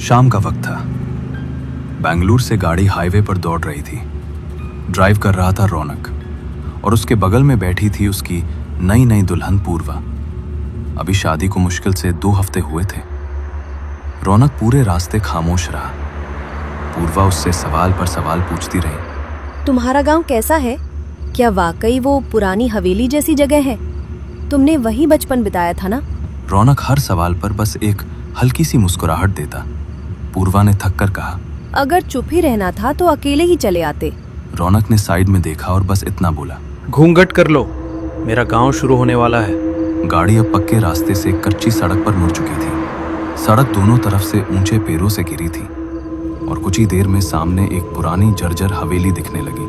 शाम का वक्त था। बेंगलुरु से गाड़ी हाईवे पर दौड़ रही थी। ड्राइव कर रहा था रौनक और उसके बगल में बैठी थी उसकी नई नई दुल्हन पूर्वा। अभी शादी को मुश्किल से 2 हफ्ते हुए थे। रौनक पूरे रास्ते खामोश रहा। पूर्वा उससे सवाल पर सवाल पूछती रही। तुम्हारा गांव कैसा है? क्या वाकई वो पुरानी हवेली जैसी जगह है? तुमने वही बचपन बिताया था ना? रौनक हर सवाल पर बस एक हल्की सी मुस्कुराहट देता। पूर्वा ने थक कर कहा, अगर चुप ही रहना था तो अकेले ही चले आते। रौनक ने साइड में देखा और बस इतना बोला, घूंघट कर लो, मेरा गांव शुरू होने वाला है। गाड़ी अब पक्के रास्ते से कच्ची सड़क पर मुड़ चुकी थी। सड़क दोनों तरफ से ऊंचे पेड़ों से घिरी थी और कुछ ही देर में सामने एक पुरानी जर्जर हवेली दिखने लगी,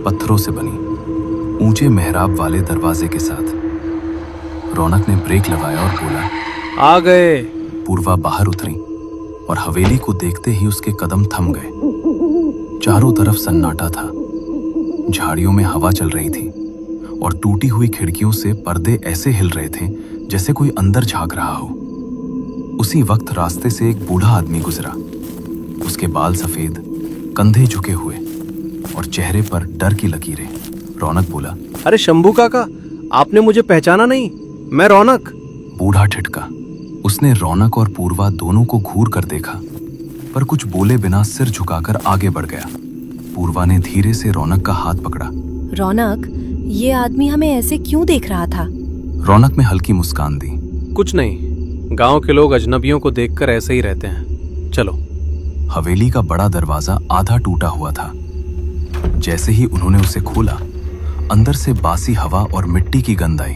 पत्थरों से बनी, ऊंचे मेहराब वाले दरवाजे के साथ। रौनक ने ब्रेक लगाया और बोला, आ गए। पूर्वा बाहर उतरी और हवेली को देखते ही उसके कदम थम गए। चारों तरफ सन्नाटा था। झाड़ियों में हवा चल रही थी और टूटी हुई खिड़कियों से पर्दे ऐसे हिल रहे थे जैसे कोई अंदर झांक रहा हो। उसी वक्त रास्ते से एक बूढ़ा आदमी गुजरा। उसके बाल सफेद, कंधे झुके हुए और चेहरे पर डर की लकीरें। रौनक बोला, अरे शंभू काका, आपने मुझे पहचाना नहीं? मैं रौनक। बूढ़ा ठिठका। उसने रौनक और पूर्वा दोनों को घूर कर देखा, पर कुछ बोले बिना सिर झुकाकर आगे बढ़ गया। पूर्वा ने धीरे से रौनक का हाथ पकड़ा। रौनक, ये आदमी हमें ऐसे क्यों देख रहा था? रौनक में हल्की मुस्कान दी। कुछ नहीं, गांव के लोग अजनबियों को देखकर ऐसे ही रहते हैं। चलो। हवेली का बड़ा दरवाजा आधा टूटा हुआ था। जैसे ही उन्होंने उसे खोला, अंदर से बासी हवा और मिट्टी की गंध आई।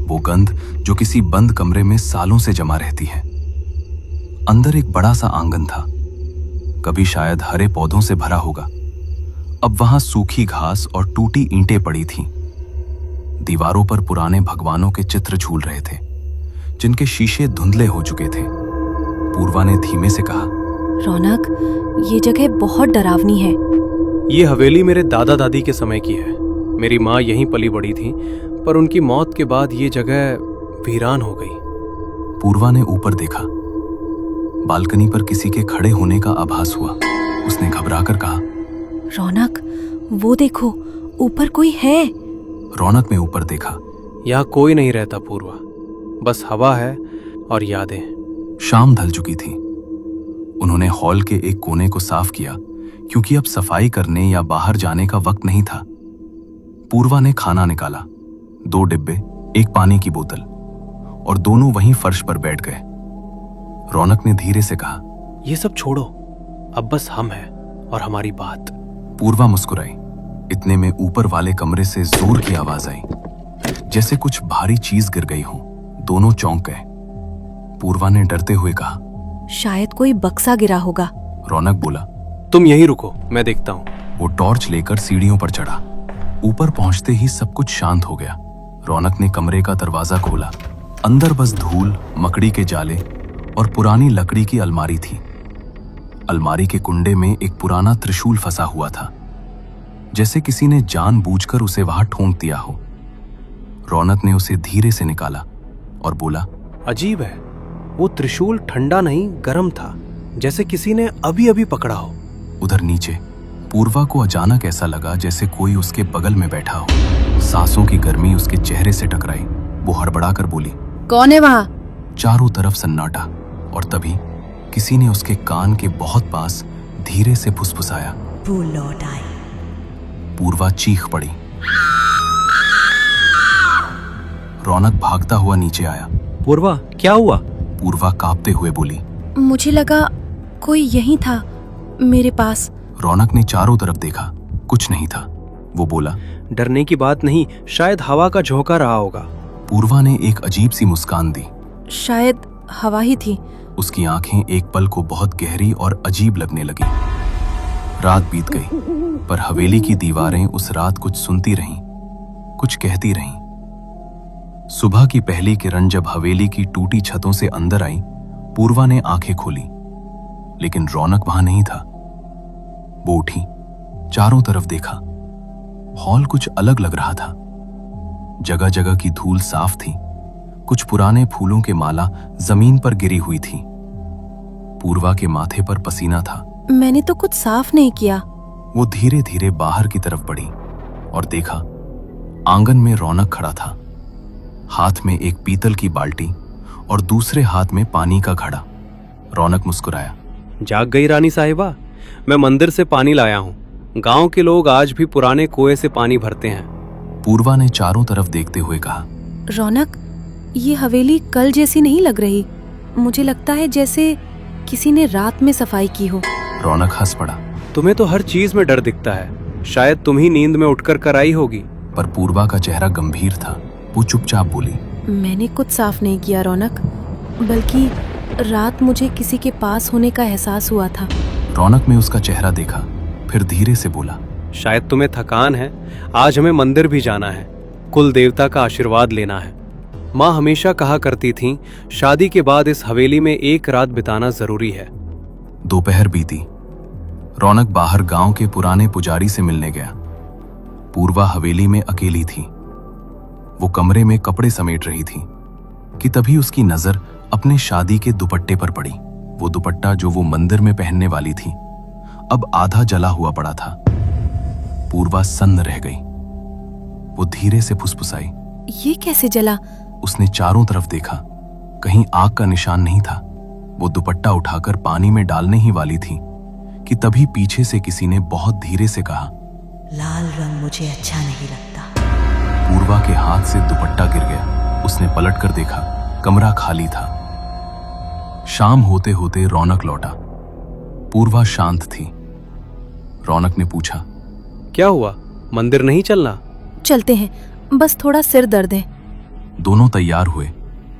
वो गंध जो किसी बंद कमरे में सालों से जमा रहती है। अंदर एक बड़ा सा आंगन था, कभी शायद हरे पौधों से भरा होगा। अब वहां सूखी घास और टूटी ईंटें पड़ी थीं। दीवारों पर पुराने भगवानों के चित्र झूल रहे थे, जिनके शीशे धुंधले हो चुके थे। पूर्वा ने धीमे से कहा, रौनक, ये जगह बहुत डरावनी है। ये हवेली मेरे दादा दादी के समय की है। मेरी माँ यहीं पली बड़ी थी, पर उनकी मौत के बाद ये जगह वीरान हो गई। पूर्वा ने ऊपर देखा। बालकनी पर किसी के खड़े होने का आभास हुआ। उसने घबराकर कहा, रौनक, वो देखो, ऊपर कोई है। रौनक ने ऊपर देखा। यहाँ कोई नहीं रहता पूर्वा, बस हवा है और यादें। शाम ढल चुकी थी। उन्होंने हॉल के एक कोने को साफ किया, क्योंकि अब सफाई करने या बाहर जाने का वक्त नहीं था। पूर्वा ने खाना निकाला, 2 डिब्बे, एक पानी की बोतल, और दोनों वहीं फर्श पर बैठ गए। रौनक ने धीरे से कहा, ये सब छोड़ो, अब बस हम हैं और हमारी बात। पूर्वा मुस्कुराई। इतने में ऊपर वाले कमरे से जोर की आवाज आई, जैसे कुछ भारी चीज गिर गई हो। दोनों चौंक गए। पूर्वा ने डरते हुए कहा, शायद कोई बक्सा गिरा होगा। रौनक बोला, तुम यहीं रुको, मैं देखता हूँ। वो टॉर्च लेकर सीढ़ियों पर चढ़ा। ऊपर पहुंचते ही सब कुछ शांत हो गया। रौनक ने कमरे का दरवाजा खोला। अंदर बस धूल, मकड़ी के जाले और पुरानी लकड़ी की अलमारी थी। अलमारी के कुंडे में एक पुराना त्रिशूल फंसा हुआ था, जैसे किसी ने जानबूझकर उसे वहां ठोंक दिया हो। रौनक ने उसे धीरे से निकाला और बोला, अजीब है, वो त्रिशूल ठंडा नहीं, गर्म था, जैसे किसी ने अभी अभी पकड़ा हो। उधर नीचे पूर्वा को अचानक ऐसा लगा जैसे कोई उसके बगल में बैठा हो। सांसों की गर्मी उसके चेहरे से टकराई। वो हड़बड़ाकर बोली, कौन है वहां? चारों तरफ सन्नाटा, और तभी किसी ने उसके कान के बहुत पास धीरे से फुसफुसाया, वो लौट आई। पूर्वा चीख पड़ी। रौनक भागता हुआ नीचे आया। पूर्वा, क्या हुआ? पूर्वा कांपते हुए बोली, मुझे लगा कोई यहीं था मेरे पास। रौनक ने चारों तरफ देखा, कुछ नहीं था। वो बोला, डरने की बात नहीं, शायद हवा का झोंका रहा होगा। पूर्वा ने एक अजीब सी मुस्कान दी। शायद हवा ही थी। उसकी आंखें एक पल को बहुत गहरी और अजीब लगने लगी। रात बीत गई, पर हवेली की दीवारें उस रात कुछ सुनती रहीं, कुछ कहती रहीं। सुबह की पहली किरण जब हवेली की टूटी छतों से अंदर आई, पूर्वा ने आंखें खोली, लेकिन रौनक वहां नहीं था। वो उठी, चारों तरफ देखा। हॉल कुछ अलग लग रहा था। जगह जगह की धूल साफ थी। कुछ पुराने फूलों के माला जमीन पर गिरी हुई थी। पूर्वा के माथे पर पसीना था। मैंने तो कुछ साफ नहीं किया। वो धीरे धीरे बाहर की तरफ बढ़ी और देखा आंगन में रौनक खड़ा था, हाथ में एक पीतल की बाल्टी और दूसरे हाथ में पानी का घड़ा। रौनक मुस्कुराया। जाग गई रानी साहिबा, मैं मंदिर से पानी लाया हूँ। गांव के लोग आज भी पुराने कुएं से पानी भरते हैं। पूर्वा ने चारों तरफ देखते हुए कहा, रौनक, ये हवेली कल जैसी नहीं लग रही। मुझे लगता है जैसे किसी ने रात में सफाई की हो। रौनक हंस पड़ा। तुम्हें तो हर चीज में डर दिखता है, शायद तुम ही नींद में उठकर कराई होगी। पर पूर्वा का चेहरा गंभीर था। वो चुपचाप बोली, मैंने कुछ साफ नहीं किया रौनक, बल्कि रात मुझे किसी के पास होने का एहसास हुआ था। रौनक ने उसका चेहरा देखा, फिर धीरे से बोला, शायद तुम्हें थकान है, आज हमें मंदिर भी जाना है, कुल देवता का आशीर्वाद लेना है। माँ हमेशा कहा करती थीं, शादी के बाद इस हवेली में एक रात बिताना जरूरी है। दोपहर बीती। रौनक बाहर गांव के पुराने पुजारी से मिलने गया। पूर्वा हवेली में अकेली थी। वो कमरे में कपड़े समेट रही थी कि तभी उसकी नजर अपने शादी के दुपट्टे पर पड़ी। वो दुपट्टा जो वो मंदिर में पहनने वाली थी अब आधा जला हुआ पड़ा था। पूर्वा सन्न रह गई। वो धीरे से फुसफुसाई, ये कैसे जला? उसने चारों तरफ देखा, कहीं आग का निशान नहीं था। वो दुपट्टा उठाकर पानी में डालने ही वाली थी कि तभी पीछे से किसी ने बहुत धीरे से कहा, लाल रंग मुझे अच्छा नहीं लगता। पूर्वा के हाथ से दुपट्टा गिर गया। उसने पलटकर देखा, कमरा खाली था। शाम होते होते रौनक लौटा। पूर्वा शांत थी। रौनक ने पूछा, क्या हुआ, मंदिर नहीं चलना? चलते हैं, बस थोड़ा सिर दर्द है। दोनों तैयार हुए,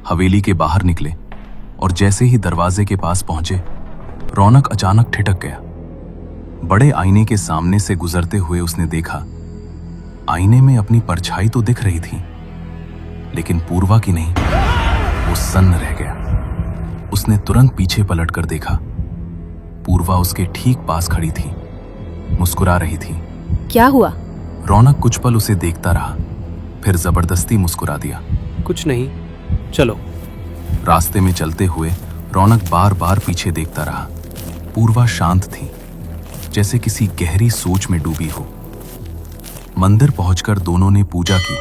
हवेली के बाहर निकले और जैसे ही दरवाजे के पास पहुंचे, रौनक अचानक ठिठक गया। बड़े आईने के सामने से गुजरते हुए उसने देखा, आईने में अपनी परछाई तो दिख रही थी, लेकिन पूर्वा की नहीं। वो सन्न रह गया। उसने तुरंत पीछे पलटकर देखा। पूर्वा उसके ठीक पास खड़ी थी, मुस्कुरा रही थी। क्या हुआ? रौनक कुछ पल उसे देखता रहा, फिर जबरदस्ती मुस्कुरा दिया। कुछ नहीं, चलो। रास्ते में चलते हुए रौनक बार बार पीछे देखता रहा। पूर्वा शांत थी, जैसे किसी गहरी सोच में डूबी हो। मंदिर पहुंचकर दोनों ने पूजा की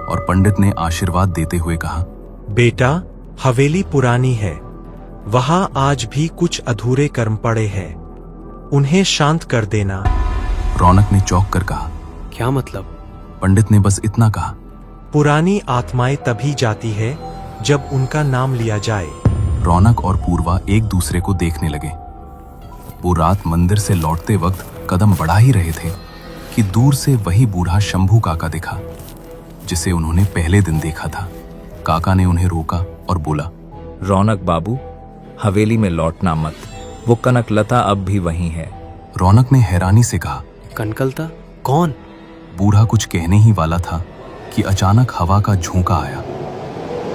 और पंडित ने आशीर्वाद देते हुए कहा, बेटा, हवेली पुरानी है, वहां आज भी कुछ अधूरे कर्म पड़े हैं, उन्हें शांत कर देना। रौनक ने चौंक कर कहा, क्या मतलब? पंडित ने बस इतना कहा, पुरानी आत्माएं तभी जाती है जब उनका नाम लिया जाए। रौनक और पूर्वा एक दूसरे को देखने लगे। वो रात मंदिर से लौटते वक्त कदम बढ़ा ही रहे थे कि दूर से वही बूढ़ा शंभू काका दिखा, जिसे उन्होंने पहले दिन देखा था। काका ने उन्हें रोका और बोला, रौनक बाबू, हवेली में लौटना मत, वो कनकलता अब भी वहीं है। रौनक ने हैरानी से कहा, कनकलता? कौन? बूढ़ा कुछ कहने ही वाला था कि अचानक हवा का झोंका आया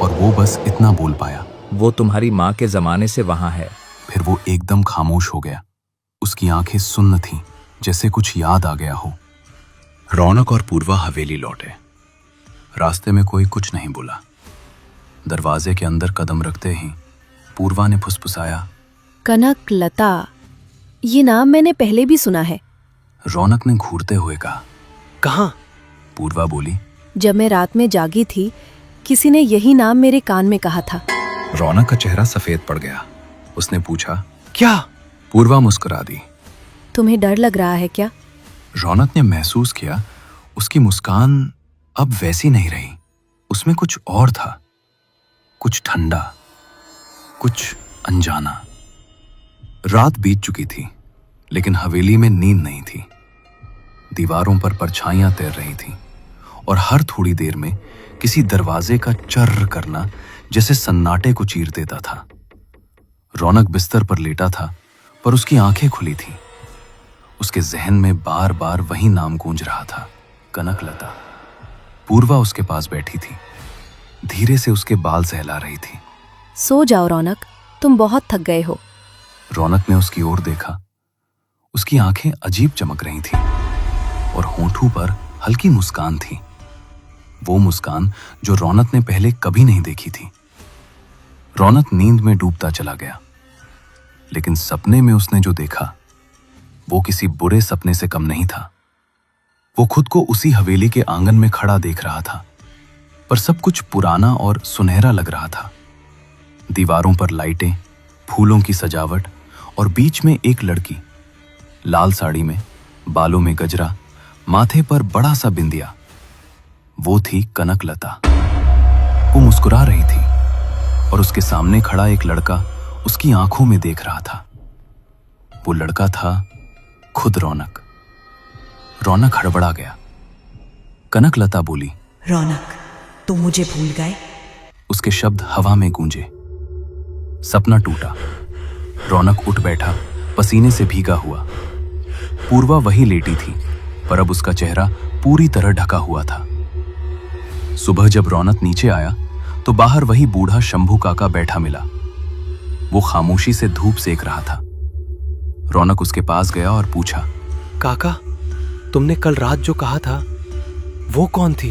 और वो बस इतना बोल पाया, वो तुम्हारी माँ के जमाने से वहां है। फिर वो एकदम खामोश हो गया। उसकी आंखें सुन्न थीं, जैसे कुछ याद आ गया हो। रौनक और पूर्वा हवेली लौटे। रास्ते में कोई कुछ नहीं बोला। दरवाजे के अंदर कदम रखते ही पूर्वा ने फुसफुसाया, कनकलता, ये नाम मैंने पहले भी सुना है। रौनक ने घूरते हुए कहा, कहाँ? पूर्वा बोली, जब मैं रात में जागी थी, किसी ने यही नाम मेरे कान में कहा था। रौनक का चेहरा सफेद पड़ गया। उसने पूछा, क्या? पूर्वा मुस्कुरा दी। तुम्हें डर लग रहा है क्या? रौनक ने महसूस किया उसकी मुस्कान अब वैसी नहीं रही। उसमें कुछ और था, कुछ ठंडा, कुछ अनजाना। रात बीत चुकी थी, लेकिन हवेली में नींद नहीं थी। दीवारों पर परछाइयां तैर रही थीं और हर थोड़ी देर में किसी दरवाजे का चर्र करना जैसे सन्नाटे को चीर देता था। रौनक बिस्तर पर लेटा था, पर उसकी आंखें खुली थीं। उसके जहन में बार बार वही नाम गूंज रहा था, कनकलता। पूर्वा उसके पास बैठी थी, धीरे से उसके बाल सहला रही थी। सो जाओ रौनक, तुम बहुत थक गए हो। रौनक ने उसकी ओर देखा। उसकी आंखें अजीब चमक रही थीं और होंठों पर हल्की मुस्कान थी, वो मुस्कान जो रौनक ने पहले कभी नहीं देखी थी। रौनक नींद में डूबता चला गया। लेकिन सपने में उसने जो देखा वो किसी बुरे सपने से कम नहीं था। वो खुद को उसी हवेली के आंगन में खड़ा देख रहा था, पर सब कुछ पुराना और सुनहरा लग रहा था। दीवारों पर लाइटें, फूलों की सजावट और बीच में एक लड़की, लाल साड़ी में, बालों में गजरा, माथे पर बड़ा सा बिंदिया। वो थी कनकलता। वो मुस्कुरा रही थी और उसके सामने खड़ा एक लड़का उसकी आंखों में देख रहा था। वो लड़का था खुद रौनक। रौनक हड़बड़ा गया। कनकलता बोली, रौनक, तुम मुझे भूल गए? उसके शब्द हवा में गूंजे। सपना टूटा। रौनक उठ बैठा, पसीने से भीगा हुआ। पूर्वा वही लेटी थी, पर अब उसका चेहरा पूरी तरह ढका हुआ था। सुबह जब रौनक नीचे आया तो बाहर वही बूढ़ा शंभू काका बैठा मिला। वो खामोशी से धूप सेक रहा था। रौनक उसके पास गया और पूछा, काका, तुमने कल रात जो कहा था वो कौन थी?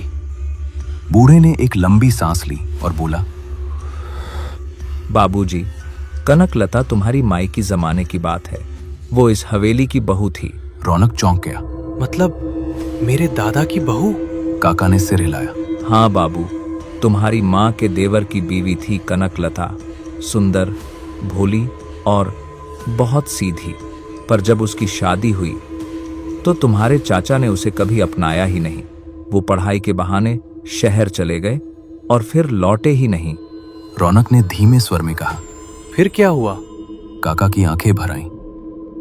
बूढ़े ने एक लंबी सांस ली और बोला, बाबूजी, कनकलता तुम्हारी माई की जमाने की बात है। वो इस हवेली की बहू थी। रौनक चौंक गया। मतलब मेरे दादा की बहू? काका ने सिर हिलाया। हाँ बाबू, तुम्हारी माँ के देवर की बीवी थी कनकलता। सुंदर, भोली और बहुत सीधी। पर जब उसकी शादी हुई तो तुम्हारे चाचा ने उसे कभी अपनाया ही नहीं। वो पढ़ाई के बहाने शहर चले गए और फिर लौटे ही नहीं। रौनक ने धीमे स्वर में कहा। फिर क्या हुआ? काका की आंखें भर आईं।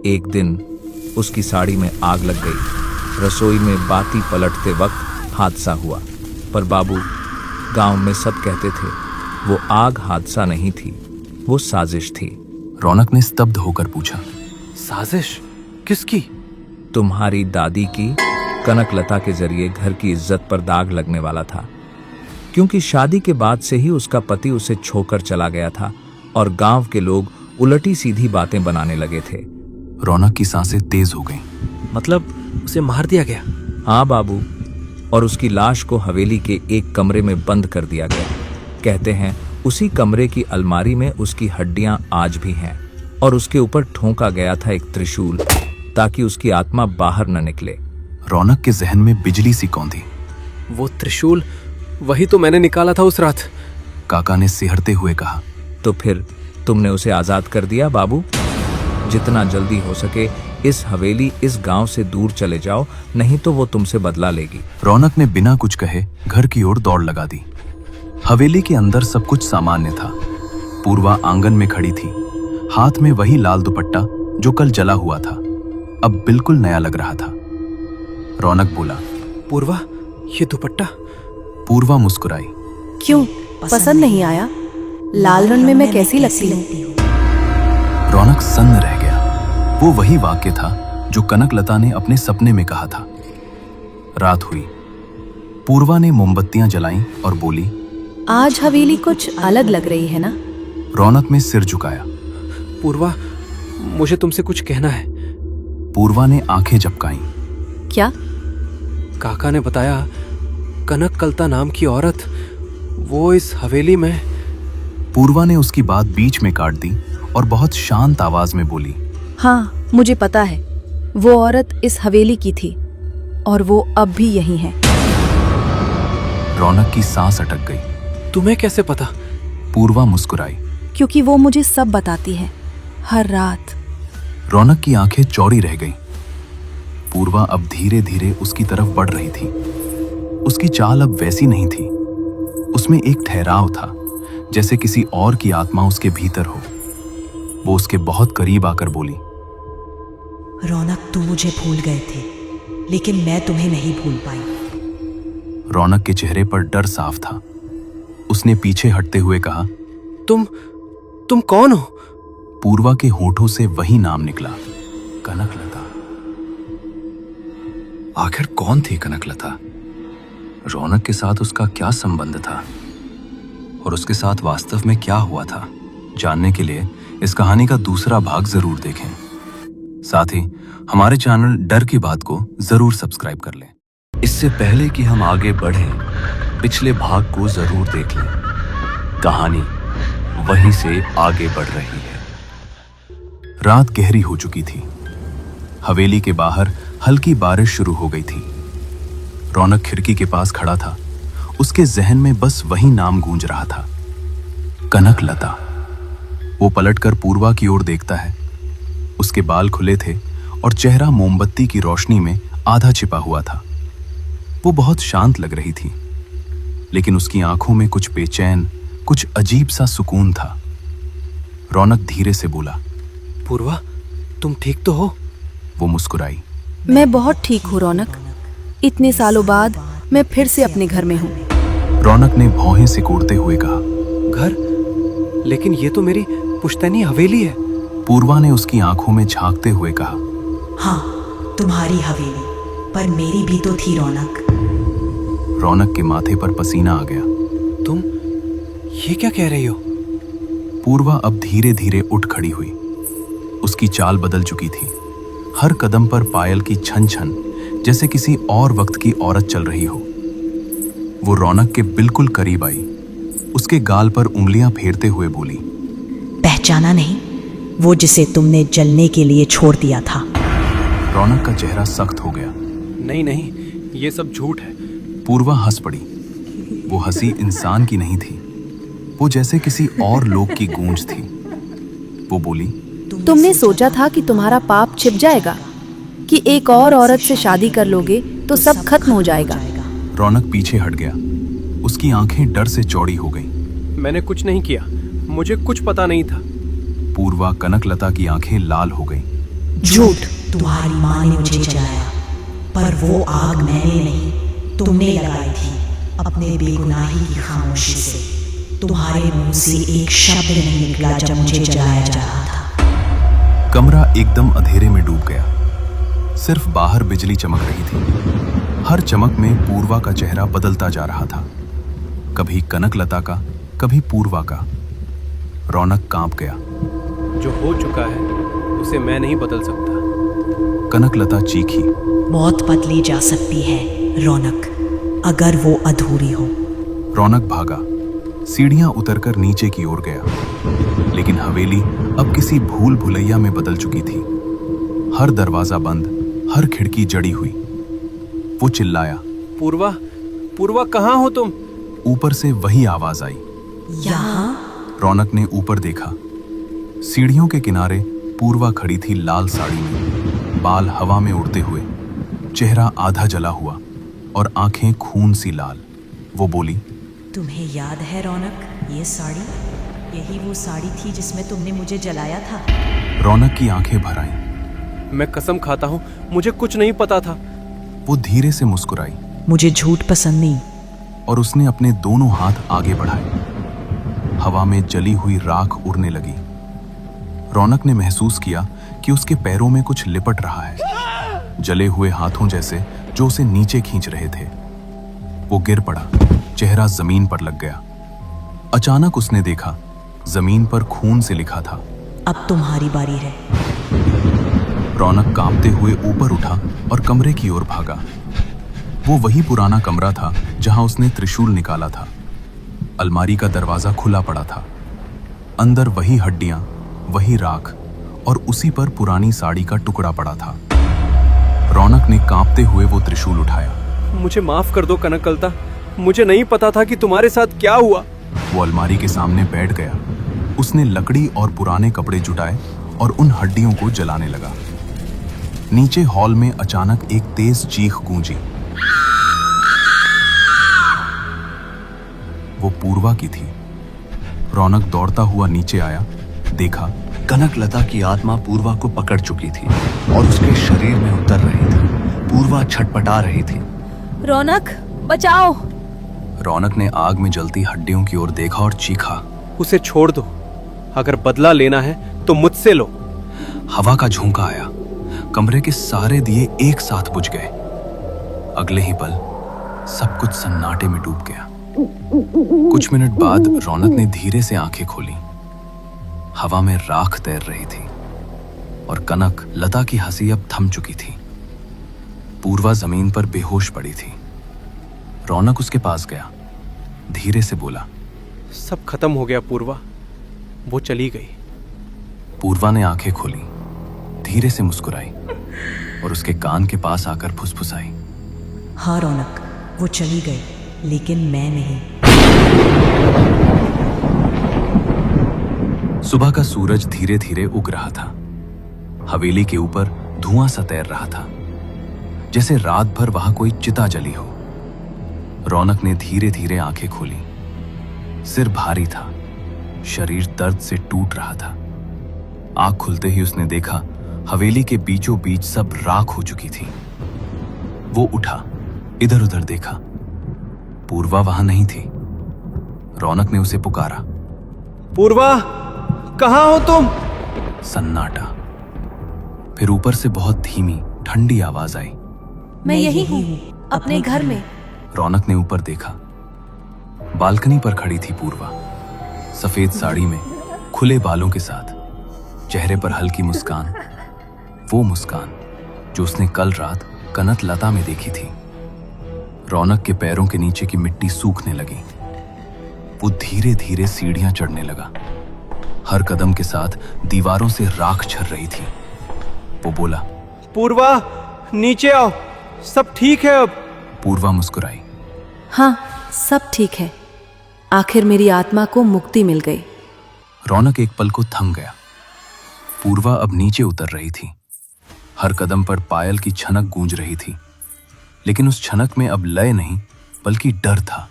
एक दिन उसकी साड़ी में आग लग गई। रसोई में बाती पलटते वक्त हादसा हुआ। पर बाबू, गांव में सब कहते थे वो आग हादसा नहीं थी, वो साजिश थी। रौनक ने स्तब्ध होकर पूछा, साजिश? किसकी? तुम्हारी दादी की। कनकलता के जरिए घर की इज्जत पर दाग लगने वाला था, क्योंकि शादी के बाद से ही उसका पति उसे छोड़कर चला गया था और गांव के लोग उलटी सीधी बातें बनाने लगे थे। रौनक की सांसें तेज हो गईं। मतलब उसे मार दिया गया? हाँ बाबू, और उसकी लाश को हवेली के एक कमरे में बंद कर दिया गया। कहते हैं उसी कमरे की अलमारी में उसकी हड्डियां आज भी हैं और उसके ऊपर ठोंका गया था एक त्रिशूल, ताकि उसकी आत्मा बाहर न निकले। रौनक के जहन में बिजली सी कौंधी। वो त्रिशूल वही तो मैंने निकाला था उस रात। काका ने सिहरते हुए कहा। तो फिर तुमने उसे आजाद कर दिया बाबू? जितना जल्दी हो सके इस हवेली, इस गांव से दूर चले जाओ, नहीं तो वो तुमसे बदला लेगी। रौनक ने बिना कुछ कहे घर की ओर दौड़ लगा दी। हवेली के अंदर सब कुछ सामान्य था। पूर्वा आंगन में खड़ी थी, हाथ में वही लाल दुपट्टा जो कल जला हुआ था, अब बिल्कुल नया लग रहा था। रौनक बोला, पूर्वा, ये दुपट्टा? पूर्वा मुस्कुराई। क्यों, पसंद नहीं आया? लाल रंग में मैं कैसी लगती हूँ? रौनक सन्न रह गया। वो वही वाक्य था जो कनकलता ने अपने सपने में कहा था। रात हुई। पूर्वा ने मोमबत्तियां जलाईं और बोली, आज हवेली कुछ अलग लग रही है ना? रौनक में सिर झुकाया। पूर्वा, मुझे तुमसे कुछ कहना है। पूर्वा ने आंखें झपकाईं। क्या? काका ने बताया कनकलता नाम की औरत वो इस हवेली में। पूर्वा ने उसकी बात बीच में काट दी और बहुत शांत आवाज में बोली, हाँ, मुझे पता है। वो औरत इस हवेली की थी और वो अब भी यहीं है। रौनक की सांस अटक गई। तुम्हें कैसे पता? पूर्वा मुस्कुराई। क्योंकि वो मुझे सब बताती है, हर रात। रौनक की आंखें चौड़ी रह गईं। पूर्वा अब धीरे धीरे उसकी तरफ बढ़ रही थी। उसकी चाल अब वैसी नहीं थी। उसमें एक ठहराव था, जैसे किसी और की आत्मा उसके भीतर हो। वो उसके बहुत करीब आकर बोली, रौनक, तुम मुझे भूल गए थे, लेकिन मैं तुम्हें नहीं भूल पाई। रौनक के चेहरे पर डर साफ था। उसने पीछे हटते हुए कहा, तुम कौन हो? पूर्वा के होठों से वही नाम निकला, कनकलता। आखिर कौन थी कनकलता? रौनक के साथ उसका क्या संबंध था और उसके साथ वास्तव में क्या हुआ था? जानने के लिए इस कहानी का दूसरा भाग जरूर देखें। साथ ही हमारे चैनल डर की बात को जरूर सब्सक्राइब कर लें। इससे पहले कि हम आगे बढ़ें, पिछले भाग को जरूर देख लें। कहानी वहीं से आगे बढ़ रही है। रात गहरी हो चुकी थी। हवेली के बाहर हल्की बारिश शुरू हो गई थी। रौनक खिड़की के पास खड़ा था। उसके जहन में बस वही नाम गूंज रहा था, कनकलता। वो पलटकर पूर्वा की ओर देखता है। उसके बाल खुले थे और चेहरा मोमबत्ती की रोशनी में आधा छिपा हुआ था। वो बहुत शांत लग रही थी, लेकिन उसकी आंखों में कुछ बेचैन, कुछ अजीब सा सुकून था। रौनक धीरे से बोला, पूर्वा, तुम ठीक तो हो? वो मुस्कुराई। मैं बहुत ठीक हूँ रौनक। इतने सालों बाद मैं फिर से अपने घर में हूँ। रौनक ने भौहें सिकोड़ते हुए कहा। घर? लेकिन ये तो मेरी पुश्तैनी हवेली है। पूर्वा ने उसकी आंखों में झांकते हुए कहा। हाँ, तुम्हारी हवेली, पर मेरी भी तो थी रौनक। रौनक के माथे पर पसीना आ गया। तुम ये क्या कह रही हो? पूर्वा अब धीरे धीरे उठ खड़ी हुई। उसकी चाल बदल चुकी थी। हर कदम पर पायल की छन छन, जैसे किसी और वक्त की औरत चल रही हो। वो रौनक के बिल्कुल करीब आई। उसके गाल पर उंगलियां फेरते हुए बोली, पहचाना नहीं? वो जिसे तुमने जलने के लिए छोड़ दिया था। रौनक का चेहरा सख्त हो गया। नहीं नहीं, ये सब झूठ है। पूर्वा हंस पड़ी। वो हंसी इंसान की नहीं थी, वो जैसे किसी और लोक की गूंज थी। वो बोली, तुमने सोचा था कि तुम्हारा पाप छिप जाएगा, कि एक और औरत से शादी कर लोगे तो सब खत्म हो जाएगा। रौनक पीछे हट गया। उसकी आंखें डर से चौड़ी हो गईं। मैंने कुछ नहीं किया, मुझे कुछ पता नहीं था। पूर्वा कनकलता की आंखें लाल हो गईं। झूठ! तुम्हारी माँ ने मुझे जलाया, पर वो आग मैंने नहीं, तुमने लगाई थी अपने बेगुनाही की खामोशी से। तुम्हारे मुंह से एक शब्द नहीं निकला जब मुझे जलाया जा रहा था। कमरा एकदम अंधेरे में डूब गया। सिर्फ बाहर बिजली चमक रही थी। हर चमक में पूर्वा का चेहरा बदलता जा रहा था, कभी कनकलता का, कभी पूर्वा का। रौनक कांप गया। जो हो चुका है उसे मैं नहीं बदल सकता। कनकलता चीखी। बहुत बदली जा सकती है रौनक, अगर वो अधूरी हो। रौनक भागा, सीढ़ियां उतरकर नीचे की ओर गया। लेकिन हवेली अब किसी भूल भुलैया में बदल चुकी थी। हर दरवाजा बंद, हर खिड़की जड़ी हुई। वो चिल्लाया, पूर्वा, पूर्वा कहाँ हो तुम? ऊपर से वही आवाज आई। यहाँ? रौनक ने ऊपर देखा। सीढ़ियों के किनारे पूर्वा खड़ी थी लाल साड़ी में, बाल हवा में उड़ते हुए, चेहरा आधा जला हुआ और आंखें खून सी लाल। वो बोली, तुम्हें याद है रौनक, ये साड़ी? यही वो साड़ी थी जिसमें तुमने मुझे जलाया था। रौनक की आंखें भर आईं। मैं कसम खाता हूँ, मुझे कुछ नहीं पता था। वो धीरे से मुस्कुराई मुझे झूठ पसंद नहीं। और उसने अपने दोनों हाथ आगे बढ़ाए। हवा में जली हुई राख उड़ने लगी। रौनक ने महसूस किया कि उसके पैरों में कुछ लिपट रहा है, जले हुए हाथों जैसे जो उसे नीचे खींच रहे थे। वो गिर पड़ा, चेहरा जमीन पर लग गया। अचानक उसने देखा, जमीन पर खून से लिखा था, अब तुम्हारी बारी है। रौनक कांपते हुए ऊपर उठा और कमरे की ओर भागा। वो वही पुराना कमरा था जहां उसने त्रिशूल निकाला था। अलमारी का दरवाजा खुला पड़ा था। अंदर वही हड्डियां, वही राख और उसी पर पुरानी साड़ी का टुकड़ा पड़ा था। रौनक ने कांपते हुए वो त्रिशूल उठाया। मुझे माफ कर दो कनकलता, मुझे नहीं पता था कि तुम्हारे साथ क्या हुआ। वो अलमारी के सामने बैठ गया। उसने लकड़ी और पुराने कपड़े जुटाए और उन हड्डियों को जलाने लगा। नीचे हॉल में अचानक एक तेज चीख गूंजी। वो पूर्वा की थी। रौनक दौड़ता हुआ नीचे आया, देखा कनकलता की आत्मा पूर्वा को पकड़ चुकी थी और उसके शरीर में उतर रही थी। पूर्वा छटपटा रही थी। रौनक, बचाओ! रौनक ने आग में जलती हड्डियों की ओर देखा और चीखा, उसे छोड़ दो, अगर बदला लेना है तो मुझसे लो। हवा का झोंका आया। कमरे के सारे दिए एक साथ बुझ गए। अगले ही पल सब कुछ सन्नाटे में डूब गया। कुछ मिनट बाद रौनक ने धीरे से आंखें खोली। हवा में राख तैर रही थी और कनक लता की हंसी अब थम चुकी थी। पूर्वा जमीन पर बेहोश पड़ी थी। रौनक उसके पास गया, धीरे से बोला, सब खत्म हो गया पूर्वा, वो चली गई। पूर्वा ने आंखें खोली, धीरे से मुस्कुराई और उसके कान के पास आकर फुसफुसाई। हाँ रौनक, वो चली गई, लेकिन मैं नहीं। सुबह का सूरज धीरे धीरे उग रहा था। हवेली के ऊपर धुआं सा तैर रहा था, जैसे रात भर वहां कोई चिता जली हो। रौनक ने धीरे धीरे आंखें खोली। सिर भारी था, शरीर दर्द से टूट रहा था। आंख खुलते ही उसने देखा हवेली के बीचों बीच सब राख हो चुकी थी। वो उठा, इधर उधर देखा। पूर्वा वहां नहीं थी। रौनक ने उसे पुकारा। पूर्वा, कहाँ हो तुम? सन्नाटा। फिर ऊपर से बहुत धीमी ठंडी आवाज आई। मैं यही हूँ, अपने घर में। रौनक ने ऊपर देखा। बालकनी पर खड़ी थी पूर्वा, सफेद साड़ी में, खुले बालों के साथ, चेहरे पर हल्की मुस्कान। वो मुस्कान जो उसने कल रात कनक लता में देखी थी। रौनक के पैरों के नीचे की मिट्टी सूखने लगी। वो धीरे धीरे सीढ़ियां चढ़ने लगा। हर कदम के साथ दीवारों से राख झर रही थी। वो बोला, पूर्वा, नीचे आओ, सब ठीक है अब। पूर्वा मुस्कुराई। हाँ, सब ठीक है। आखिर मेरी आत्मा को मुक्ति मिल गई। रौनक एक पल को थम गया। पूर्वा अब नीचे उतर रही थी। हर कदम पर पायल की छनक गूंज रही थी, लेकिन उस छनक में अब लय नहीं बल्कि डर था।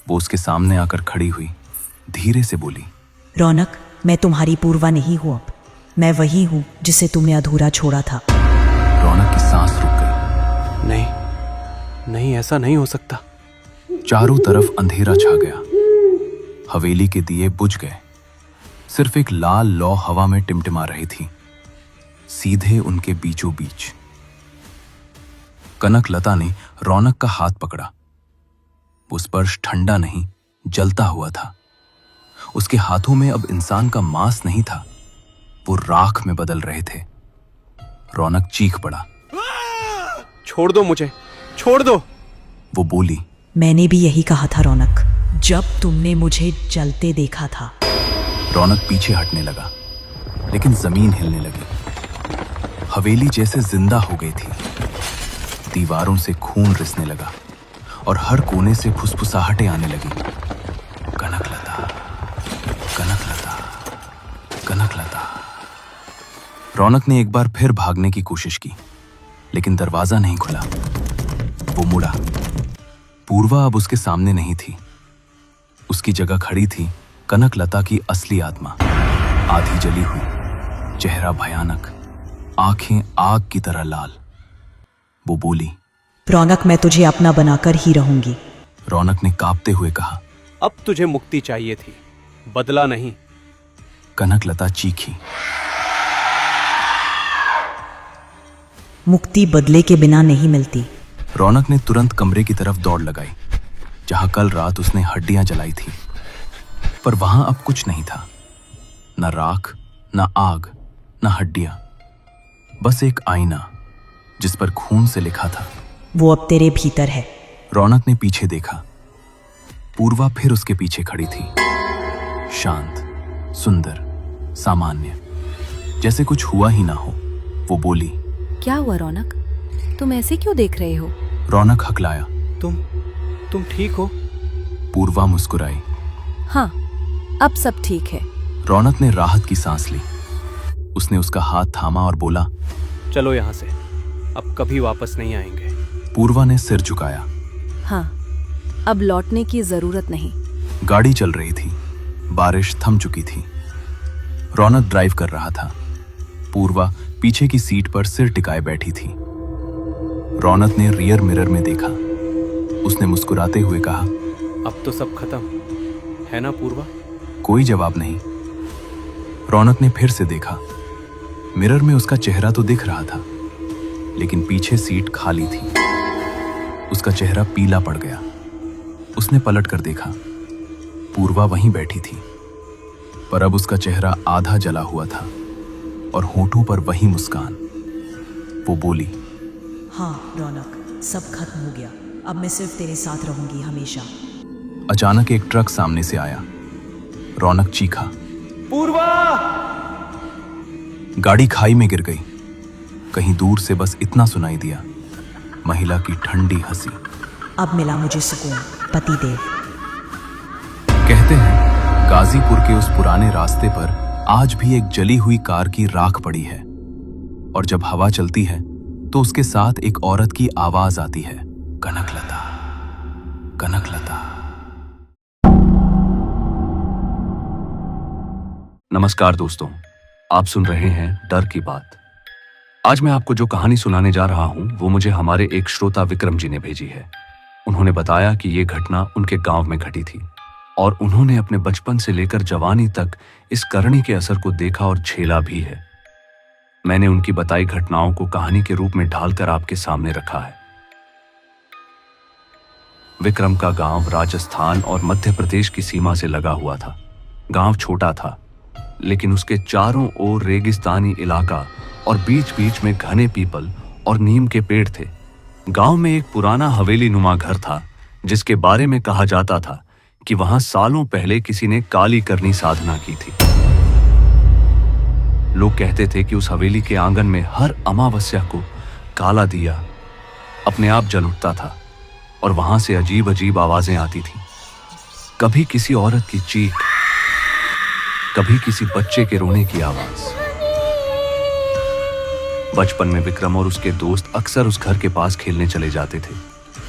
वो उसके सामने आकर खड़ी हुई, धीरे से बोली, रौनक, मैं तुम्हारी पूर्वा नहीं हूं अब। मैं वही हूं जिसे तुमने अधूरा छोड़ा था। रौनक की सांस रुक गई। नहीं, नहीं, ऐसा नहीं हो सकता। चारों तरफ अंधेरा छा गया। हवेली के दिए बुझ गए। सिर्फ एक लाल लौ हवा में टिमटिमा रही थी, सीधे उनके बीचों बीच। कनक लता ने रौनक का हाथ पकड़ा। वो स्पर्श ठंडा नहीं, जलता हुआ था। उसके हाथों में अब इंसान का मांस नहीं था, वो राख में बदल रहे थे। रौनक चीख पड़ा। छोड़ दो मुझे, छोड़ दो। वो बोली, मैंने भी यही कहा था रौनक, जब तुमने मुझे जलते देखा था। रौनक पीछे हटने लगा, लेकिन जमीन हिलने लगी। हवेली जैसे जिंदा हो गई थी। दीवारों से खून रिसने लगा और हर कोने से फुसफुसाहटें आने लगी। कनक लता, कनक लता, कनक लता। रौनक ने एक बार फिर भागने की कोशिश की, लेकिन दरवाजा नहीं खुला। वो मुड़ा। पूर्वा अब उसके सामने नहीं थी। उसकी जगह खड़ी थी कनक लता की असली आत्मा, आधी जली हुई, चेहरा भयानक, आंखें आग की तरह लाल। वो बोली, रौनक, मैं तुझे अपना बनाकर ही रहूंगी। रौनक ने कांपते हुए कहा, अब तुझे मुक्ति चाहिए थी, बदला नहीं। कनक लता चीखी। मुक्ति बदले के बिना नहीं मिलती। रौनक ने तुरंत कमरे की तरफ दौड़ लगाई, जहां कल रात उसने हड्डियां जलाई थी। पर वहां अब कुछ नहीं था, न राख, न आग, न हड्डियां, बस एक आईना जिस पर खून से लिखा था, वो अब तेरे भीतर है। रौनक ने पीछे देखा। पूर्वा फिर उसके पीछे खड़ी थी, शांत, सुंदर, सामान्य, जैसे कुछ हुआ ही ना हो। वो बोली, क्या हुआ रौनक? तुम ऐसे क्यों देख रहे हो? रौनक हकलाया। तुम ठीक हो? पूर्वा मुस्कुराई। हाँ, अब सब ठीक है। रौनक ने राहत की सांस ली। उसने उसका हाथ थामा और बोला, चलो यहाँ से, अब कभी वापस नहीं आएंगे। पूर्वा ने सिर झुकाया। हाँ, अब लौटने की जरूरत नहीं। गाड़ी चल रही थी, बारिश थम चुकी थी। रौनक ड्राइव कर रहा था। पूर्वा पीछे की सीट पर सिर टिकाए बैठी थी। रौनक ने रियर मिरर में देखा। उसने मुस्कुराते हुए कहा, अब तो सब खत्म है ना पूर्वा? कोई जवाब नहीं। रौनक ने फिर से देखा। मिरर में उसका चेहरा तो दिख रहा था, लेकिन पीछे सीट खाली थी। उसका चेहरा पीला पड़ गया। उसने पलट कर देखा। पूर्वा वहीं बैठी थी, पर अब उसका चेहरा आधा जला हुआ था और होठों पर वही मुस्कान। वो बोली, हाँ रौनक, सब खत्म हो गया। अब मैं सिर्फ तेरे साथ रहूंगी हमेशा। अचानक एक ट्रक सामने से आया। रौनक चीखा, पूर्वा, गाड़ी खाई में गिर गई। कहीं दूर से बस इतना सुनाई दिया, महिला की ठंडी हंसी। अब मिला मुझे सुकून, पतिदेव। कहते हैं गाजीपुर के उस पुराने रास्ते पर आज भी एक जली हुई कार की राख पड़ी है, और जब हवा चलती है तो उसके साथ एक औरत की आवाज आती है, कनकलता, कनकलता। नमस्कार दोस्तों, आप सुन रहे हैं डर की बात। आज मैं आपको जो कहानी सुनाने जा रहा हूं वो मुझे हमारे एक श्रोता विक्रम जी ने भेजी है। उन्होंने बताया कि ये घटना उनके गांव में घटी थी और उन्होंने अपने बचपन से लेकर जवानी तक इस करनी के असर को देखा और झेला भी है। मैंने उनकी बताई घटनाओं को कहानी के रूप में ढालकर आपके सामने रखा है। विक्रम का गांव राजस्थान और मध्य प्रदेश की सीमा से लगा हुआ था। गांव छोटा था, लेकिन उसके चारों ओर रेगिस्तानी इलाका और बीच बीच में घने पीपल और नीम के पेड़ थे। गांव में एक पुराना हवेली नुमा घर था, जिसके बारे में कहा जाता था कि वहां सालों पहले किसी ने काली करनी साधना की थी। लोग कहते थे कि उस हवेली के आंगन में हर अमावस्या को काला दिया अपने आप जल उठता था और वहां से अजीब अजीब आवाजें आती थीं। कभी किसी औरत की चीख, कभी किसी बच्चे के रोने की आवाज। बचपन में विक्रम और उसके दोस्त अक्सर उस घर के पास खेलने चले जाते थे।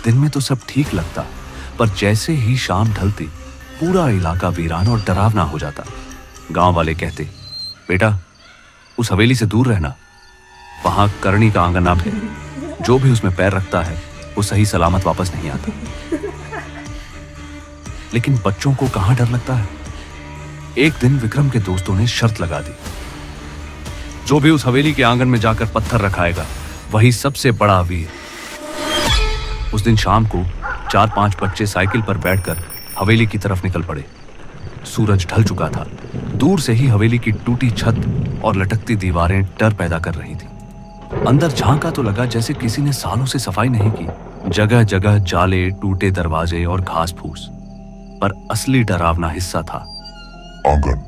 दिन में तो सब ठीक लगता, पर जैसे ही शाम ढलती पूरा इलाका वीरान और डरावना हो जाता। गांव वाले कहते, बेटा उस हवेली से दूर रहना, वहां करनी का आंगन अब है, जो भी उसमें पैर रखता है वो सही सलामत वापस नहीं आता। लेकिन बच्चों को कहां डर लगता है। एक दिन विक्रम के दोस्तों ने शर्त लगा दी, जो भी उस हवेली के आंगन में जाकर पत्थर रखाएगा वही सबसे बड़ा वीर। उस दिन शाम को 4-5 बच्चे साइकिल पर बैठकर हवेली की तरफ निकल पड़े। सूरज ढल चुका था। दूर से ही हवेली की टूटी छत और लटकती दीवारें डर पैदा कर रही थी। अंदर झांका तो लगा जैसे किसी ने सालों से सफाई नहीं की। जगह जगह जाले, टूटे दरवाजे और घास फूस। पर असली डरावना हिस्सा था आंगन।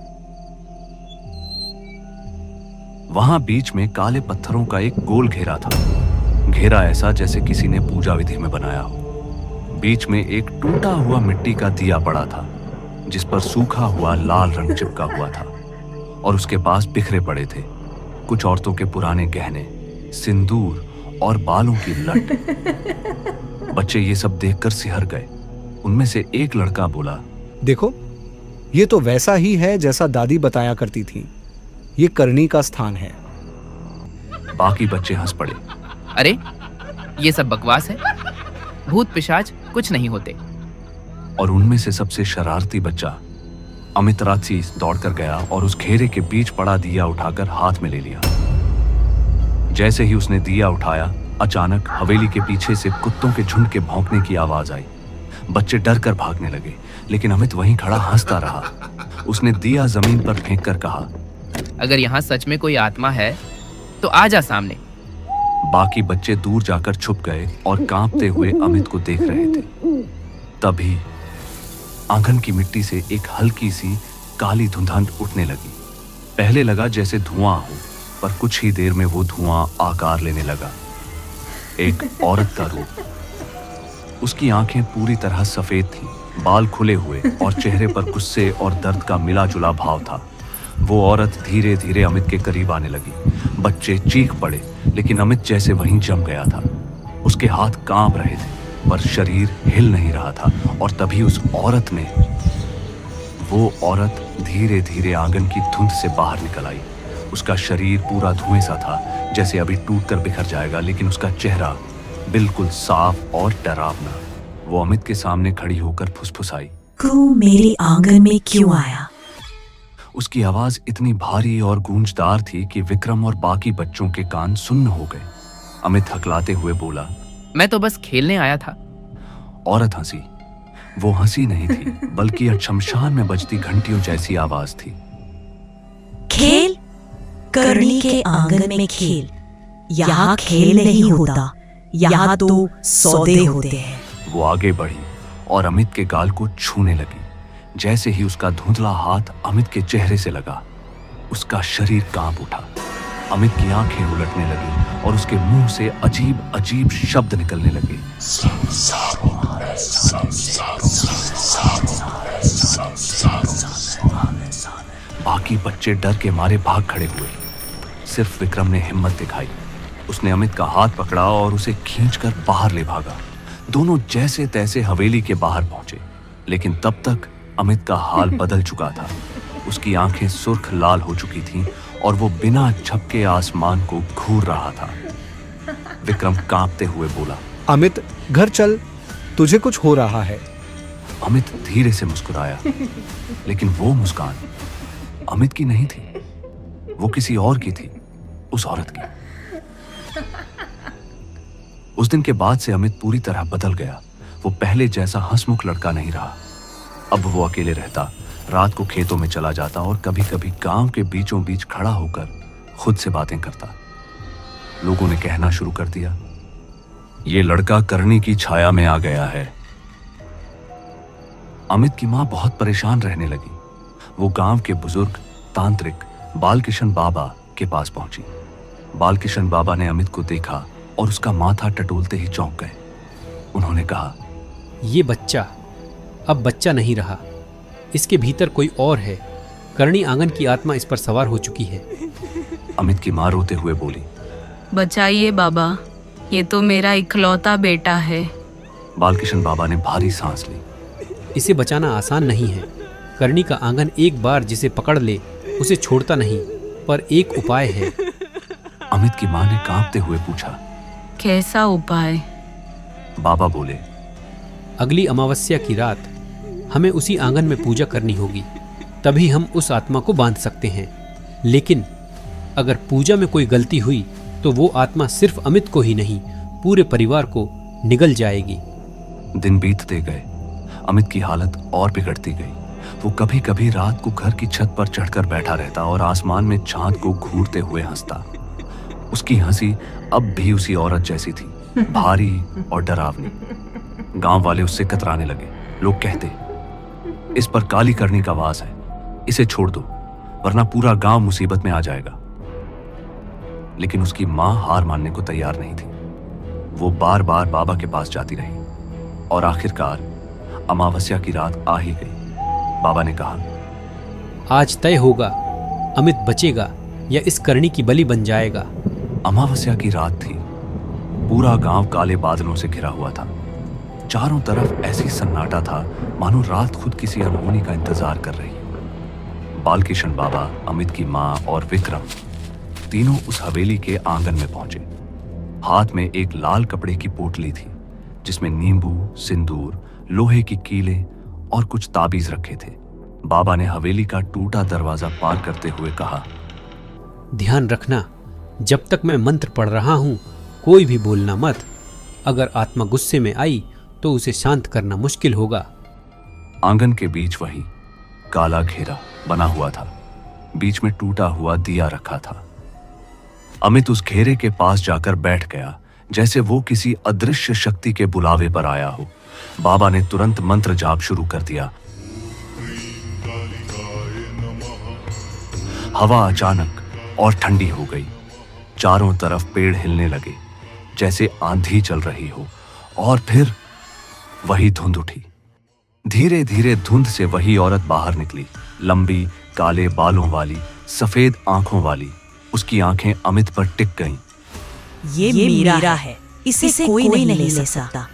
वहां बीच में काले पत्थरों का एक गोल घेरा था। घेरा ऐसा जैसे किसी ने पूजा विधि में बनाया हो। बीच में एक टूटा हुआ मिट्टी का दिया पड़ा था, जिस पर सूखा हुआ लाल रंग चिपका हुआ था, और उसके पास बिखरे पड़े थे कुछ औरतों के पुराने गहने, सिंदूर और बालों की लट। बच्चे ये सब देखकर सिहर गए। उनमें से एक लड़का बोला, देखो ये तो वैसा ही है जैसा दादी बताया करती थी। ये करनी का स्थान है। बाकी बच्चे हंस पड़े। अरे ये सब बकवास है, भूत पिशाच कुछ नहीं होते। और उनमें से सबसे शरारती बच्चा अमित राची दौड़कर गया और उस घेरे के बीच पड़ा दिया उठाकर हाथ में ले लिया। जैसे ही उसने दिया उठाया, अचानक हवेली के पीछे से कुत्तों के झुंड के भौंकने की आवाज आई। बच्चे डर कर भागने लगे, लेकिन अमित वहीं खड़ा हंसता रहा। उसने दिया जमीन पर फेंक कर कहा, अगर यहाँ सच में कोई आत्मा है तो आ जा सामने। बाकी बच्चे दूर जाकर छुप गए और कांपते हुए अमित को देख रहे थे। तभी आंगन की मिट्टी से एक हल्की सी काली धुंधंड उठने लगी। पहले लगा जैसे धुआं हो, पर कुछ ही देर में वो धुआं आकार लेने लगा। एक औरत का रूप। उसकी आंखें पूरी तरह सफेद थीं, बाल खुले हुए और चेहरे पर गुस्से और दर्द का मिला जुला भाव था। वो औरत धीरे धीरे अमित के करीब आने लगी। बच्चे चीख पड़े, लेकिन अमित जैसे वहीं जम गया था। उसके हाथ कांप रहे थे, पर शरीर हिल नहीं रहा था। और तभी वो औरत धीरे धीरे आंगन की धुंध से बाहर निकल आई। उसका शरीर पूरा धुएं सा था, जैसे अभी टूटकर बिखर जाएगा, लेकिन उसका चेहरा बिल्कुल साफ और डरावना। वो अमित के सामने खड़ी होकर फुसफुसाई, तू मेरे आंगन में क्यों आया? उसकी आवाज इतनी भारी और गूंजदार थी कि विक्रम और बाकी बच्चों के कान सुन्न हो गए। अमित हकलाते हुए बोला, मैं तो बस खेलने आया था। औरत हंसी। वो हंसी नहीं थी, बल्कि शमशान में बजती घंटियों जैसी आवाज थी। खेल? करनी के आंगन में खेल? यहाँ खेल नहीं होता, यहाँ तो सौदे होते हैं। वो आगे बढ़ी और अमित के गाल को छूने लगी। जैसे ही उसका धुंधला हाथ अमित के चेहरे से लगा, उसका शरीर कांप उठा। अमित की आंखें उलटने लगी और उसके मुंह से अजीब अजीब शब्द निकलने लगे। बाकी बच्चे डर के मारे भाग खड़े हुए। सिर्फ विक्रम ने हिम्मत दिखाई। उसने अमित का हाथ पकड़ा और उसे खींचकर बाहर ले भागा। दोनों जैसे तैसे हवेली के बाहर पहुंचे, लेकिन तब तक अमित का हाल बदल चुका था। उसकी आंखें सुर्ख लाल हो चुकी थीं और वो बिना झपके आसमान को घूर रहा था। विक्रम कांपते हुए बोला, अमित घर चल, तुझे कुछ हो रहा है। अमित धीरे से मुस्कुराया, लेकिन वो मुस्कान अमित की नहीं थी, वो किसी और की थी, उस औरत की। उस दिन के बाद से अमित पूरी तरह बदल गया। वो पहले जैसा हंसमुख लड़का नहीं रहा। अब वो अकेले रहता, रात को खेतों में चला जाता और कभी कभी गांव के बीचों बीच खड़ा होकर खुद से बातें करता। लोगों ने कहना शुरू कर दिया, ये लड़का करनी की छाया में आ गया है। अमित की मां बहुत परेशान रहने लगी। वो गांव के बुजुर्ग तांत्रिक बालकिशन बाबा के पास पहुंची। बालकिशन बाबा ने अमित को देखा और उसका माथा टटोलते ही चौंक गए। उन्होंने कहा, ये बच्चा अब बच्चा नहीं रहा, इसके भीतर कोई और है। करणी आंगन की आत्मा इस पर सवार हो चुकी है। अमित की मां रोते हुए बोली, बचाइए बाबा, ये तो मेरा इकलौता बेटा है। बालकिशन बाबा ने भारी सांस ली। इसे बचाना आसान नहीं है। करणी का आंगन एक बार जिसे पकड़ ले उसे छोड़ता नहीं, पर एक उपाय है। अमित की मां ने कांपते हुए पूछा, कैसा उपाय? बाबा बोले, अगली अमावस्या की रात हमें उसी आंगन में पूजा करनी होगी, तभी हम उस आत्मा को बांध सकते हैं। लेकिन अगर पूजा में कोई गलती हुई तो वो आत्मा सिर्फ अमित को ही नहीं, पूरे परिवार को निगल जाएगी। दिन बीतते गए। अमित की हालत और बिगड़ती गई। वो कभी कभी रात को घर की छत पर चढ़कर बैठा रहता और आसमान में चांद को घूरते हुए हंसता। उसकी हंसी अब भी उसी औरत जैसी थी, भारी और डरावनी। गांव वाले उससे कतराने लगे। लोग कहते, इस पर काली करनी का वास है, इसे छोड़ दो, वरना पूरा गांव मुसीबत में आ जाएगा। लेकिन उसकी मां हार मानने को तैयार नहीं थी। वो बार बार बाबा के पास जाती रही और आखिरकार अमावस्या की रात आ ही गई। बाबा ने कहा, आज तय होगा अमित बचेगा या इस करणी की बलि बन जाएगा। अमावस्या की रात थी। पूरा गांव काले बादलों से घिरा हुआ था। चारों तरफ ऐसी सन्नाटा था मानो रात खुद किसी अनहोनी का इंतजार कर रही हो। बालकिशन बाबा, अमित की मां और विक्रम तीनों उस हवेली के आंगन में पहुंचे। हाथ में एक लाल कपड़े की पोटली थी जिसमें नींबू, सिंदूर, लोहे की कीलें और कुछ ताबीज रखे थे। बाबा ने हवेली का टूटा दरवाजा पार करते हुए कहा, ध्यान रखना, जब तक मैं मंत्र पढ़ रहा हूं कोई भी बोलना मत। अगर आत्मा गुस्से में आई तो उसे शांत करना मुश्किल होगा। आंगन के बीच वही काला घेरा बना हुआ था। बीच में टूटा हुआ दिया रखा था। अमित उस घेरे के पास जाकर बैठ गया जैसे वो किसी अदृश्य शक्ति के बुलावे पर आया हो। बाबा ने तुरंत मंत्र जाप शुरू कर दिया। हवा अचानक और ठंडी हो गई। चारों तरफ पेड़ हिलने लगे जैसे आंधी चल रही हो, और फिर वही धुंध उठी। धीरे धीरे धुंध से वही औरत बाहर निकली, लंबी काले बालों वाली, सफेद आंखों वाली। उसकी आंखें अमित पर टिक गईं। ये मीरा है, इसे कोई नहीं ले सकता।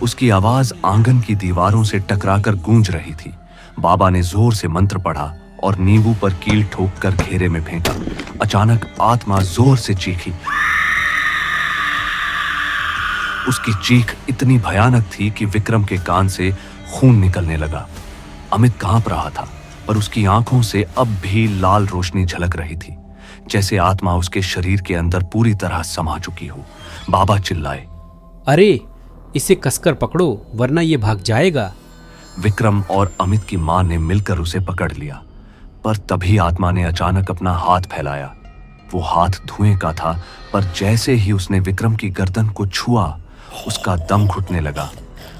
उसकी आवाज आंगन की दीवारों से टकराकर गूंज रही थी। बाबा ने जोर से मंत्र पढ़ा और नींबू पर कील ठोककर घेरे में फेंका। अचानक आत्मा जोर से चीखी। उसकी चीख इतनी भयानक थी कि विक्रम के कान से खून निकलने लगा। अमित कांप रहा था, पर उसकी आंखों से अब भी लाल रोशनी झलक रही थी, जैसे आत्मा उसके शरीर के अंदर पूरी तरह समा चुकी हो। बाबा चिल्लाए, अरे इसे कसकर पकड़ो वरना ये भाग जाएगा। विक्रम और अमित की मां ने मिलकर उसे पकड़ लिया, पर तभी आत्मा ने अचानक अपना हाथ फैलाया। वो हाथ धुएं का था, पर जैसे ही उसने विक्रम की गर्दन को छुआ, उसका दम घुटने लगा।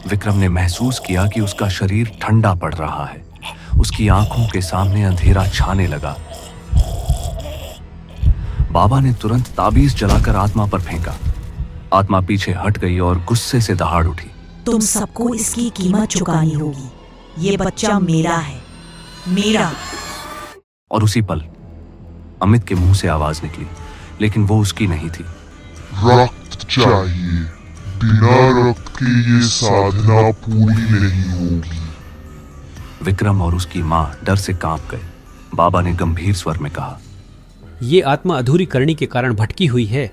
विक्रम ने महसूस किया कि उसका शरीर ठंडा पड़ रहा है। उसकी आंखों के सामने अंधेरा छाने लगा। बाबा ने तुरंत ताबीज जलाकर आत्मा पर फेंका। आत्मा पीछे हट गई और गुस्से से दहाड़ उठी। तुम सबको इसकी कीमत चुकानी होगी। ये बच्चा मेरा है, मेरा। और उसी पल अमित के मुंह से आवाज निकली, लेकिन वो उसकी नहीं थी। रक्त चाहिए, बिना रक्त के ये साधना पूरी नहीं होगी। विक्रम और उसकी मां डर से कांप गए। बाबा ने गंभीर स्वर में कहा, ये आत्मा अधूरी करनी के कारण भटकी हुई है।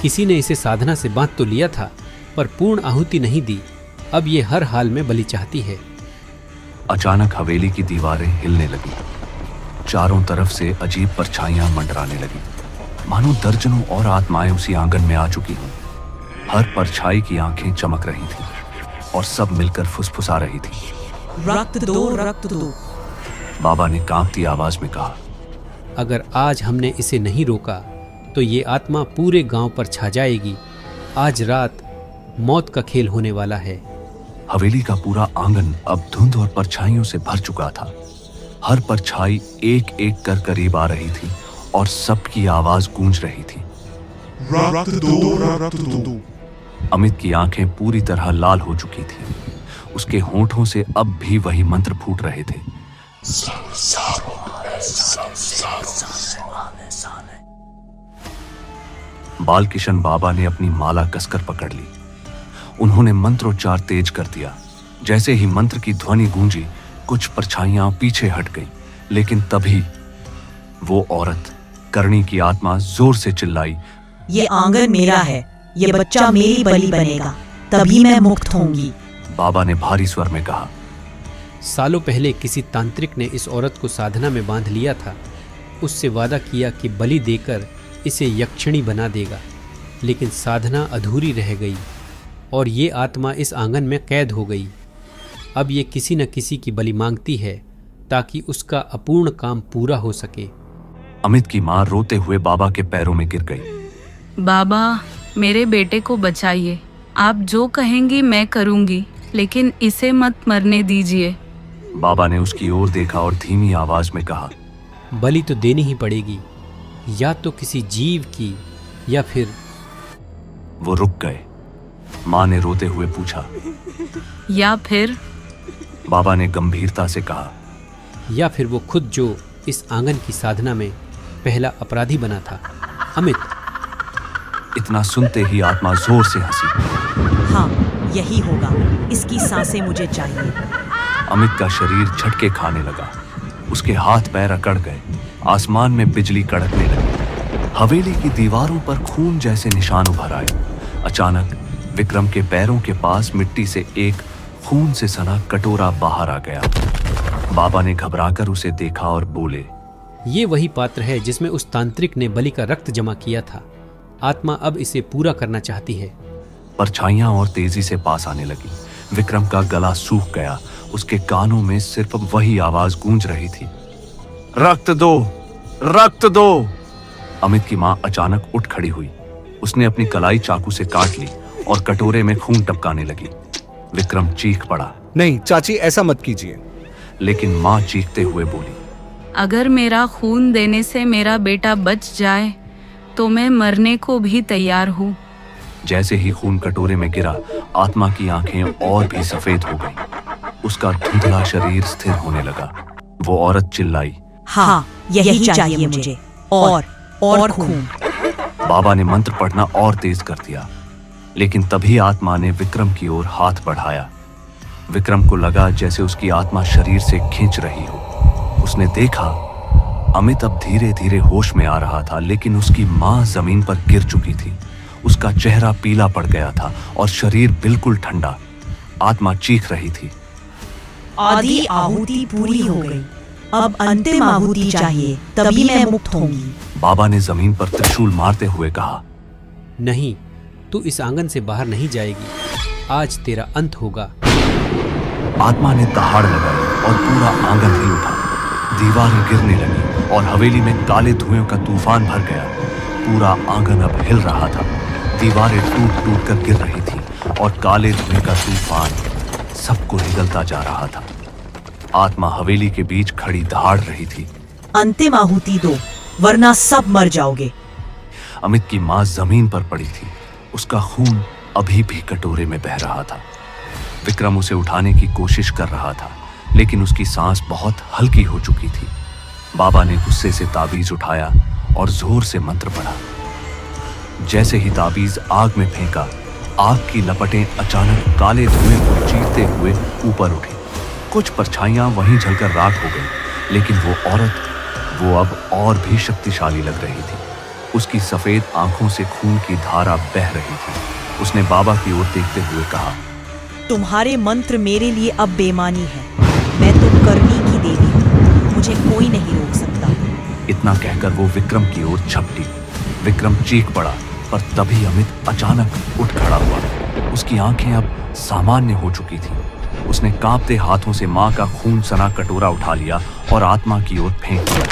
किसी ने इसे साधना से बांध तो लिया था, पर पूर्ण आहुति नहीं दी। अब ये हर हाल में बलि चाहती है। अचानक हवेली की दीवारें हिलने लगी। चारों तरफ से अजीब परछाइयां मंडराने लगी, मानो दर्जनों और आत्माएं उसी आंगन में आ चुकी हों। हर परछाई की आंखें चमक रही थीं और सब मिलकर फुसफुसा रही थीं। रक्त दो, रक्त दो। बाबा ने कांपती आवाज में कहा, अगर आज हमने इसे नहीं रोका तो ये आत्मा पूरे गांव पर छा जाएगी। आज रात मौत का खेल होने वाला है। हवेली का पूरा आंगन अब धुंध और परछाइयों से भर चुका था। हर परछाई एक एक कर करीब आ रही थी और सबकी आवाज गूंज रही थी। रक्त दो, रक्त दो। अमित की आंखें पूरी तरह लाल हो चुकी थी। उसके होंठों से अब भी वही मंत्र फूट रहे थे। बालकिशन बाबा ने अपनी माला कसकर पकड़ ली। उन्होंने मंत्रोच्चार तेज कर दिया। जैसे ही मंत्र की ध्वनि गूंजी, कुछ परछाइयां पीछे हट गईं, लेकिन तभी वो औरत, करणी की आत्मा, जोर से चिल्लाई, ये आंगन मेरा है, ये बच्चा मेरी बलि बनेगा, तभी मैं मुक्त होंगी। बाबा ने भारी स्वर में कहा, सालों पहले किसी तांत्रिक ने इस औरत को साधना में बांध लिया था। उससे वादा किया कि बलि देकर इसे यक्षिणी बना देगा, लेकिन साधना अधूरी रह गई और ये आत्मा इस आंगन में कैद हो गई। अब ये किसी न किसी की बलि मांगती है ताकि उसका अपूर्ण काम पूरा हो सके। अमित की मां रोते हुए बाबा के पैरों में गिर गई। बाबा, मेरे बेटे को बचाइए। आप जो कहेंगी मैं करूंगी, लेकिन इसे मत मरने दीजिए। बाबा ने उसकी ओर देखा और धीमी आवाज में कहा, बलि तो देनी ही पड़ेगी, या तो किसी जीव की या फिर। वो रुक गए। मां ने रोते हुए पूछा, या फिर? बाबा ने गंभीरता से कहा, या फिर वो खुद जो इस आंगन की साधना में पहला अपराधी बना था, अमित। इतना सुनते ही आत्मा जोर से हंसी। हाँ, यही होगा। इसकी सांसें मुझे चाहिए। अमित का शरीर झटके खाने लगा। उसके हाथ पैर अकड़ गए। आसमान में बिजली कड़कने लगी। हवेली की दीवारों पर खून जैसे निशान उभर आए। अचानक विक्रम के पैरों के पास मिट्टी से एक खून से सना कटोरा बाहर आ गया। बाबा ने घबराकर उसे देखा और बोले, ये वही पात्र है जिसमें उस तांत्रिक ने बलि का रक्त जमा किया था। आत्मा अब इसे पूरा करना चाहती है। परछाइयां और तेजी से पास आने लगी। विक्रम का गला सूख गया। उसके कानों में सिर्फ वही आवाज गूंज रही थी, रक्त दो, रक्त दो। अमित की मां अचानक उठ खड़ी हुई। उसने अपनी कलाई चाकू से काट ली और कटोरे में खून टपकाने लगी। विक्रम चीख पड़ा, नहीं चाची, ऐसा मत कीजिए। लेकिन मां चीखते हुए बोली, अगर मेरा खून देने से मेरा बेटा बच जाए तो मैं मरने को भी तैयार हूँ। जैसे ही खून कटोरे में गिरा, आत्मा की आंखें और भी सफेद हो गईं। उसका धुंधला शरीर स्थिर होने लगा। वो औरत चिल्लाई, हाँ, यही चाहिए मुझे, और खून। बाबा ने मंत्र पढ़ना और तेज कर दिया, लेकिन तभी आत्मा ने विक्रम की ओर हाथ बढ़ाया। विक्रम को लगा जैसे उसकी आत्मा शरीर से खींच रही हो। उसने देखा अमित अब धीरे धीरे होश में आ रहा था, लेकिन उसकी मां जमीन पर गिर चुकी थी। उसका चेहरा पीला पड़ गया था और शरीर बिल्कुल ठंडा। आत्मा चीख रही थी, आधी आहुति पूरी हो गई, अब अंतिम आहुति चाहिए, तभी मैं मुक्त होंगी। बाबा ने जमीन पर त्रिशूल मारते हुए कहा, नहीं, तू इस आंगन से बाहर नहीं जाएगी। आज तेरा अंत होगा। आत्मा ने दहाड़ लगाई और पूरा आंगन हिल उठा। दीवारें गिरने लगी और हवेली में काले धुएं का तूफान भर गया। पूरा आंगन अब हिल रहा था। दीवारें टूट टूट कर गिर रही थी और काले धुएं का तूफान सबको निगलता जा रहा था। आत्मा हवेली के बीच खड़ी दहाड़ रही थी, अंतिम आहुति दो, वरना सब मर जाओगे। अमित की मां जमीन पर पड़ी थी। उसका खून अभी भी कटोरे में बह रहा था। विक्रम उसे उठाने की कोशिश कर रहा था, लेकिन उसकी सांस बहुत हल्की हो चुकी थी। बाबा ने गुस्से से ताबीज उठाया और जोर से मंत्र पढ़ा। जैसे ही ताबीज आग में फेंका, आग की लपटें अचानक काले धुएं को चीरते हुए ऊपर उठी। कुछ परछाइयां वहीं जलकर राख हो गई, लेकिन वो औरत, वो अब और भी शक्तिशाली लग रही थी। उसकी सफेद आंखों से खून की धारा बह रही थी। उसने बाबा की ओर देखते हुए कहा, तुम्हारे मंत्र मेरे लिए अब बेमानी है। मैं तो करनी की देवी हूँ, मुझे कोई नहीं रोक सकता। इतना कहकर वो विक्रम की ओर झपटी। विक्रम चीख पड़ा, पर तभी अमित अचानक उठ खड़ा हुआ। उसकी आंखें अब सामान्य हो चुकी थीं। उसने कांपते हाथों से मां का खून सना कटोरा उठा लिया और आत्मा की ओर फेंक दिया।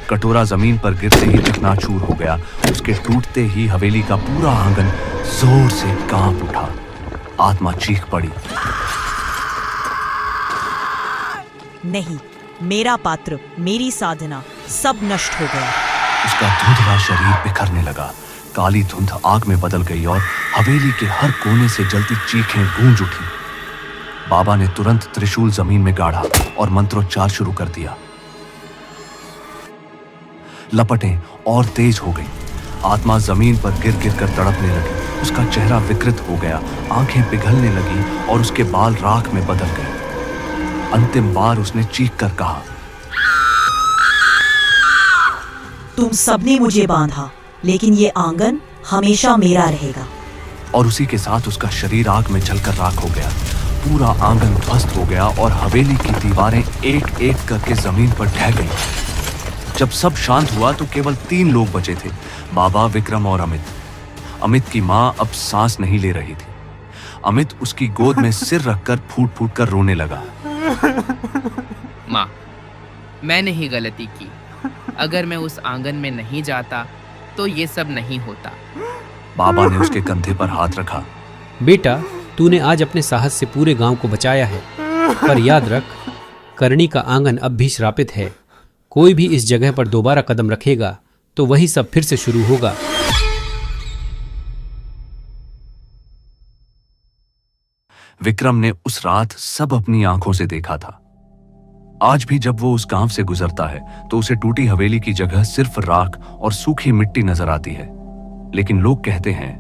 कटोरा जमीन पर गिरते ही चकनाचूर हो गया। उसके टूटते ही हवेली का पूरा आंगन जोर से कांप उठा। आत्मा चीख पड़ी, नहीं, मेरा पात्र, मेरी साधना सब नष्ट हो गया। उसका धुंधला शरीर बिखरने लगा। काली धुंध आग में बदल गई और हवेली के हर कोने से जलती चीखें गूंज उठी। बाबा ने तुरंत त्रिशूल जमीन में गाड़ा और मंत्रोच्चार शुरू कर दिया। लपटें और तेज हो गई। आत्मा जमीन पर गिर गिर कर तड़पने लगी। उसका चेहरा विकृत हो गया, आंखें पिघलने लगी और उसके बाल राख में बदल गए। अंतिम बार उसने चीख कर कहा, तुम सबने मुझे बांधा, लेकिन ये आंगन हमेशा मेरा रहेगा। और उसी के साथ उसका शरीर आग में जलकर राख हो गया। पूरा आंगन ध्वस्त हो गया और हवेली की दीवारें एक एक करके जमीन पर ढह गईं। जब सब शांत हुआ तो केवल 3 लोग बचे थे, बाबा, विक्रम और अमित। अमित की मां अब सांस नहीं ले रही थी। अमित उसकी गोद में सिर रखकर फूट फूट कर रोने लगा। माँ, मैंने ही गलती की। अगर मैं उस आंगन में नहीं जाता तो ये सब नहीं होता। बाबा ने उसके कंधे पर हाथ रखा। बेटा, तूने आज अपने साहस से पूरे गांव को बचाया है, पर याद रख, करणी का आंगन अब भी श्रापित है। कोई भी इस जगह पर दोबारा कदम रखेगा तो वही सब फिर से शुरू होगा। विक्रम ने उस रात सब अपनी आंखों से देखा था। आज भी जब वो उस गांव से गुजरता है तो उसे टूटी हवेली की जगह सिर्फ राख और सूखी मिट्टी नजर आती है। लेकिन लोग कहते हैं,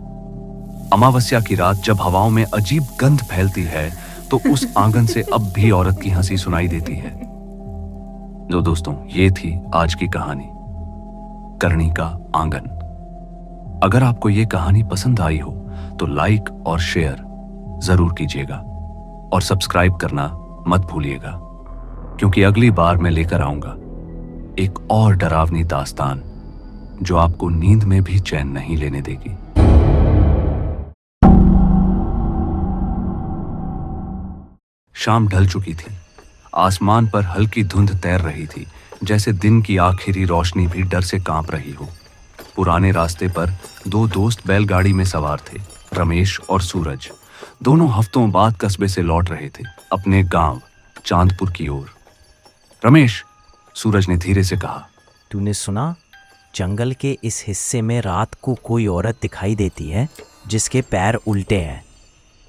अमावस्या की रात जब हवाओं में अजीब गंध फैलती है तो उस आंगन से अब भी औरत की हंसी सुनाई देती है। तो दोस्तों, ये थी आज की कहानी, करणी का आंगन। अगर आपको ये कहानी पसंद आई हो तो लाइक और शेयर जरूर कीजिएगा और सब्सक्राइब करना मत भूलिएगा, क्योंकि अगली बार मैं लेकर आऊंगा एक और डरावनी दास्तान जो आपको नींद में भी चैन नहीं लेने देगी। शाम ढल चुकी थी। आसमान पर हल्की धुंध तैर रही थी, जैसे दिन की आखिरी रोशनी भी डर से कांप रही हो। पुराने रास्ते पर 2 दोस्त बैलगाड़ी में सवार थे, रमेश और सूरज। दोनों हफ्तों बाद कस्बे से लौट रहे थे, अपने गांव चांदपुर की ओर। रमेश, सूरज ने धीरे से कहा, तूने सुना, जंगल के इस हिस्से में रात को कोई औरत दिखाई देती है जिसके पैर उल्टे हैं।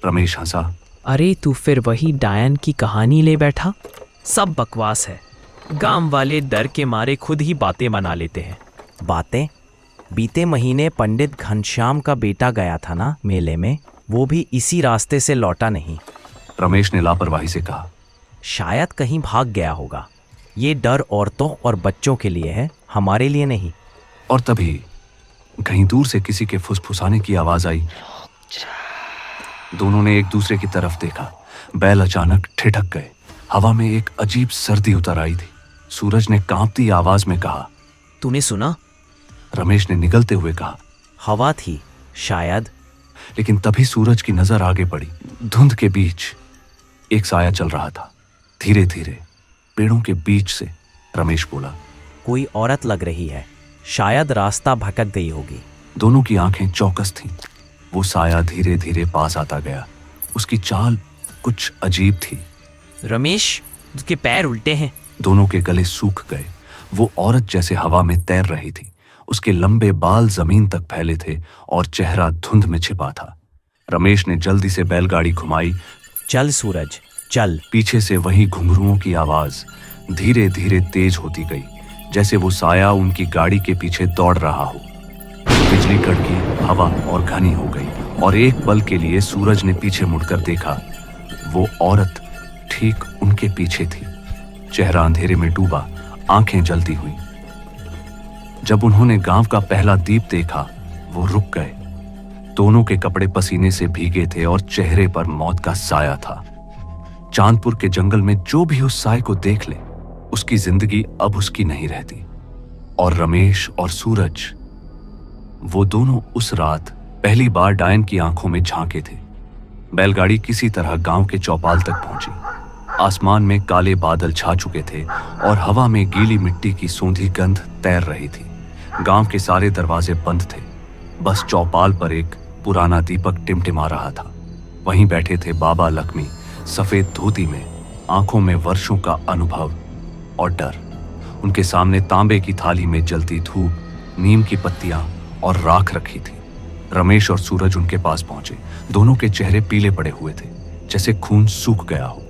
रमेश हंसा। अरे तू फिर वही डायन की कहानी ले बैठा। सब बकवास है। गांव वाले डर के मारे खुद ही बातें बना लेते हैं। बातें? बीते महीने पंडित घनश्याम का बेटा गया था ना मेले में, वो भी इसी रास्ते से लौटा नहीं। रमेश ने लापरवाही से कहा, शायद कहीं भाग गया होगा। ये डर औरतों और बच्चों के लिए है, हमारे लिए नहीं। और तभी कहीं दूर से किसी के फुसफुसाने की आवाज आई। दोनों ने एक दूसरे की तरफ देखा। बैल अचानक ठिठक गए। हवा में एक अजीब सर्दी उतर आई थी। सूरज ने कांपती आवाज में कहा, तूने सुना? रमेश ने निगलते हुए कहा, हवा थी शायद। लेकिन तभी सूरज की नजर आगे बढ़ी। धुंध के बीच एक साया चल रहा था, धीरे धीरे पेड़ों के बीच से। रमेश बोला, कोई औरत लग रही है, शायद रास्ता भटक गई होगी। दोनों की आंखें चौकस थीं। वो साया धीरे धीरे पास आता गया। उसकी चाल कुछ अजीब थी। रमेश, उसके पैर उल्टे हैं। दोनों के गले सूख गए। वो औरत जैसे हवा में तैर रही थी उसके लंबे बाल जमीन तक फैले थे और चेहरा धुंध में छिपा था। रमेश ने जल्दी से बैलगाड़ी घुमाई। चल सूरज चल। पीछे से वही घुंघरुओं की आवाज धीरे धीरे तेज होती गई, जैसे वो साया उनकी गाड़ी के पीछे दौड़ रहा हो। बिजली कड़की, हवा और घनी हो गई और एक पल के लिए सूरज ने पीछे मुड़कर देखा। वो औरत ठीक उनके पीछे थी, चेहरा अंधेरे में डूबा, आंखें जलती हुई। जब उन्होंने गांव का पहला दीप देखा, वो रुक गए। दोनों के कपड़े पसीने से भीगे थे और चेहरे पर मौत का साया था। चांदपुर के जंगल में जो भी उस साए को देख ले, उसकी जिंदगी अब उसकी नहीं रहती। और रमेश और सूरज, वो दोनों उस रात पहली बार डायन की आंखों में झांके थे। बैलगाड़ी किसी तरह गांव के चौपाल तक पहुंची। आसमान में काले बादल छा चुके थे और हवा में गीली मिट्टी की सूंधी गंध तैर रही थी। गांव के सारे दरवाजे बंद थे, बस चौपाल पर एक पुराना दीपक टिमटिमा रहा था। वहीं बैठे थे बाबा लक्ष्मी, सफेद धोती में, आंखों में वर्षों का अनुभव और डर। उनके सामने तांबे की थाली में जलती धूप, नीम की पत्तियां और राख रखी थी। रमेश और सूरज उनके पास पहुंचे। दोनों के चेहरे पीले पड़े हुए थे, जैसे खून सूख गया हो।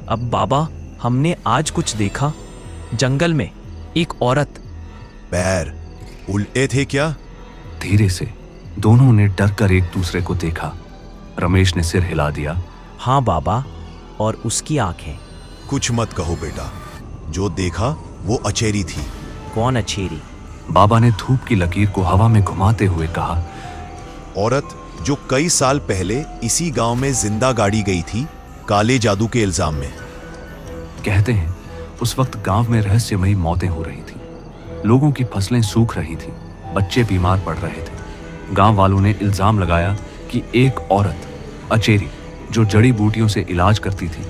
अब बाबा, हमने आज कुछ देखा। जंगल में एक औरत। पैर उल्टे थे क्या? धीरे से दोनों ने डर कर एक दूसरे को देखा। रमेश ने सिर हिला दिया। हाँ बाबा, और उसकी आंखें। कुछ मत कहो बेटा, जो देखा वो अचेरी थी। कौन अचेरी? बाबा ने धूप की लकीर को हवा में घुमाते हुए कहा, औरत जो कई साल पहले इसी गांव में जिंदा गाड़ी गई थी, काले जादू के इल्जाम में। कहते हैं उस वक्त गांव में रहस्यमयी मौतें हो रही थी। लोगों की फसलें सूख रही थी, बच्चे बीमार पड़ रहे थे। गांव वालों ने इल्जाम लगाया कि एक औरत अचेरी, जो जड़ी बूटियों से इलाज करती थी,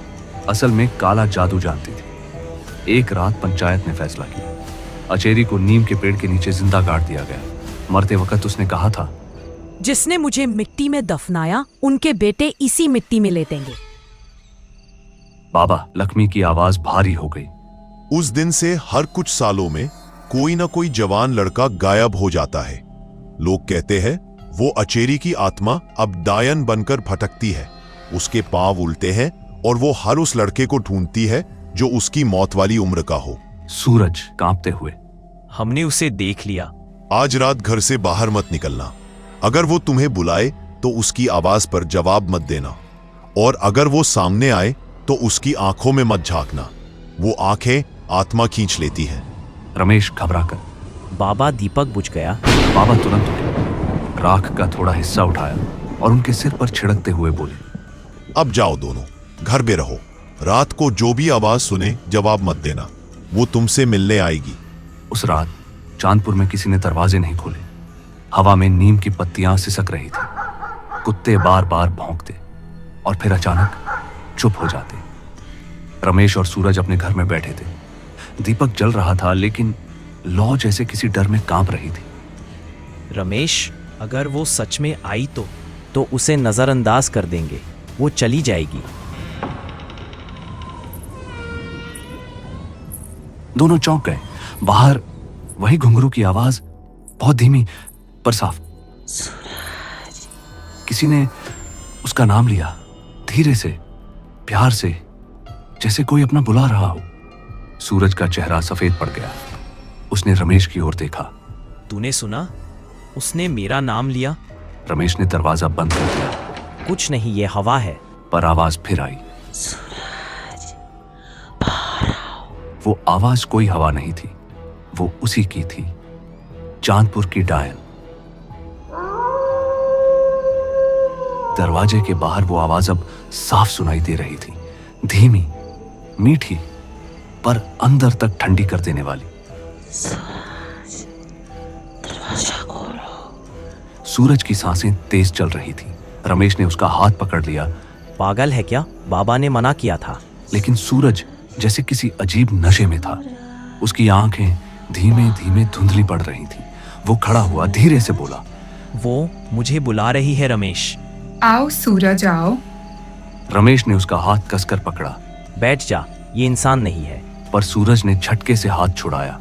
असल में काला जादू जानती थी। एक रात पंचायत ने फैसला किया। अचेरी को नीम के पेड़ के नीचे जिंदा गाड़ दिया गया। मरते वक्त उसने कहा था, जिसने मुझे मिट्टी में दफनाया, उनके बेटे इसी मिट्टी में लेटेंगे। बाबा लक्ष्मी की आवाज भारी हो गई। उस दिन से हर कुछ सालों में कोई ना कोई जवान लड़का गायब हो जाता है। लोग कहते हैं वो अचेरी की आत्मा अब डायन बनकर भटकती है। उसके पांव उल्टे हैं और वो हर उस लड़के को ढूंढती है जो उसकी मौत वाली उम्र का हो। सूरज कांपते हुए, हमने उसे देख लिया। आज रात घर से बाहर मत निकलना। अगर वो तुम्हें बुलाए तो उसकी आवाज पर जवाब मत देना, और अगर वो सामने आए तो उसकी आंखों में मत झांकना। वो आंखें आत्मा खींच लेती है। रमेश घबराकर, बाबा दीपक बुझ गया। बाबा तुरंत उठे, राख का थोड़ा हिस्सा उठाया और उनके सिर पर छिड़कते हुए बोले, अब जाओ दोनों, घर में रहो। रात को जो भी आवाज सुने जवाब मत देना, वो तुमसे मिलने आएगी। उस रात चांदपुर में किसी ने दरवाजे नहीं खोले। हवा में नीम की पत्तियां सिसक रही थी। कुत्ते बार बार भौंकते और फिर अचानक चुप हो जाते। रमेश और सूरज अपने घर में बैठे थे। दीपक जल रहा था, लेकिन लौ जैसे किसी डर में कांप रही थी। रमेश, अगर वो सच में आई तो उसे नजरअंदाज कर देंगे। वो चली जाएगी। दोनों चौंक गए। बाहर वही घुंघरू की आवाज, बहुत धीमी पर साफ। किसी ने उसका नाम लिया, धीरे से, प्यार से, जैसे कोई अपना बुला रहा हो। सूरज का चेहरा सफेद पड़ गया। उसने रमेश की ओर देखा। तूने सुना? उसने मेरा नाम लिया। रमेश ने दरवाजा बंद कर दिया। कुछ नहीं, ये हवा है। पर आवाज फिर आई। वो आवाज कोई हवा नहीं थी, वो उसी की थी, चांदपुर की डायन। दरवाजे के बाहर वो आवाज अब साफ सुनाई दे रही थी, धीमी, मीठी, पर अंदर तक ठंडी कर देने वाली। दरवाजा खोलो। सूरज की सांसें तेज चल रही थी। रमेश ने उसका हाथ पकड़ लिया। पागल है क्या? बाबा ने मना किया था। लेकिन सूरज जैसे किसी अजीब नशे में था। उसकी आंखें धीमे धीमे धुंधली पड़ रही थी। वो खड़ा हुआ, धीरे से बोला, वो मुझे बुला रही है रमेश। आओ सूरज आओ। रमेश ने उसका हाथ कसकर पकड़ा। बैठ जा, ये इंसान नहीं है। पर सूरज ने झटके से हाथ छुड़ाया।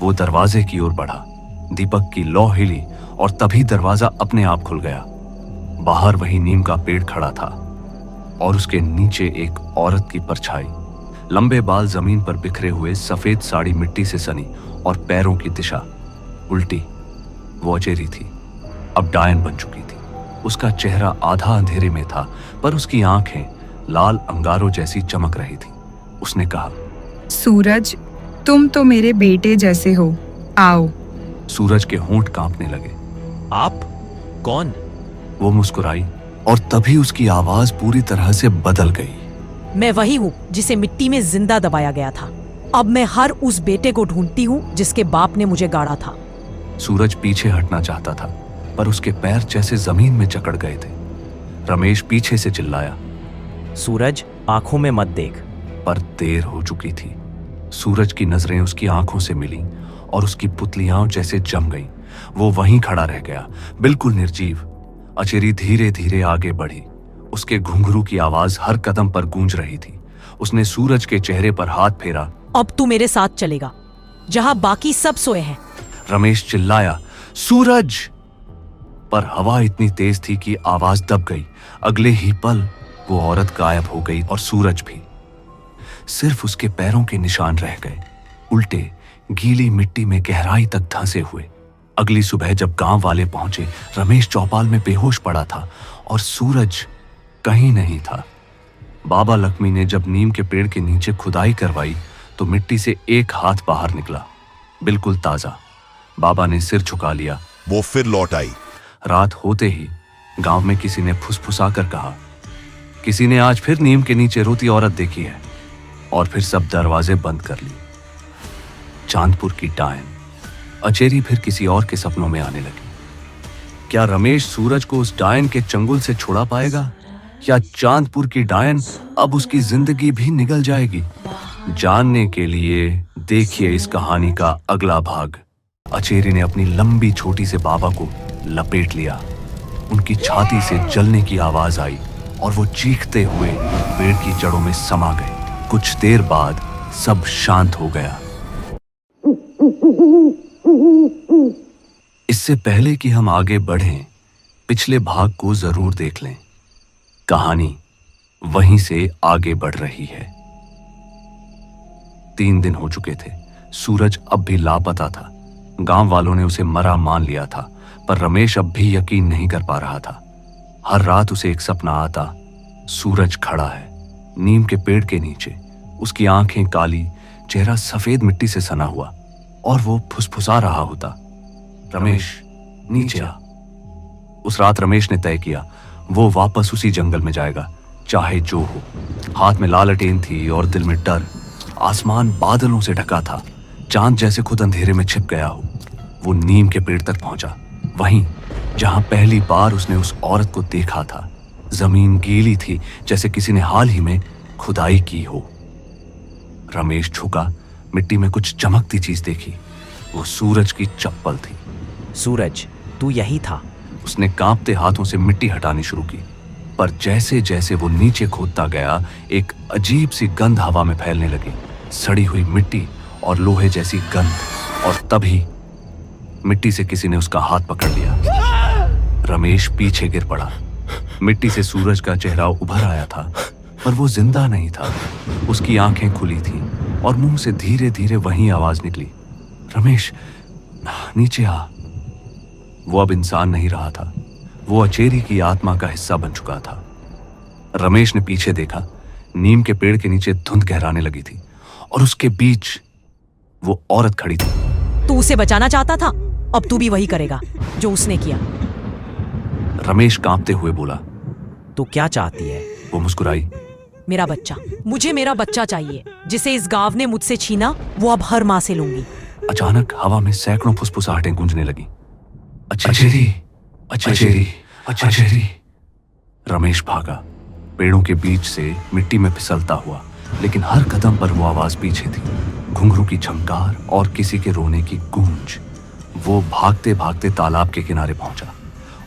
वो दरवाजे की ओर बढ़ा। दीपक की लौ हिली और तभी दरवाजा अपने आप खुल गया। बाहर वही नीम का पेड़ खड़ा था और उसके नीचे एक औरत की परछाई। लंबे बाल जमीन पर बिखरे हुए, सफेद साड़ी मिट्टी से सनी और पैरों की दिशा उल्टी। वो अचेरी थी, अब डायन बन चुकी थी। उसका चेहरा आधा अंधेरे में था, पर उसकी आंखें लाल अंगारों जैसी चमक रही थी। उसने कहा, सूरज, तुम तो मेरे बेटे जैसे हो, आओ। सूरज के होंठ कांपने लगे। आप कौन? वो मुस्कुराई और तभी उसकी आवाज पूरी तरह से बदल गई। मैं वही हूँ जिसे मिट्टी में जिंदा दबाया गया था। अब मैं हर उस बेटे को ढूंढती हूँ जिसके बाप ने मुझे गाड़ा था। सूरज पीछे हटना चाहता था, पर उसके पैर जैसे जमीन में जकड़ गए थे। रमेश पीछे से चिल्लाया, सूरज, आंखों में मत देख। पर देर हो चुकी थी। सूरज की नजरें उसकी आंखों से मिलीं और उसकी पुतलियां जैसे जम गईं। वो वहीं खड़ा रह गया, बिल्कुल निर्जीव। अचेरी धीरे धीरे आगे बढ़ी। उसके घुंघरू की आवाज हर कदम पर गूंज रही थी। उसने सूरज के चेहरे पर हाथ फेरा। अब तू मेरे साथ चलेगा, जहां बाकी सब सोए हैं। रमेश चिल्लाया, सूरज! पर हवा इतनी तेज थी कि आवाज दब गई। अगले ही पल वो औरत गायब हो गई और सूरज भी। सिर्फ उसके पैरों के निशान रह गए, उल्टे, गीली मिट्टी में गहराई तक धंसे हुए। अगली सुबह जब गांव वाले पहुंचे, रमेश चौपाल में बेहोश पड़ा था और सूरज कहीं नहीं था। बाबा लक्ष्मी ने जब नीम के पेड़ के नीचे खुदाई करवाई तो मिट्टी से एक हाथ बाहर निकला, बिल्कुल ताजा। बाबा ने सिर झुका लिया। वो फिर लौट आई। रात होते ही गांव में किसी ने फुसफुसाकर कहा, किसी ने आज फिर नीम के नीचे रोती औरत देखी है। और फिर सब दरवाजे बंद कर लिए। चांदपुर की डायन अचेरी फिर किसी और के सपनों में आने लगी। क्या रमेश सूरज को उस डायन के चंगुल से छुड़ा पाएगा, या चांदपुर की डायन अब उसकी जिंदगी भी निगल जाएगी? जानने के लिए देखिए इस कहानी का अगला भाग। अचेरी ने अपनी लंबी छोटी से बाबा को लपेट लिया। उनकी छाती से जलने की आवाज आई और वो चीखते हुए पेड़ की जड़ों में समा गए। कुछ देर बाद सब शांत हो गया। इससे पहले कि हम आगे बढ़ें, पिछले भाग को जरूर देख लें। कहानी वहीं से आगे बढ़ रही है। 3 दिन हो चुके थे। सूरज अब भी लापता था। गांव वालों ने उसे मरा मान लिया था, पर रमेश अब भी यकीन नहीं कर पा रहा था। हर रात उसे एक सपना आता, सूरज खड़ा है नीम के पेड़ के नीचे। उसकी आंखें काली, चेहरा सफेद मिट्टी से सना हुआ, और वो फुसफुसा रहा होता, रमेश नीचे आ। उस रात रमेश ने तय किया वो वापस उसी जंगल में जाएगा, चाहे जो हो। हाथ में लालटेन थी और दिल में डर। आसमान बादलों से ढका था, चांद जैसे खुद अंधेरे में छिप गया हो। वो नीम के पेड़ तक पहुंचा, वहीं जहां पहली बार उसने उस औरत को देखा था। जमीन गीली थी, जैसे किसी ने हाल ही में खुदाई की हो। रमेश झुका, मिट्टी में कुछ चमकती चीज देखी। वो सूरज की चप्पल थी। सूरज, तू यही था? उसने कांपते हाथों से मिट्टी हटानी शुरू की, पर जैसे जैसे वो नीचे खोदता गया, एक अजीब सी गंध हवा में फैलने लगी, सड़ी हुई मिट्टी और लोहे जैसी गंध। और तभी मिट्टी से किसी ने उसका हाथ पकड़ लिया। रमेश पीछे गिर पड़ा। मिट्टी से सूरज का चेहरा उभर आया था, पर वो जिंदा नहीं था। उसकी आंखें खुली थीं और मुंह से धीरे धीरे वही आवाज निकली, रमेश नीचे आ। वो अब इंसान नहीं रहा था, वो अचेरी की आत्मा का हिस्सा बन चुका था। रमेश ने पीछे देखा, नीम के पेड़ के नीचे धुंध गहराने लगी थी और उसके बीच वो औरत खड़ी थी। तू उसे बचाना चाहता था, अब तू भी वही करेगा जो उसने किया। रमेश कांपते हुए बोला, तू क्या चाहती है? वो मुस्कुराई, मेरा बच्चा। मुझे मेरा बच्चा चाहिए, जिसे इस गांव ने मुझसे छीना, वो अब हर मां से लूंगी। अचानक हवा में सैकड़ों फुसफुसाहटें गूंजने लगी। अचेरी, अचेरी, अचेरी। रमेश भागा, पेड़ों के बीच से मिट्टी में फिसलता हुआ, लेकिन हर कदम पर वो आवाज पीछे थी, घुंघरू की झंकार और किसी के रोने की गूंज। वो भागते भागते तालाब के किनारे पहुंचा।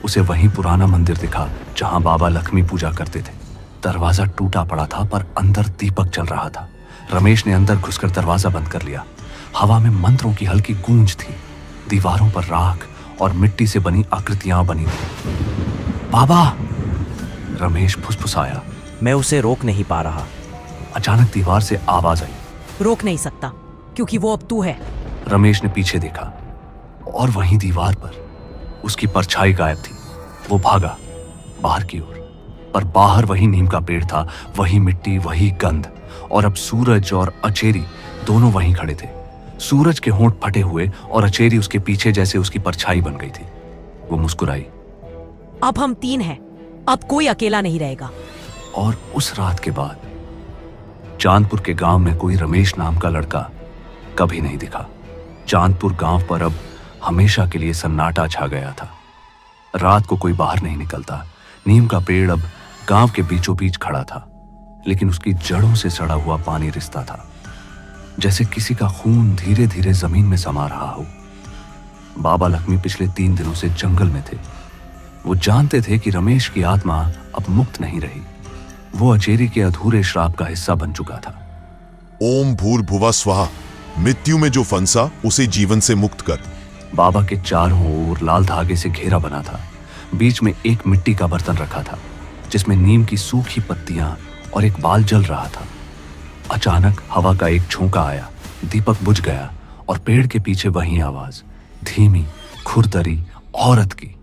उसे वही पुराना मंदिर दिखा जहां बाबा लक्ष्मी पूजा करते थे। दरवाजा टूटा पड़ा था, पर अंदर दीपक चल रहा था। रमेश ने अंदर घुसकर दरवाजा बंद कर लिया। हवा में मंत्रों की हल्की गूंज थी। दीवारों पर राख और मिट्टी से बनी आकृतियां बनी थी। बाबा, रमेश फुसफुसाया। मैं उसे रोक नहीं पा रहा। अचानक दीवार से आवाज आई। रोक नहीं सकता क्योंकि वो अब तू है। रमेश ने पीछे देखा और वहीं दीवार पर उसकी परछाई गायब थी। वो भागा बाहर की ओर, पर बाहर वही नीम का पेड़ था, वही मिट्टी, वही गंध, और अब सूरज और अचेरी दोनों वहीं खड़े थे। सूरज के होंठ फटे हुए और अचेरी उसके पीछे जैसे उसकी परछाई बन गई थी। वो मुस्कुराई। अब हम 3 हैं, अब कोई अकेला नहीं रहेगा। और उस रात के बाद चांदपुर के गांव में कोई रमेश नाम का लड़का कभी नहीं दिखा। चांदपुर गांव पर अब हमेशा के लिए सन्नाटा छा गया था। रात को कोई बाहर नहीं निकलता। नीम का पेड़ अब गांव के बीचों बीच खड़ा था, लेकिन उसकी जड़ों से सड़ा हुआ पानी रिसता था, जैसे किसी का खून धीरे धीरे जमीन में समा रहा हो। बाबा लक्ष्मी पिछले 3 दिनों से जंगल में थे। वो जानते थे कि रमेश की आत्मा अब मुक्त नहीं रही। वो अचेरी के अधूरे श्राप का हिस्सा बन चुका था। ओम भूर्भुवः स्वः, मृत्यु में जो फंसा उसे जीवन से मुक्त कर। बाबा के चारों ओर लाल धागे से घेरा बना था। बीच में एक मिट्टी का बर्तन रखा था, जिसमें नीम की सूखी पत्तियां और एक बाल जल रहा था। अचानक हवा का एक झोंका आया, दीपक बुझ गया और पेड़ के पीछे वही आवाज, धीमी, खुरदरी, औरत की।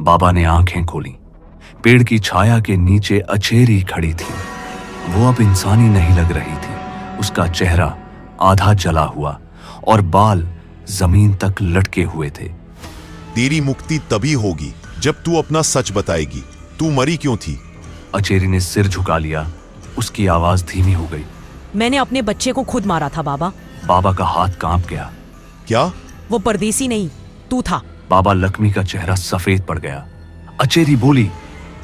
बाबा ने आंखें खोली। पेड़ की छाया के नीचे अचेरी खड़ी थी। वो अब इंसानी नहीं लग रही थी। उसका चेहरा आधा जला हुआ और बाल जमीन तक लटके हुए थे। तेरी मुक्ति तभी होगी जब तू अपना सच बताएगी। तू मरी क्यों थी? अचेरी ने सिर झुका लिया। उसकी आवाज धीमी हो गई। मैंने अपने बच्चे को खुद मारा था बाबा। बाबा का हाथ कांप गया। क्या? वो परदेसी नहीं, तू था। बाबा लक्ष्मी का चेहरा सफेद पड़ गया। अचेरी बोली,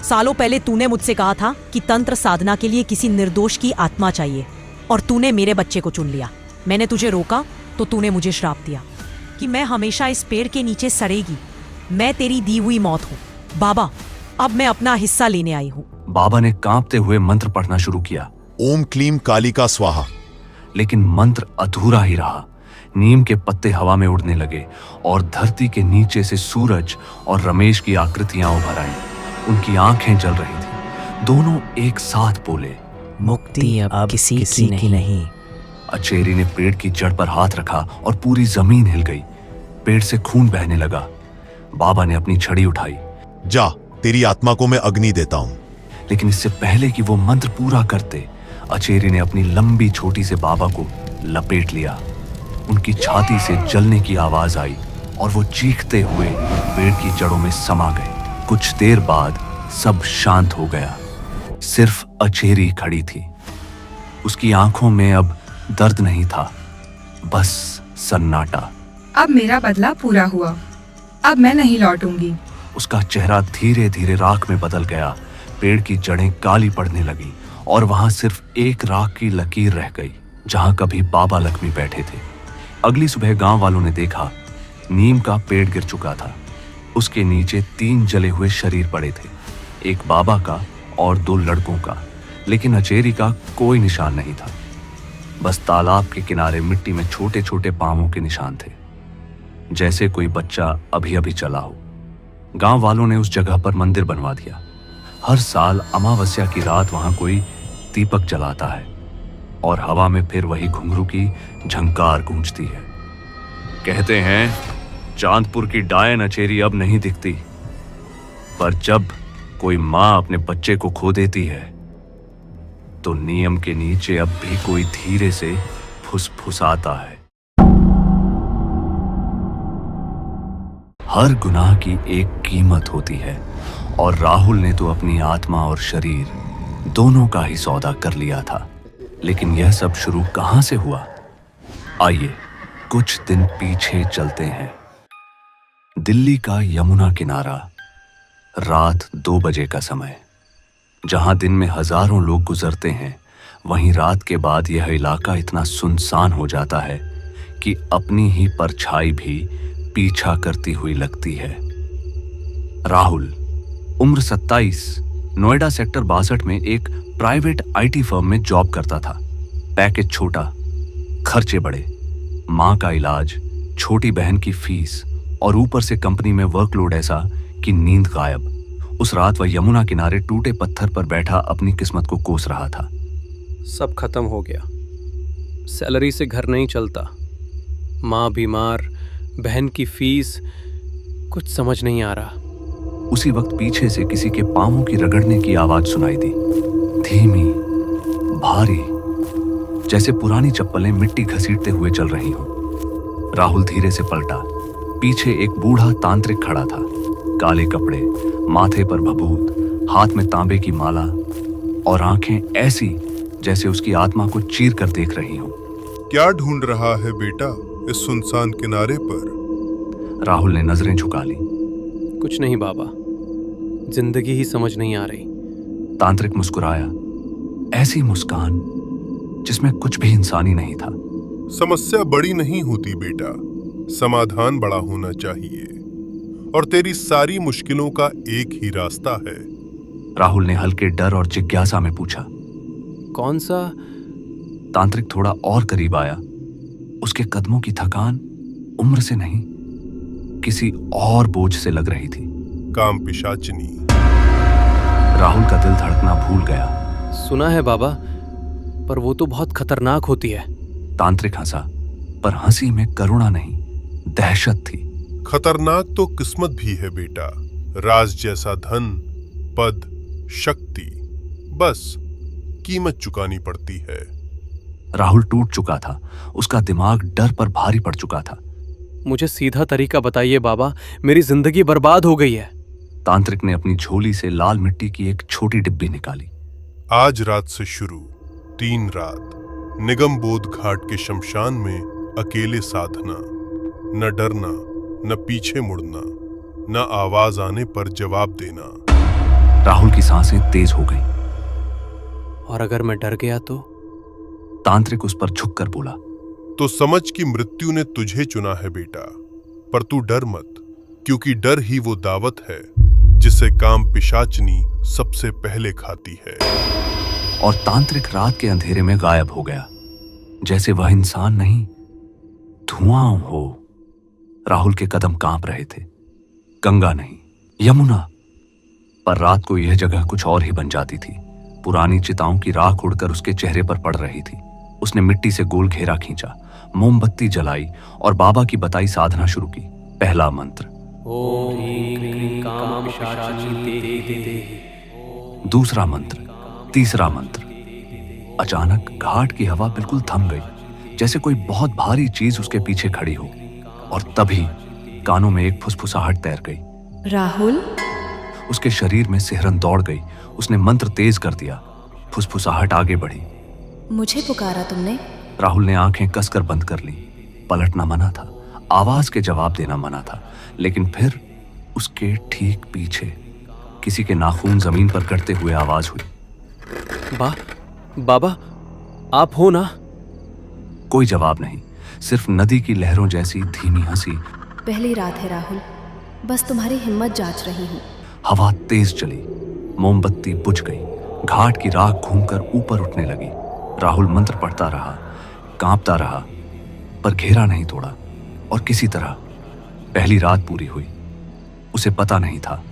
सालों पहले तूने मुझसे कहा था कि तंत्र साधना के लिए किसी निर्दोष की आत्मा चाहिए, और तूने मेरे बच्चे को चुन लिया। मैंने तुझे रोका तो तूने मुझे श्राप दिया कि मैं हमेशा इस पेड़ के नीचे सड़ेगी। मैं तेरी दी हुई मौत हूँ बाबा। अब मैं अपना हिस्सा लेने आई हूँ। बाबा ने कांपते हुए मंत्र पढ़ना शुरू किया। ओम क्लीम कालिका स्वाहा। लेकिन मंत्र अधूरा ही रहा। नीम के पत्ते हवा में उड़ने लगे और धरती के नीचे से सूरज और रमेश की आकृतियां उभर आईं। उनकी आंखें जल रही थी। दोनों एक साथ बोले, मुक्ति अब किसी की नहीं। अचेरी ने पेड़ की जड़ पर हाथ रखा और पूरी जमीन हिल गई। पेड़ से खून बहने लगा। बाबा ने अपनी छड़ी उठाई। जा, तेरी आत्मा को मैं अग्नि देता हूं। लेकिन इससे पहले कि वो मंत्र पूरा करते, अचेरी ने अपनी लंबी छोटी से बाबा को लपेट लिया। उनकी छाती से जलने की आवाज आई और वो चीखते हुए पेड़ की जड़ों में समा गए। कुछ देर बाद सब शांत हो गया। सिर्फ अचेरी खड़ी थी। उसकी आंखों में अब दर्द नहीं था, बस सन्नाटा। अब मेरा बदला पूरा हुआ। अब मैं नहीं लौटूंगी। उसका चेहरा धीरे धीरे राख में बदल गया। पेड़ की जड़ें काली पड़ने लगी और वहां सिर्फ एक राख की लकीर रह गई, जहां कभी बाबा लक्ष्मी बैठे थे। अगली सुबह गांव वालों ने देखा, नीम का पेड़ गिर चुका था। उसके नीचे 3 जले हुए शरीर पड़े थे, एक बाबा का और 2 लड़कों का, लेकिन अचेरी का कोई निशान नहीं था। बस तालाब के किनारे मिट्टी में छोटे छोटे पांवों के निशान थे, जैसे कोई बच्चा अभी अभी चला हो। गांव वालों ने उस जगह पर मंदिर बनवा दिया। हर साल अमावस्या की रात वहां कोई दीपक जलाता है और हवा में फिर वही घुंघरू की झंकार गूंजती है। कहते हैं चांदपुर की डायन अचेरी अब नहीं दिखती, पर जब कोई मां अपने बच्चे को खो देती है तो नियम के नीचे अब भी कोई धीरे से फुसफुसाता है। हर गुनाह की एक कीमत होती है और राहुल ने तो अपनी आत्मा और शरीर दोनों का ही सौदा कर लिया था। लेकिन यह सब शुरू कहां से हुआ? आइए कुछ दिन पीछे चलते हैं। दिल्ली का यमुना किनारा, रात 2 बजे का समय। जहां दिन में हजारों लोग गुजरते हैं, वहीं रात के बाद यह इलाका इतना सुनसान हो जाता है कि अपनी ही परछाई भी पीछा करती हुई लगती है। राहुल, उम्र 27, नोएडा सेक्टर 62 में एक प्राइवेट आईटी फर्म में जॉब करता था। पैकेज छोटा, खर्चे बड़े, मां का इलाज, छोटी बहन की फीस और ऊपर से कंपनी में वर्कलोड ऐसा कि नींद गायब। उस रात वह यमुना किनारे टूटे पत्थर पर बैठा अपनी किस्मत को कोस रहा था। सब खत्म हो गया। सैलरी से घर नहीं चलता, माँ बीमार, बहन की फीस, कुछ समझ नहीं आ रहा। उसी वक्त पीछे से किसी के पांवों की रगड़ने की आवाज सुनाई दी, धीमी, भारी, जैसे पुरानी चप्पलें मिट्टी घसीटते हुए चल रही हों। राहुल धीरे से पलटा। पीछे एक बूढ़ा तांत्रिक खड़ा था, काले कपड़े, माथे पर भभूत, हाथ में तांबे की माला और आंखें ऐसी जैसे उसकी आत्मा को चीर कर देख रही हों। क्या ढूंढ रहा है बेटा इस सुनसान किनारे पर? राहुल ने नजरें झुका ली। कुछ नहीं बाबा, जिंदगी ही समझ नहीं आ रही। तांत्रिक मुस्कुराया, ऐसी मुस्कान जिसमें कुछ भी इंसानी नहीं था। समस्या बड़ी नहीं होती बेटा, समाधान बड़ा होना चाहिए, और तेरी सारी मुश्किलों का एक ही रास्ता है। राहुल ने हल्के डर और जिज्ञासा में पूछा, कौन सा? तांत्रिक थोड़ा और करीब आया। उसके कदमों की थकान उम्र से नहीं, किसी और बोझ से लग रही थी। काम पिशाचिनी। राहुल का दिल धड़कना भूल गया। सुना है बाबा, पर वो तो बहुत खतरनाक होती है। तांत्रिक हंसा, पर हंसी में करुणा नहीं, दहशत थी। खतरनाक तो किस्मत भी है बेटा, राज जैसा धन, पद, शक्ति, बस कीमत चुकानी पड़ती है। राहुल टूट चुका था, उसका दिमाग डर पर भारी पड़ चुका था। मुझे सीधा तरीका बताइए बाबा, मेरी जिंदगी बर्बाद हो गई है। तांत्रिक ने अपनी झोली से लाल मिट्टी की एक छोटी डिब्बी निकाली। आज रात से शुरू 3 रात निगम बोध घाट के शमशान में अकेले साधना, न डरना, न पीछे मुड़ना, न आवाज आने पर जवाब देना। राहुल की सांसें तेज हो गईं। और अगर मैं डर गया तो? तांत्रिक उस पर झुककर बोला, तो समझ कि मृत्यु ने तुझे चुना है बेटा, पर तू डर मत, क्योंकि डर ही वो दावत है जिसे काम पिशाचनी सबसे पहले खाती है। और तांत्रिक रात के अंधेरे में गायब हो गया, जैसे वह इंसान नहीं, धुआं हो। राहुल के कदम कांप रहे थे। गंगा नहीं, यमुना, पर रात को यह जगह कुछ और ही बन जाती थी। पुरानी चिताओं की राख उड़कर उसके चेहरे पर पड़ रही थी। उसने मिट्टी से गोल घेरा खींचा, मोमबत्ती जलाई और बाबा की बताई साधना शुरू की। पहला मंत्र, ओम ह्रीं क्लीं काम पिशाचिनी दे दे दे। दूसरा मंत्र, तीसरा मंत्र। अचानक घाट की हवा बिल्कुल थम गई, जैसे कोई बहुत भारी चीज उसके पीछे खड़ी हो। और तभी कानों में एक फुसफुसाहट तैर गई। राहुल? उसके शरीर में सिहरन दौड़ गई। उसने मंत्र तेज कर दिया। फुसफुसाहट आगे बढ़ी। मुझे पुकारा तुमने? राहुल ने आंखें कसकर बंद कर ली। पलटना मना था, आवाज के जवाब देना मना था, लेकिन फिर उसके ठीक पीछे किसी के नाखून जमीन पर गड़ते हुए आवाज हुई, बाबा, आप हो ना? कोई जवाब नहीं, सिर्फ नदी की लहरों जैसी धीमी हंसी। पहली रात है राहुल, बस तुम्हारी हिम्मत जांच रही हूँ। हवा तेज चली, मोमबत्ती बुझ गई, घाट की राख घूमकर ऊपर उठने लगी। राहुल मंत्र पढ़ता रहा, कांपता रहा, पर घेरा नहीं तोड़ा। और किसी तरह पहली रात पूरी हुई। उसे पता नहीं था,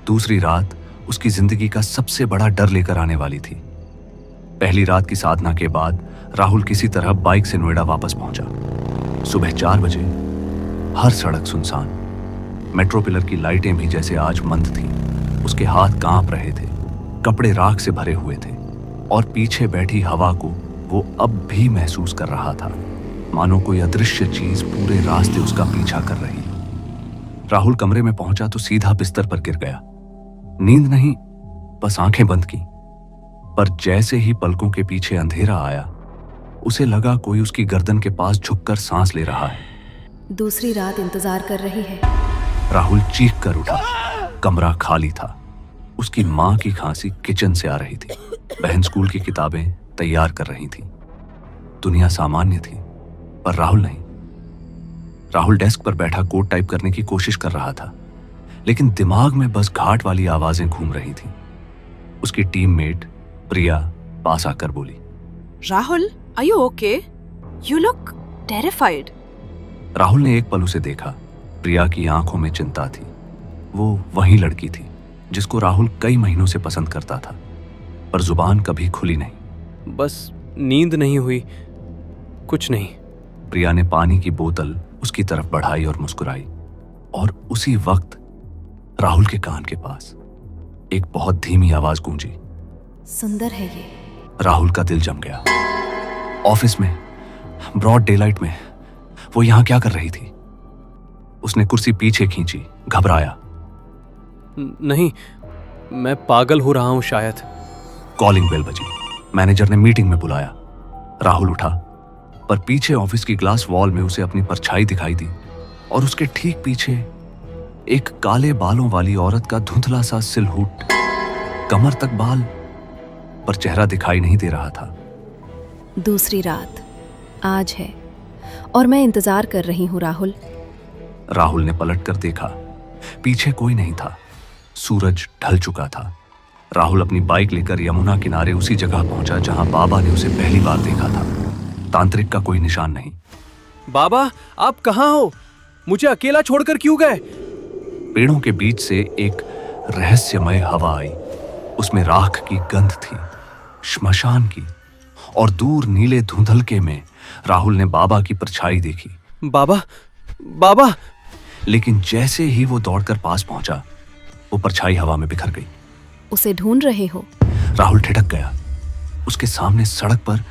दूसरी रात उसकी जिंदगी का सबसे बड़ा डर लेकर आने वाली थी। पहली रात की साधना के बाद राहुल किसी तरह बाइक से नोएडा वापस पहुंचा। सुबह 4 बजे हर सड़क सुनसान, मेट्रो पिलर की लाइटें भी जैसे आज मंद थीं। उसके हाथ कांप रहे थे, कपड़े राख से भरे हुए थे, और पीछे बैठी हवा को वो अब भी महसूस कर रहा था, मानो कोई अदृश्य चीज पूरे रास्ते उसका पीछा कर रही। राहुल कमरे में पहुंचा तो सीधा बिस्तर पर गिर गया। नींद नहीं, बस आंखें बंद की। पर जैसे ही पलकों के पीछे अंधेरा आया, उसे लगा कोई उसकी गर्दन के पास झुककर सांस ले रहा है। दूसरी रात इंतजार कर रही है। राहुल चीख कर उठा। कमरा खाली था। उसकी मां की खांसी किचन से आ रही थी। बहन स्कूल की किताबें तैयार कर रही थी। दुनिया सामान्य थी, पर राहुल नहीं। राहुल डेस्क पर बैठा कोड टाइप करने की कोशिश कर रहा था, लेकिन दिमाग में बस घाट वाली आवाजें घूम रही थीं। उसकी टीममेट प्रिया पास आकर बोली, Rahul, are you okay? You look terrified. Rahul ने एक पल उसे देखा। प्रिया की आंखों में चिंता थी। वो वही लड़की थी जिसको राहुल कई महीनों से पसंद करता था, पर जुबान कभी खुली नहीं। बस नींद नहीं हुई, कुछ नहीं। प्रिया ने पानी की बोतल उसकी तरफ बढ़ाई और मुस्कुराई, और उसी वक्त राहुल के कान के पास एक बहुत धीमी आवाज गूंजी। सुंदर है ये। राहुल का दिल जम गया। ऑफिस में ब्रॉड डेलाइट में वो यहां क्या कर रही थी? उसने कुर्सी पीछे खींची, घबराया। नहीं, मैं पागल हो रहा हूं शायद। कॉलिंग बेल बजी। मैनेजर ने मीटिंग में बुलाया। राहुल उठा, पर पीछे ऑफिस की ग्लास वॉल में उसे अपनी परछाई दिखाई दी, और उसके ठीक पीछे एक काले बालों वाली औरत का धुंधला सा सिलहूट, कमर तक बाल, पर चेहरा दिखाई नहीं दे रहा था। दूसरी रात आज है और मैं इंतजार कर रही हूँ राहुल। राहुल ने पलटकर देखा। पीछे कोई नहीं था। सूरज ढल चुका था। राहुल अपनी बाइक लेकर यमुना किनारे उसी जगह पहुंचा जहां बाबा ने उसे पहली बार देखा था। तांत्रिक का कोई निशान नहीं। बाबा, आप कहां हो? मुझे अकेला छोड़कर क्यों गए? पेड़ों के बीच से एक रहस्यमय हवा आई। उसमें राख की गंध थी, श्मशान की, और दूर नीले धुंधलके में राहुल ने बाबा की परछाई देखी। बाबा, बाबा! लेकिन जैसे ही वो दौड़कर पास पहुंचा, वो परछाई हवा में बिखर गई। उसे ढूंढ रहे हो? राहुल ठिठक गया। उसके सामने सड़क पर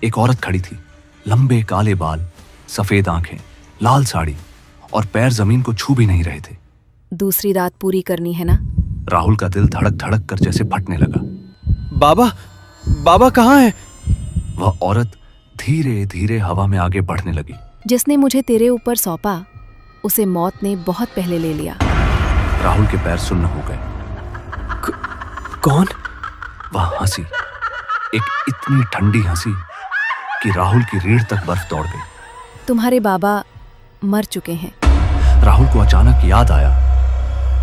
एक औरत खड़ी थी। लंबे काले बाल, सफेद आंखें, लाल साड़ी, और पैर जमीन को छू भी नहीं रहे थे। दूसरी रात पूरी करनी है ना? राहुल का दिल धड़क धड़क कर जैसे फटने लगा। बाबा, बाबा कहाँ है? वह औरत धीरे धीरे हवा में आगे बढ़ने लगी। जिसने मुझे तेरे ऊपर सौंपा, उसे मौत ने बहुत पहले ले लिया। राहुल के पैर सुन्न हो गए। कौन? वह हंसी, एक इतनी ठंडी हंसी कि राहुल की रीढ़ तक बर्फ दौड़ गई। तुम्हारे बाबा मर चुके हैं। राहुल को अचानक याद आया,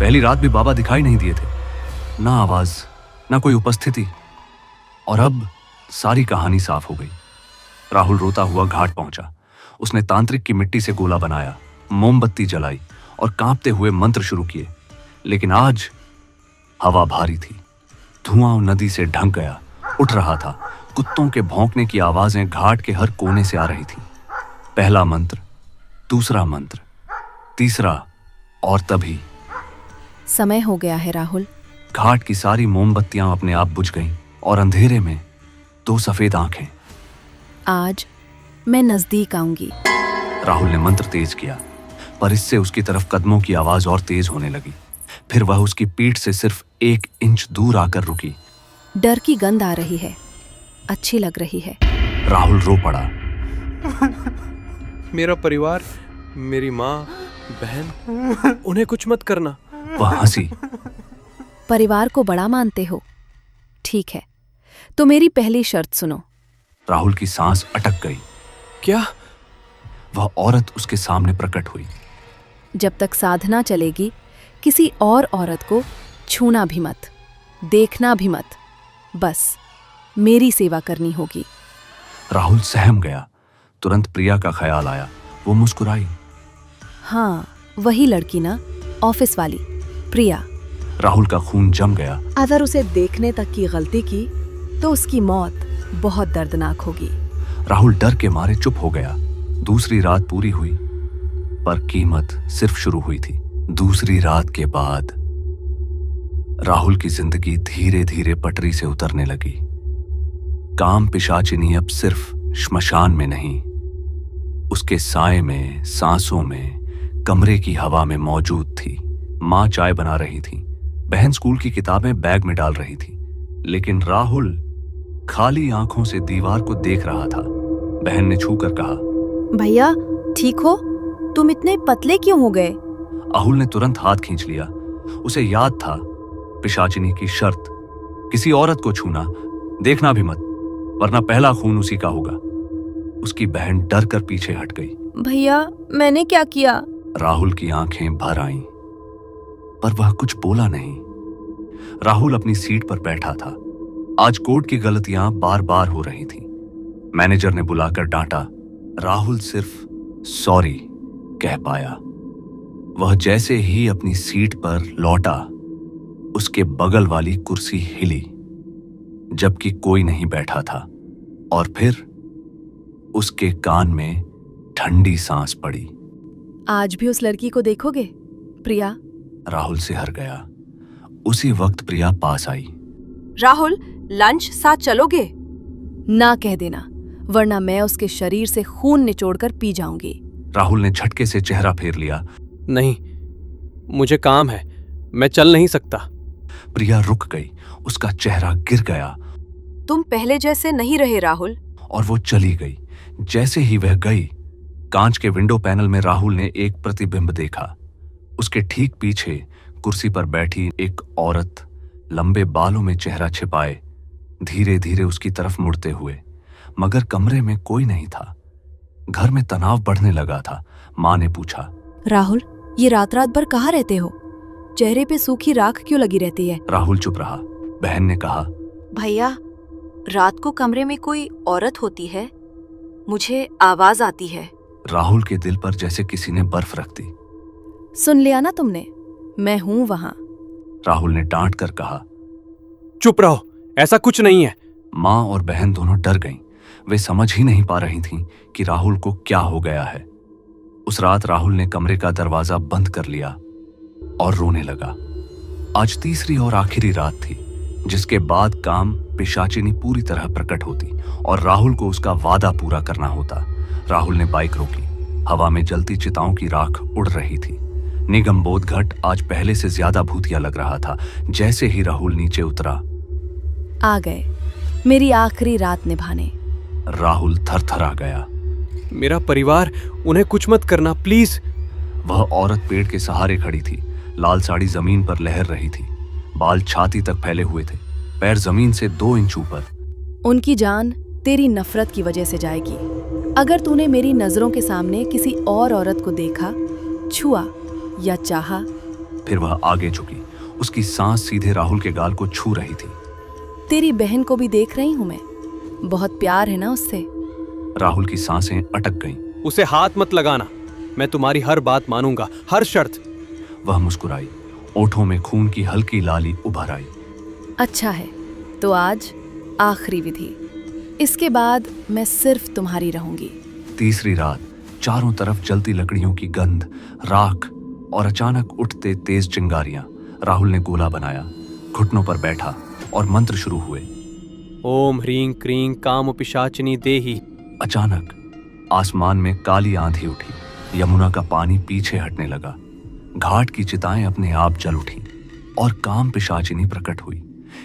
पहली रात भी बाबा दिखाई नहीं दिए थे। ना आवाज, ना कोई उपस्थिति, और अब सारी कहानी साफ हो गई। राहुल रोता हुआ घाट पहुंचा। उसने तांत्रिक की मिट्टी से गोला बनाया, मोमबत्ती जलाई और कांपते हुए मंत्र शुरू किए। लेकिन आज हवा भारी थी। धुआं नदी से ढंक गया, उठ रहा था। कुत्तों के भौंकने की आवाजें घाट के हर कोने से आ रही थी। पहला मंत्र, दूसरा मंत्र, तीसरा, और तभी समय हो गया है राहुल। घाट की सारी मोमबत्तियां अपने आप बुझ गईं, और अंधेरे में दो सफेद आंखें। आज मैं नजदीक आऊंगी। राहुल ने मंत्र तेज किया, पर इससे उसकी तरफ कदमों की आवाज और तेज होने लगी। फिर वह उसकी पीठ से सिर्फ 1 इंच दूर आकर रुकी। डर की गंध आ रही है, अच्छी लग रही है। राहुल रो पड़ा। मेरा परिवार, मेरी माँ, बहन, उन्हें कुछ मत करना। वह हंसी। परिवार को बड़ा मानते हो? ठीक है, तो मेरी पहली शर्त सुनो। राहुल की सांस अटक गई। क्या? वह औरत उसके सामने प्रकट हुई। जब तक साधना चलेगी, किसी और औरत को छूना भी मत, देखना भी मत। बस मेरी सेवा करनी होगी। राहुल सहम गया। तुरंत प्रिया का ख्याल आया। वो मुस्कुराई। हाँ, वही लड़की ना, ऑफिस वाली प्रिया। राहुल का खून जम गया। अगर उसे देखने तक की गलती की तो उसकी मौत बहुत दर्दनाक होगी। राहुल डर के मारे चुप हो गया। दूसरी रात पूरी हुई, पर कीमत सिर्फ शुरू हुई थी। दूसरी रात के बाद राहुल की जिंदगी धीरे धीरे पटरी से उतरने लगी। काम पिशाचिनी अब सिर्फ श्मशान में नहीं, उसके साए में, सांसों में, कमरे की हवा में मौजूद थी। माँ चाय बना रही थी, बहन स्कूल की किताबें बैग में डाल रही थी, लेकिन राहुल खाली आंखों से दीवार को देख रहा था। बहन ने छूकर कहा, भैया ठीक हो? तुम इतने पतले क्यों हो गए? अहुल ने तुरंत हाथ खींच लिया। उसे याद था पिशाचिनी की शर्त, किसी औरत को छूना, देखना भी मत, वरना पहला खून उसी का होगा। उसकी बहन डर कर पीछे हट गई। भैया मैंने क्या किया? राहुल की आंखें भर आईं, पर वह कुछ बोला नहीं। राहुल अपनी सीट पर बैठा था। आज कोर्ट की गलतियां बार बार हो रही थीं। मैनेजर ने बुलाकर डांटा। राहुल सिर्फ सॉरी कह पाया। वह जैसे ही अपनी सीट पर लौटा, उसके बगल वाली कुर्सी हिली, जबकि कोई नहीं बैठा था, और फिर उसके कान में ठंडी सांस पड़ी। आज भी उस लड़की को देखोगे, प्रिया? राहुल सिहर गया। उसी वक्त प्रिया पास आई। राहुल, लंच साथ चलोगे? ना कह देना, वरना मैं उसके शरीर से खून निचोड़कर पी जाऊंगी। राहुल ने झटके से चेहरा फेर लिया। नहीं, मुझे काम है, मैं चल नहीं सकता। प्रिया रुक गई, उसका चेहरा गिर गया। तुम पहले जैसे नहीं रहे राहुल। और वो चली गई। जैसे ही वह गई, कांच के विंडो पैनल में राहुल ने एक प्रतिबिंब देखा। उसके ठीक पीछे कुर्सी पर बैठी एक औरत लंबे बालों में चेहरा छिपाए धीरे धीरे उसकी तरफ मुड़ते हुए, मगर कमरे में कोई नहीं था। घर में तनाव बढ़ने लगा था। माँ ने पूछा, राहुल, ये रात रात भर कहाँ रहते हो? चेहरे पे सूखी राख क्यों लगी रहती है? राहुल चुप रहा। बहन ने कहा, भैया, रात को कमरे में कोई औरत होती है, मुझे आवाज आती है। राहुल के दिल पर जैसे किसी ने बर्फ रख दी। सुन लिया ना तुमने, मैं हूं वहां। राहुल ने डांट कर कहा, चुप रहो, ऐसा कुछ नहीं है। माँ और बहन दोनों डर गईं। वे समझ ही नहीं पा रही थीं कि राहुल को क्या हो गया है। उस रात राहुल ने कमरे का दरवाजा बंद कर लिया और रोने लगा। आज तीसरी और आखिरी रात थी, जिसके बाद काम पिशाचिनी पूरी तरह प्रकट होती और राहुल को उसका वादा पूरा करना होता। राहुल ने बाइक रोकी। हवा में जलती चिताओं की राख उड़ रही थी। निगम बोध घाट आज पहले से ज्यादा भूतिया लग रहा था। जैसे ही राहुल नीचे उतरा, आ गए मेरी आखिरी रात निभाने। राहुल थरथरा गया। मेरा परिवार, उन्हें कुछ मत करना प्लीज। वह औरत पेड़ के सहारे खड़ी थी। लाल साड़ी जमीन पर लहर रही थी। बाल छाती तक फैले हुए थे, पैर जमीन से 2 इंच ऊपर। उनकी जान तेरी नफरत की वजह से जाएगी। अगर तूने मेरी नजरों के सामने किसी और औरत को देखा, छुआ या चाहा। फिर वह आगे झुकी। उसकी सांस सीधे राहुल के गाल को छू रही थी। तेरी बहन को भी देख रही हूं मैं, बहुत प्यार है ना उससे। राहुल की सांसें अटक गईं। उसे हाथ मत लगाना, मैं तुम्हारी हर बात मानूंगा, हर शर्त। वह मुस्कुराई। ओठों में खून की हल्की लाली उभर आई। अच्छा है, तो आज आखिरी विधि। इसके बाद मैं सिर्फ तुम्हारी रहूंगी। तीसरी रात, चारों तरफ जलती लकड़ियों की गंध, राख और अचानक उठते तेज चिंगारियां। राहुल ने गोला बनाया, घुटनों पर बैठा और मंत्र शुरू हुए। ओम ह्रीं क्रीं काम पिशाचिनी देही। अचानक आसमान में काली आंधी उठी। यमुना का पानी पीछे हटने लगा। घाट की चिताएं अपने आप जल उठी और काम पिशाचिनी प्रकट हुई।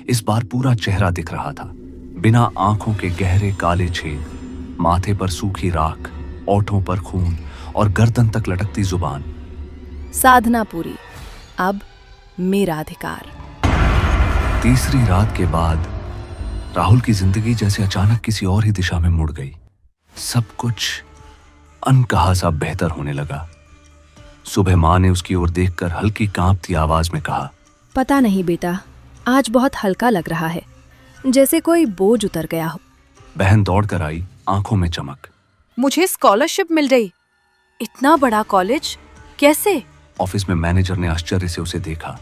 इस बार पूरा चेहरा दिख रहा था, बिना आंखों के गहरे काले छेद, माथे पर सूखी राख, ओठों पर खून और गर्दन तक लटकती जुबान। साधना पूरी, अब मेरा अधिकार। तीसरी रात के बाद राहुल की जिंदगी जैसे अचानक किसी और ही दिशा में मुड़ गई। सब कुछ अनकहा सा बेहतर होने लगा। सुबह माँ ने उसकी ओर देखकर हल्की कांपती आवाज में कहा, पता नहीं बेटा, आज बहुत हल्का लग रहा है, जैसे कोई बोझ उतर गया हो। बहन दौड़कर आई, आंखों में चमक। मुझे स्कॉलरशिप मिल गई। इतना बड़ा कॉलेज, कैसे? ऑफिस में मैनेजर ने आश्चर्य से उसे देखा।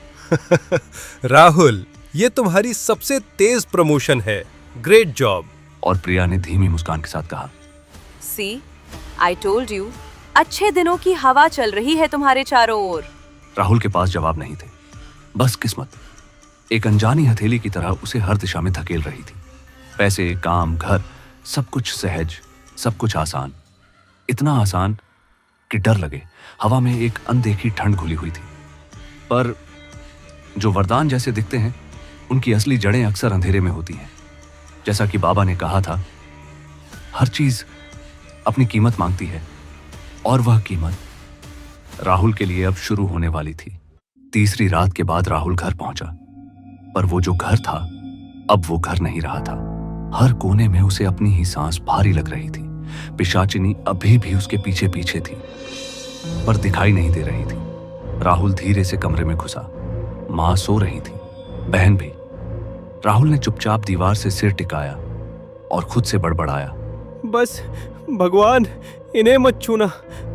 राहुल, ये तुम्हारी सबसे तेज प्रमोशन है, ग्रेट जॉब। और प्रिया ने धीमी मुस्कान के साथ कहा, सी, आई टोल्ड यू, अच्छे दिनों की हवा चल रही है तुम्हारे चारों ओर। राहुल के पास जवाब नहीं थे, बस किस्मत एक अनजानी हथेली की तरह उसे हर दिशा में धकेल रही थी। पैसे, काम, घर, सब कुछ सहज, सब कुछ आसान। इतना आसान कि डर लगे। हवा में एक अनदेखी ठंड घुली हुई थी। पर जो वरदान जैसे दिखते हैं, उनकी असली जड़ें अक्सर अंधेरे में होती हैं। जैसा कि बाबा ने कहा था, हर चीज अपनी कीमत मांगती है, और वह कीमत राहुल के लिए अब शुरू होने वाली थी। तीसरी रात के बाद राहुल घर पहुंचा, पर वो जो घर था, अब वो घर नहीं रहा था। हर कोने में उसे अपनी ही सांस भारी लग रही थी। पिशाचिनी अभी भी उसके पीछे पीछे थी, पर दिखाई नहीं दे रही थी। राहुल धीरे से कमरे में घुसा। माँ सो रही थी, बहन भी। राहुल ने चुपचाप दीवार से सिर टिकाया और खुद से बड़बड़ाया, भगवान, इन्हें मत छूना,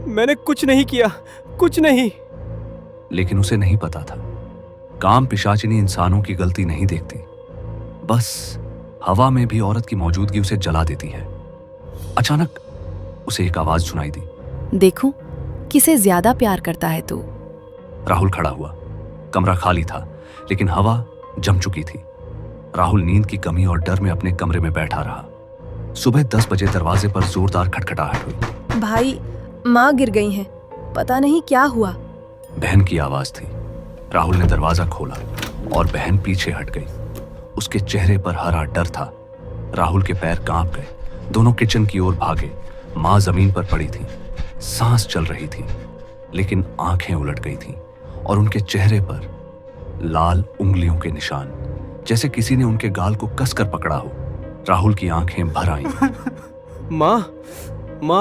मैंने कुछ नहीं किया, कुछ नहीं। लेकिन उसे नहीं पता था, काम पिशाचिनी इंसानों की गलती नहीं देखती, बस हवा में भी औरत की मौजूदगी उसे जला देती है। अचानक उसे एक आवाज सुनाई दी, देखूं किसे ज्यादा प्यार करता है तू। राहुल खड़ा हुआ। कमरा खाली था, लेकिन हवा जम चुकी थी। राहुल नींद की कमी और डर में अपने कमरे में बैठा रहा। सुबह 10 बजे दरवाजे पर जोरदार खटखटाहट हुई। भाई, माँ गिर गई हैं, पता नहीं क्या हुआ। बहन की आवाज थी। राहुल ने दरवाजा खोला और बहन पीछे हट गई। उसके चेहरे पर हरा डर था। राहुल के पैर कांप गए। दोनों किचन की ओर भागे। माँ जमीन पर पड़ी थी, सांस चल रही थी, लेकिन आंखें उलट गई थीं और उनके चेहरे पर लाल उंगलियों के निशान, जैसे किसी ने उनके गाल को कसकर पकड़ा हो। राहुल की आंखें भर आईं। माँ,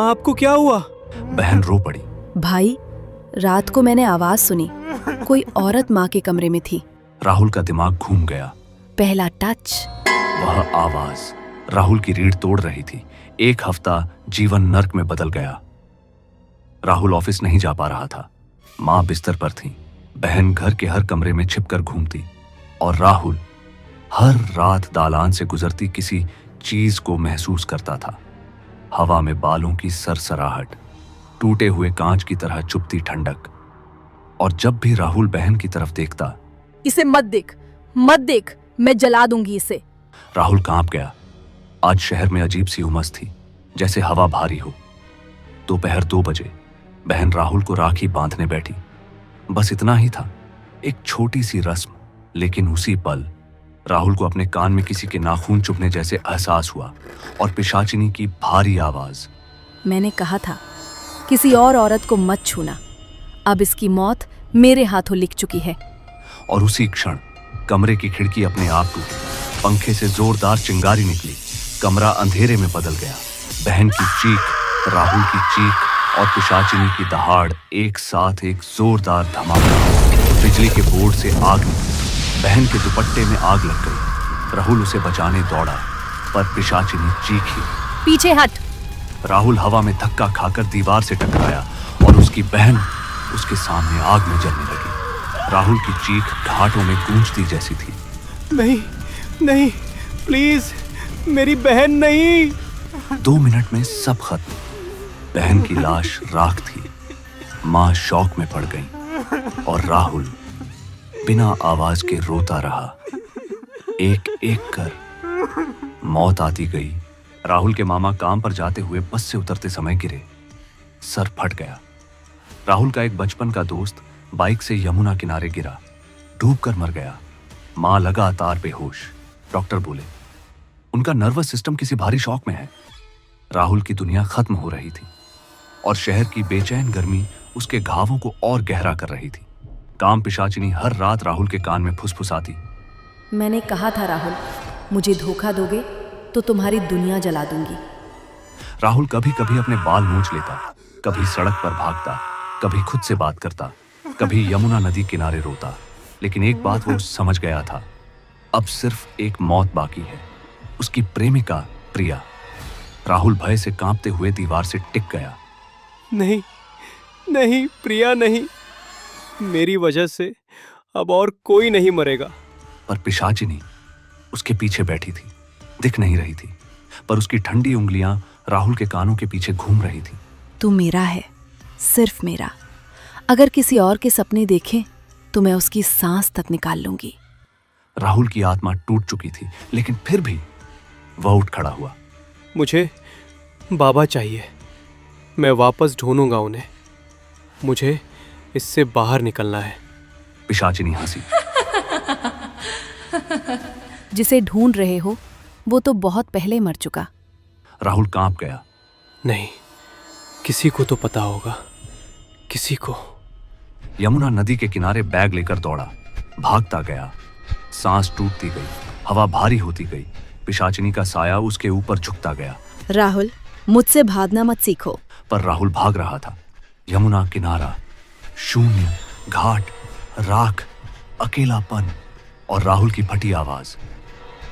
आपको क्या हुआ? बहन रो पड़ी। भाई, रात को मैंने आवाज सुनी, कोई औरत माँ के कमरे में थी। राहुल का दिमाग घूम गया। पहला टच, वह आवाज राहुल की रीढ़ तोड़ रही थी। एक हफ्ता जीवन नर्क में बदल गया। राहुल ऑफिस नहीं जा पा रहा था। माँ बिस्तर पर थी, बहन घर के हर कमरे में छिपकर घूमती और राहुल हर रात दालान से गुजरती किसी चीज को महसूस करता था। हवा में बालों की सरसराहट, टूटे हुए कांच की तरह चुभती ठंडक। और जब भी राहुल बहन की तरफ देखता, इसे मत देख, मत देख, मैं जला दूंगी इसे। राहुल कांप गया। आज शहर में अजीब सी उमस थी, जैसे हवा भारी हो। दोपहर 2 बजे बहन राहुल को राखी बांधने बैठी। बस इतना ही था, एक छोटी सी रस्म, लेकिन उसी पल राहुल को अपने कान में किसी के नाखून चुभने जैसे एहसास हुआ और पिशाचिनी की भारी आवाज, मैंने कहा था किसी और औरत को मत छूना, अब इसकी मौत मेरे हाथों लिख चुकी है। और उसी क्षण कमरे की खिड़की अपने आप टूटी। पंखे से जोरदार चिंगारी निकली। कमरा अंधेरे में बदल गया। बहन की चीख, राहुल की चीख और पिशाचिनी की दहाड़ एक साथ एक जोरदार धमाका। बिजली के बोर्ड से आग निकली। बहन के दुपट्टे में आग लग गई। राहुल उसे बचाने दौड़ा, पर पिशाचिनी चीखी, पीछे हट। राहुल हवा में धक्का खाकर दीवार से टकराया और उसकी बहन उसके सामने आग में जलने लगी। राहुल की चीख घाटों में गूंजती जैसी थी। नहीं, नहीं, प्लीज, मेरी बहन नहीं। 2 मिनट में सब खत्म। बहन की लाश राख थी। मां शौक में पड़ गई और राहुल बिना आवाज के रोता रहा। एक एक कर मौत आती गई। राहुल के मामा काम पर जाते हुए बस से उतरते समय गिरे, सर फट गया। राहुल का एक बचपन का दोस्त बाइक से यमुना किनारे गिरा, डूबकर मर गया। मां लगातार बेहोश। डॉक्टर बोले उनका नर्वस सिस्टम किसी भारी शॉक में है। राहुल की दुनिया खत्म हो रही थी और शहर की बेचैन गर्मी उसके घावों को और गहरा कर रही थी। काम पिशाचिनी हर रात राहुल के कान में फुसफुसाती, मैंने कहा था राहुल, मुझे धोखा दोगे तो तुम्हारी दुनिया जला दूंगी। राहुल कभी कभी अपने बाल नोच लेता, कभी सड़क पर भागता, कभी खुद से बात करता, कभी यमुना नदी किनारे रोता। लेकिन एक बात वो समझ गया था, अब सिर्फ एक मौत बाकी है, उसकी प्रेमिका प्रिया। राहुल भय से कांपते हुए दीवार से टिक गया। नहीं, नहीं प्रिया, नहीं, मेरी वजह से अब और कोई नहीं मरेगा। पर पिशाचिनी उसके पीछे बैठी थी, दिख नहीं रही थी, पर उसकी ठंडी उंगलियां राहुल के कानों के पीछे घूम रही थी। तू मेरा है, सिर्फ मेरा। अगर किसी और के सपने देखें तो मैं उसकी सांस तक निकाल लूंगी। राहुल की आत्मा टूट चुकी थी, लेकिन फिर भी वह उठ खड़ा हुआ। मुझे बाबा चाहिए, मैं वापस ढूंढूंगा उन्हें। मुझे इससे बाहर निकलना है। पिशाचिनी हंसी। जिसे ढूंढ रहे हो वो तो बहुत पहले मर चुका। राहुल कांप गया। नहीं, किसी को तो पता होगा, किसी को। यमुना नदी के किनारे बैग लेकर दौड़ा, भागता गया। सांस टूटती गई, हवा भारी होती गई। पिशाचिनी का साया उसके ऊपर झुकता गया। राहुल, मुझसे भागना मत सीखो। पर राहुल भाग रहा था। यमुना किनारा, शून्य, घाट, राख, अकेलापन और राहुल की फटी आवाज,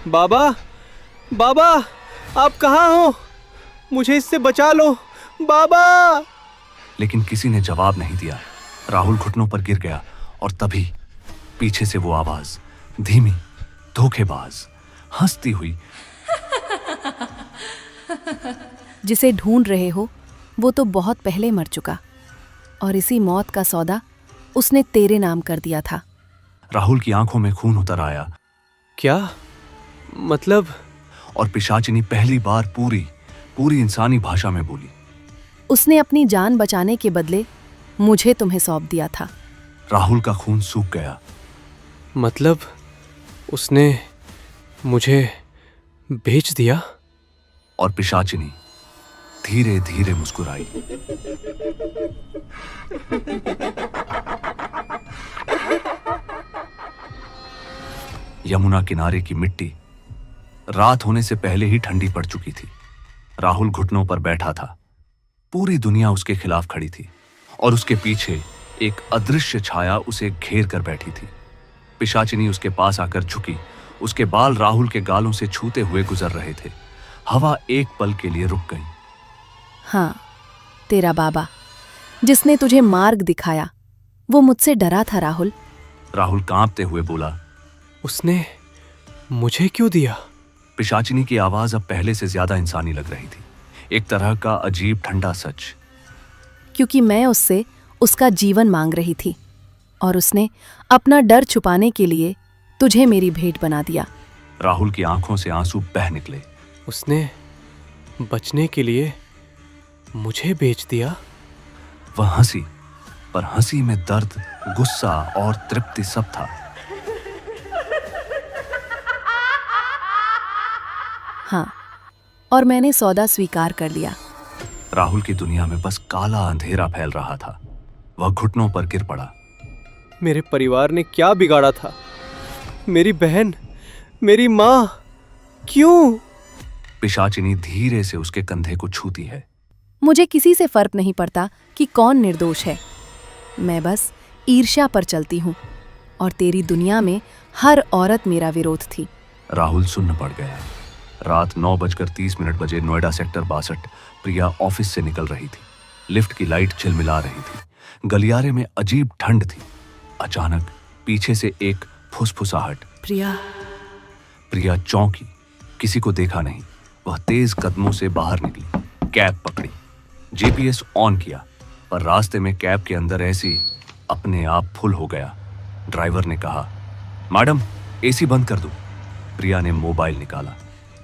बाबा, बाबा, आप कहाँ हो? मुझे इससे बचा लो बाबा। लेकिन किसी ने जवाब नहीं दिया। राहुल घुटनों पर गिर गया और तभी पीछे से वो आवाज, धीमी, धोखेबाज, हंसती हुई, जिसे ढूंढ रहे हो वो तो बहुत पहले मर चुका, और इसी मौत का सौदा उसने तेरे नाम कर दिया था। राहुल की आंखों में खून उतर आया। क्या मतलब? और पिशाचिनी पहली बार पूरी इंसानी भाषा में बोली। उसने अपनी जान बचाने के बदले मुझे तुम्हें सौंप दिया था। राहुल का खून सूख गया। मतलब उसने मुझे बेच दिया? और पिशाचिनी धीरे धीरे मुस्कुराई। यमुना किनारे की मिट्टी रात होने से पहले ही ठंडी पड़ चुकी थी। राहुल घुटनों पर बैठा था। पूरी दुनिया उसके खिलाफ खड़ी थी और उसके पीछे एक अदृश्य छाया उसे घेर कर बैठी थी। पिशाचिनी उसके पास आकर झुकी। उसके बाल राहुल के गालों से छूते हुए गुजर रहे थे। हवा एक पल के लिए रुक गई। हाँ, तेरा बाबा जिसने तुझे मार्ग दिखाया वो मुझसे डरा था राहुल। राहुल कांपते हुए बोला, उसने मुझे क्यों दिया? पिशाचिनी की आवाज अब पहले से ज्यादा इंसानी लग रही थी। एक तरह का अजीब ठंडा सच। क्योंकि मैं उससे उसका जीवन मांग रही थी और उसने अपना डर छुपाने के लिए तुझे मेरी भेंट बना दिया। राहुल की आंखों से आंसू बह निकले। उसने बचने के लिए मुझे बेच दिया? वह हंसी, पर हंसी में दर्द, गुस्सा और तृप्ति सब था। हाँ, और मैंने सौदा स्वीकार कर लिया। राहुल की दुनिया में बस काला अंधेरा फैल रहा था। वह घुटनों पर गिर पड़ा। मेरे परिवार ने क्या बिगाड़ा था? मेरी बहन, मेरी मां, क्यों? पिशाचिनी धीरे से उसके कंधे को छूती है। मुझे किसी से फर्क नहीं पड़ता कि कौन निर्दोष है। मैं बस ईर्ष्या पर चलती हूँ और तेरी दुनिया में हर औरत मेरा विरोध थी। राहुल सुन्न पड़ गया। रात 9:30 बजे नोएडा सेक्टर 62 प्रिया ऑफिस से निकल रही थी। लिफ्ट की लाइट झिलमिला रही थी। गलियारे में अजीब ठंड थी। अचानक पीछे से एक फुसफुसाहट। प्रिया चौंकी। किसी को देखा नहीं। वह तेज कदमों से बाहर निकली, कैब पकड़ी, जीपीएस ऑन किया, पर रास्ते में कैब के अंदर ऐसी अपने आप फुल हो गया। ड्राइवर ने कहा, मैडम एसी बंद कर दो। प्रिया ने मोबाइल निकाला।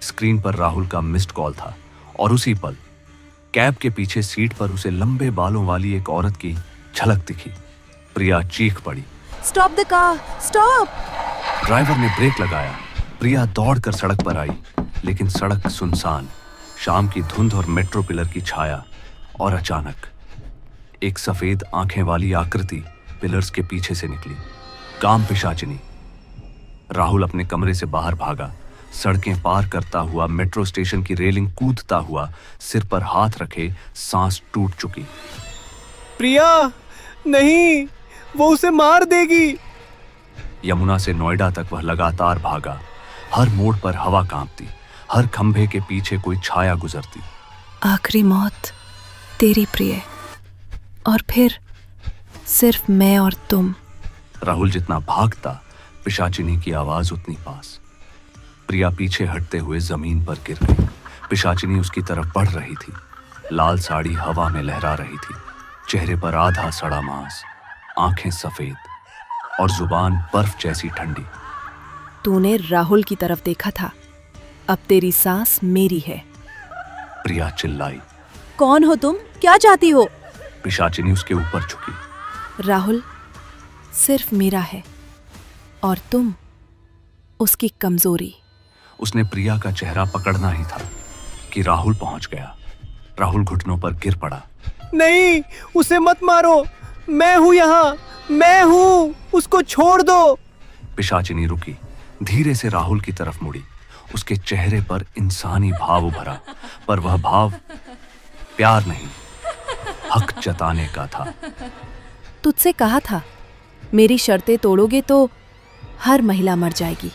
स्क्रीन पर राहुल का मिस्ड कॉल था और उसी पल कैब के पीछे सीट पर उसे लंबे बालों वाली एक औरत की झलक दिखी। प्रिया चीख पड़ी, stop the car, stop! Driver ने ब्रेक लगाया। प्रिया दौड़कर सड़क पर आई, लेकिन सड़क सुनसान, शाम की धुंध और मेट्रो पिलर की छाया। और अचानक एक सफेद आंखें वाली आकृति पिलर्स के पीछे से निकली। काम पिशाचिनी। राहुल अपने कमरे से बाहर भागा। सड़कें पार करता हुआ, मेट्रो स्टेशन की रेलिंग कूदता हुआ, सिर पर हाथ रखे, सांस टूट चुकी। प्रिया, नहीं, वो उसे मार देगी। यमुना से नोएडा तक वह लगातार भागा। हर मोड़ पर हवा कांपती, हर खंभे के पीछे कोई छाया गुजरती। आखिरी मौत तेरी प्रिय, और फिर सिर्फ मैं और तुम। राहुल जितना भागता, पिशाचिनी की आवाज उतनी पास। प्रिया पीछे हटते हुए जमीन पर गिर गई। पिशाचिनी उसकी तरफ बढ़ रही थी। लाल साड़ी हवा में लहरा रही थी। चेहरे पर आधा सड़ा मांस, आंखें सफेद और जुबान बर्फ जैसी ठंडी। तूने राहुल की तरफ देखा था, अब तेरी सांस मेरी है। प्रिया चिल्लाई। कौन हो तुम? क्या चाहती हो? पिशाचिनी उसके ऊपर झुकी। राहुल सिर्फ मेरा है और तुम उसकी कमजोरी। उसने प्रिया का चेहरा पकड़ना ही था कि राहुल पहुंच गया। राहुल घुटनों पर गिर पड़ा। नहीं, उसे मत मारो, मैं हूं यहां, मैं हूं, उसको छोड़ दो। पिशाचिनी रुकी, धीरे से राहुल की तरफ मुड़ी। उसके चेहरे पर इंसानी भाव उभरा, पर वह भाव प्यार नहीं, हक जताने का था। तुझसे कहा था, मेरी शर्तें तोड़ोगे तो हर महिला मर जाएगी।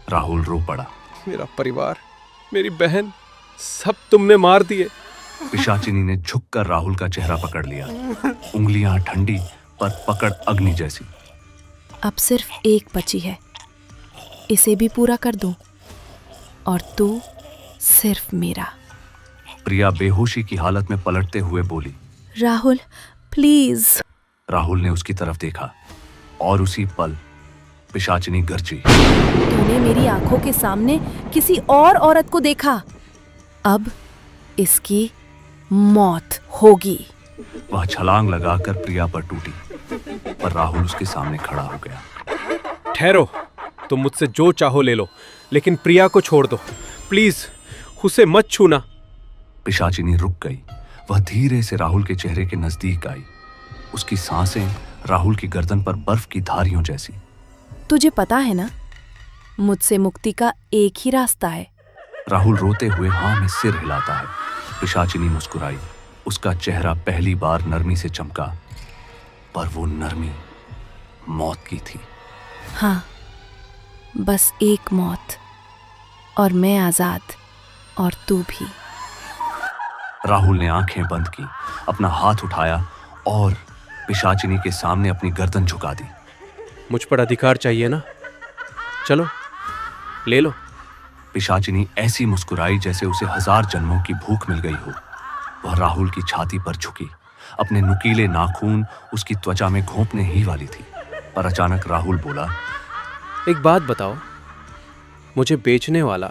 राहुल रो पड़ा। मेरा परिवार, मेरी बहन, सब तुमने मार दिए। पिशाचिनी ने झुककर राहुल का चेहरा पकड़ लिया, उंगलियां ठंडी पर पकड़ अग्नि जैसी। अब सिर्फ एक बची है, इसे भी पूरा कर दूं और तू सिर्फ मेरा। प्रिया बेहोशी की हालत में पलटते हुए बोली, राहुल प्लीज। राहुल ने उसकी तरफ देखा और उसी पल पिशाचिनी गरजी। तूने मेरी आंखों के सामने किसी और औरत को देखा, अब इसकी मौत होगी। वह छलांग लगाकर प्रिया पर टूटी, पर राहुल उसके सामने खड़ा हो गया। ठहरो, तुम मुझसे जो चाहो ले लो, लेकिन प्रिया को छोड़ दो प्लीज, उसे मत छूना। पिशाचिनी रुक गई। वह धीरे से राहुल के चेहरे के नजदीक आई, उसकी सांसें राहुल की गर्दन पर बर्फ की धारियों जैसी। तुझे पता है ना, मुझसे मुक्ति का एक ही रास्ता है। राहुल रोते हुए हाँ में सिर हिलाता है। पिशाचिनी मुस्कुराई, उसका चेहरा पहली बार नरमी से चमका, पर वो नरमी मौत की थी। हाँ, बस एक मौत और मैं आजाद, और तू भी। राहुल ने आंखें बंद की, अपना हाथ उठाया और पिशाचिनी के सामने अपनी गर्दन झुका दी। मुझ पर अधिकार चाहिए ना, चलो ले लो। पिशाचिनी ऐसी मुस्कुराई जैसे उसे 1000 जन्मों की भूख मिल गई हो। वह राहुल की छाती पर झुकी, अपने नुकीले नाखून उसकी त्वचा में घोंपने ही वाली थी, पर अचानक राहुल बोला, एक बात बताओ, मुझे बेचने वाला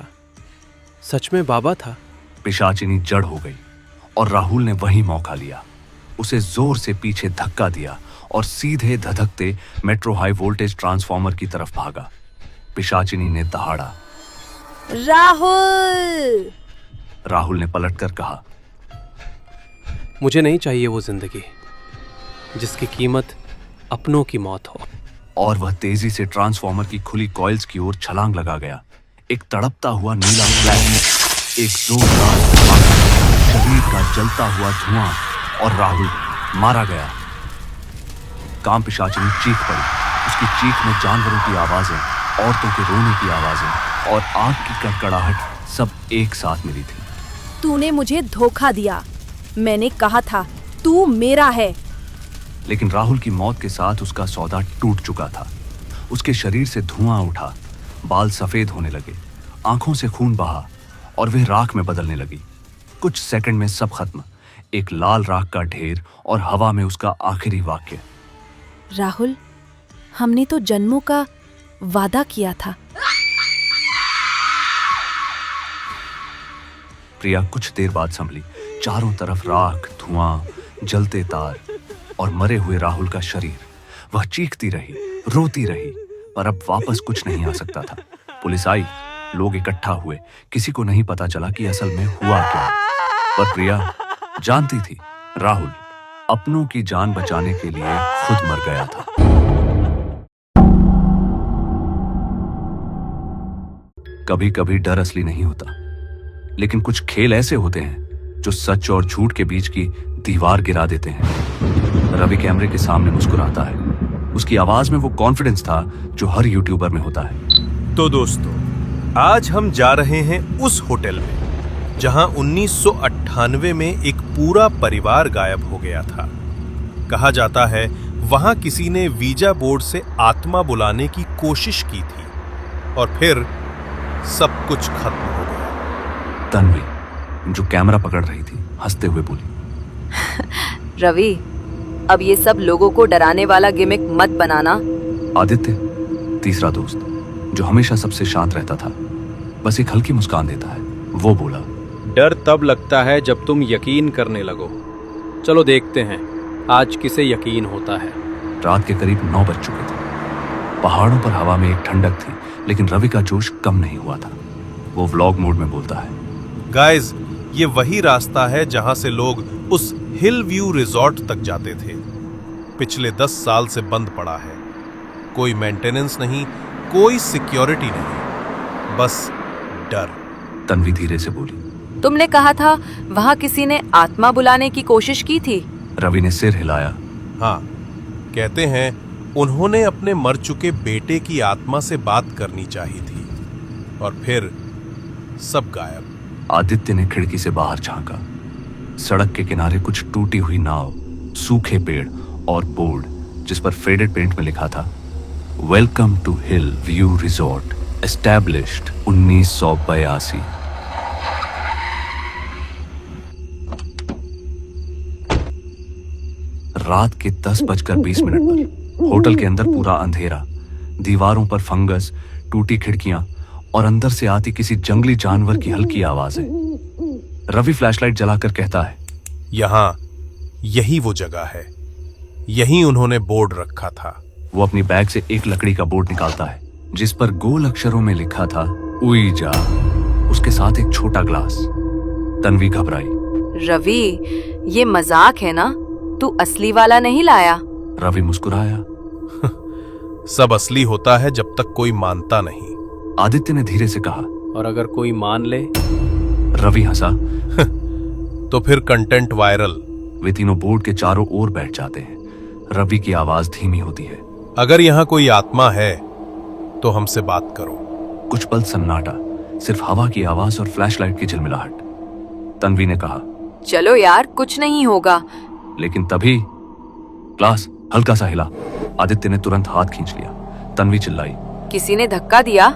सच में बाबा था? पिशाचिनी जड़ हो गई और राहुल ने वही मौका लिया। उसे जोर से पीछे धक्का दिया और सीधे धधकते मेट्रो हाई वोल्टेज ट्रांसफॉर्मर की तरफ भागा। पिशाचिनी ने दहाड़ा, राहुल। राहुल ने पलटकर कहा, मुझे नहीं चाहिए वो जिंदगी जिसकी कीमत अपनों की मौत हो। और वह तेजी से ट्रांसफॉर्मर की खुली कॉइल्स की ओर छलांग लगा गया। एक तड़पता हुआ नीला फ्लैश, एक जोरदार धमाका, शरीर का जलता हुआ धुआं, और राहुल मारा गया। काम पिशाचिनी चीख पड़ी। उसकी चीख में जानवरों की आवाजें, औरतों के रोने की आवाजें और आग की कड़कड़ाहट सब एक साथ मिली थी। तूने मुझे धोखा दिया, मैंने कहा था तू मेरा है। लेकिन राहुल की मौत के साथ उसका सौदा टूट चुका था। उसके शरीर से धुआं उठा, बाल सफेद होने लगे, आंखों से खून बहा और वे राख में बदलने लगी। कुछ सेकंड में सब खत्म, एक लाल राख का ढेर और हवा में उसका आखिरी वाक्य, राहुल, हमने तो जन्मों का वादा किया था। प्रिया कुछ देर बाद संभली। चारों तरफ राख, धुआं, जलते तार और मरे हुए राहुल का शरीर। वह चीखती रही, रोती रही, पर अब वापस कुछ नहीं आ सकता था। पुलिस आई, लोग इकट्ठा हुए, किसी को नहीं पता चला कि असल में हुआ क्या। पर प्रिया जानती थी, राहुल अपनों की जान बचाने के लिए खुद मर गया था। कभी कभी डर असली नहीं होता, लेकिन कुछ खेल ऐसे होते हैं जो सच और झूठ के बीच की दीवार गिरा देते हैं। रवि कैमरे के सामने मुस्कुराता है। उसकी आवाज में वो कॉन्फिडेंस था जो हर यूट्यूबर में होता है। तो दोस्तों, आज हम जा रहे हैं उस होटल में जहां 1998 में एक पूरा परिवार गायब हो गया था। कहा जाता है वहां किसी ने वीजा बोर्ड से आत्मा बुलाने की कोशिश की थी और फिर सब कुछ खत्म हो गया। तन्वी, जो कैमरा पकड़ रही थी, हंसते हुए बोली, रवि, अब ये सब लोगों को डराने वाला गिमिक मत बनाना। आदित्य, तीसरा दोस्त, जो हमेशा सबसे शांत रहता था, बस एक हल्की मुस्कान देता है, वो बोला, डर तब लगता है जब तुम यकीन करने लगो। चलो देखते हैं आज किसे यकीन होता है। रात के करीब 9 बज चुके थे। पहाड़ों पर हवा में एक ठंडक थी, लेकिन रवि का जोश कम नहीं हुआ था। वो व्लॉग मोड में बोलता है, गाइस, ये वही रास्ता है जहां से लोग उस हिल व्यू रिजॉर्ट तक जाते थे। पिछले 10 साल से बंद पड़ा है। कोई मेंटेनेंस नहीं, कोई सिक्योरिटी नहीं, बस डर। तन्वी धीरे से बोली, तुमने कहा था वहां किसी ने आत्मा बुलाने की कोशिश की थी। रवि ने सिर हिलाया। हाँ, कहते हैं उन्होंने अपने मर चुके बेटे की आत्मा से बात करनी चाहिए थी और फिर सब गायब। आदित्य ने खिड़की से बाहर झांका। सड़क के किनारे कुछ टूटी हुई नाव, सूखे पेड़ और बोर्ड जिस पर फेडेड पेंट में लिखा था welcome to hill view resort, established 1982। रात के 10:20 पर होटल के अंदर पूरा अंधेरा, दीवारों पर फंगस, टूटी खिड़कियां और अंदर से आती किसी जंगली जानवर की हल्की आवाजें। रवि फ्लैशलाइट जलाकर कहता है, यहाँ यही वो जगह है, यहीं उन्होंने बोर्ड रखा था। वो अपनी बैग से एक लकड़ी का बोर्ड निकालता है जिस पर गोल अक्षरों में लिखा था उईजा, उसके साथ एक छोटा ग्लास। तन्वी घबराई। रवि, ये मजाक है ना? तू असली वाला नहीं लाया? रवि मुस्कुराया। सब असली होता है जब तक कोई मानता नहीं। आदित्य ने धीरे से कहा। और अगर कोई मान ले? रवि हंसा। तो फिर कंटेंट वायरल। वे तीनों बोर्ड के चारों ओर बैठ जाते हैं। रवि की आवाज धीमी होती है। अगर यहाँ कोई आत्मा है तो हमसे बात करो। कुछ पल सन्नाटा, सिर्फ हवा की आवाज और फ्लैशलाइट की झिलमिलाहट। तन्वी ने कहा, चलो यार, कुछ नहीं होगा। लेकिन तभी ग्लास हल्का सा हिला। आदित्य ने तुरंत हाथ खींच लिया। तन्वी चिल्लाई, किसी ने धक्का दिया?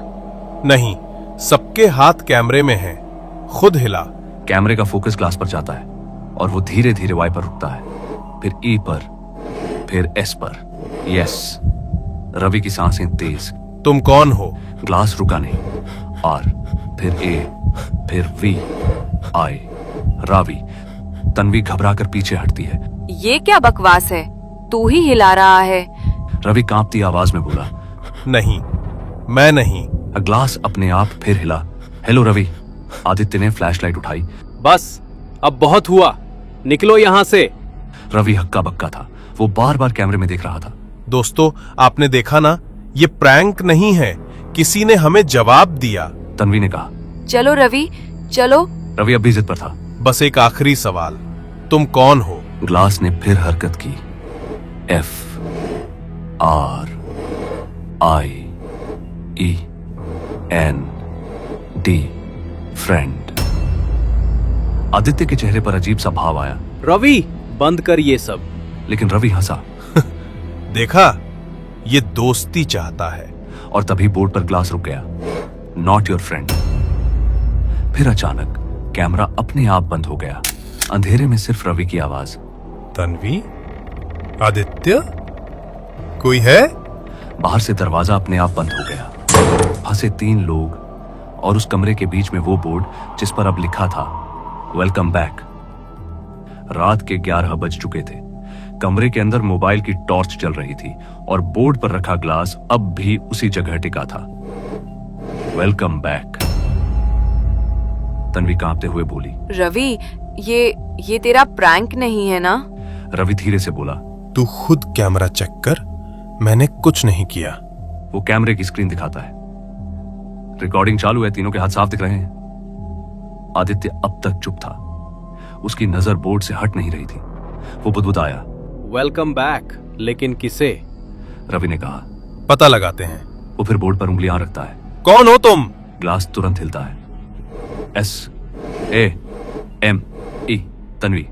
नहीं, सबके हाथ कैमरे में हैं, खुद हिला। कैमरे का फोकस ग्लास पर जाता है और वो धीरे धीरे वाई पर रुकता है, फिर ई पर, फिर एस पर। यस। रवि की सांसें तेज। तुम कौन हो? ग्लास रुका नहीं। आर, फिर ए, फिर वी, आई, रावी। तन्वी घबराकर पीछे हटती है। ये क्या बकवास है? तू ही हिला रहा है। रवि कांपती आवाज में बोला, नहीं, मैं नहीं। ग्लास अपने आप फिर हिला। हेलो रवि। आदित्य ने फ्लैशलाइट उठाई। बस, अब बहुत हुआ, निकलो यहाँ से। रवि हक्का बक्का था। वो बार बार कैमरे में देख रहा था। दोस्तों, आपने देखा ना, ये प्रैंक नहीं है, किसी ने हमें जवाब दिया। तन्वी ने कहा। चलो रवि, चलो। रवि अब भी जिद पर था। बस एक आखिरी सवाल, तुम कौन हो? ग्लास ने फिर हरकत की। F, R, I, E, N, D, friend. Aditya के चेहरे पर अजीब सा भाव आया। रवि, बंद कर ये सब। लेकिन रवि हंसा। देखा, ये दोस्ती चाहता है। और तभी बोर्ड पर ग्लास रुक गया। Not your friend. फिर अचानक कैमरा अपने आप बंद हो गया। अंधेरे में सिर्फ रवि की आवाज। तन्वी, आदित्य, कोई है? बाहर से दरवाजा अपने आप बंद हो गया। फंसे 3 लोग और उस कमरे के बीच में वो बोर्ड जिस पर अब लिखा था वेलकम बैक। रात के 11 बज चुके थे। कमरे के अंदर मोबाइल की टॉर्च जल रही थी और बोर्ड पर रखा ग्लास अब भी उसी जगह टिका था। Welcome back. तन्वी कांपते हुए बोली, रवि, ये तेरा प्रैंक नहीं है ना? रवि धीरे से बोला, तू खुद कैमरा चेक कर, मैंने कुछ नहीं किया। वो कैमरे की स्क्रीन दिखाता है। रिकॉर्डिंग चालू है, तीनों के हाथ साफ दिख रहे हैं। आदित्य अब तक चुप था। उसकी नजर बोर्ड से हट नहीं रही थी। वो बुदबुदाया, वेलकम बैक, लेकिन किसे? रवि ने कहा, पता लगाते हैं। वो फिर बोर्ड पर उंगलियां रखता है। कौन हो तुम? ग्लास तुरंत हिलता है। S, A, M, E, Tanvi.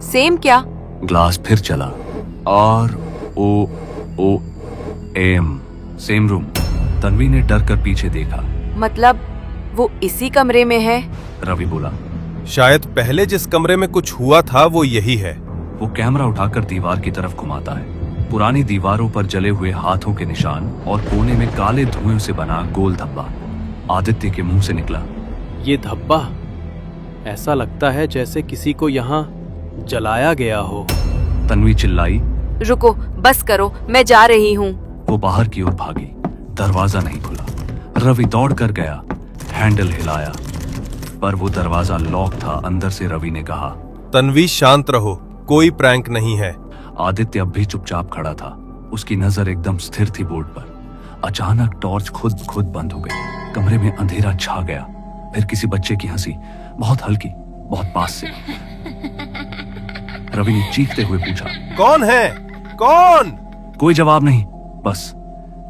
Same क्या? ग्लास फिर चला। R, O, O, M, same room. Tanvi ने डर कर पीछे देखा। मतलब वो इसी कमरे में है? रवि बोला, शायद पहले जिस कमरे में कुछ हुआ था वो यही है। वो कैमरा उठाकर दीवार की तरफ घुमाता है। पुरानी दीवारों पर जले हुए हाथों के निशान और कोने में काले धुएं से बना गोल धब्बा। आदित्य के मुंह से निकला, ये धब्बा, ऐसा लगता है जैसे किसी को यहाँ जलाया गया हो। तन्वी चिल्लाई, रुको, बस करो, मैं जा रही हूँ। वो बाहर की ओर भागी। दरवाजा नहीं खुला। रवि दौड़ कर गया, हैंडल हिलाया, पर वो दरवाजा लॉक था। अंदर से रवि ने कहा, तन्वी शांत रहो, कोई प्रैंक नहीं है। आदित्य अब भी चुपचाप खड़ा था। उसकी नजर एकदम स्थिर थी बोर्ड पर। अचानक टॉर्च खुद बंद हो गई। कमरे में अंधेरा छा गया। फिर किसी बच्चे की हंसी, बहुत हल्की, बहुत पास से। रवि ने चीखते हुए पूछा, कौन है? कौन? कोई जवाब नहीं। बस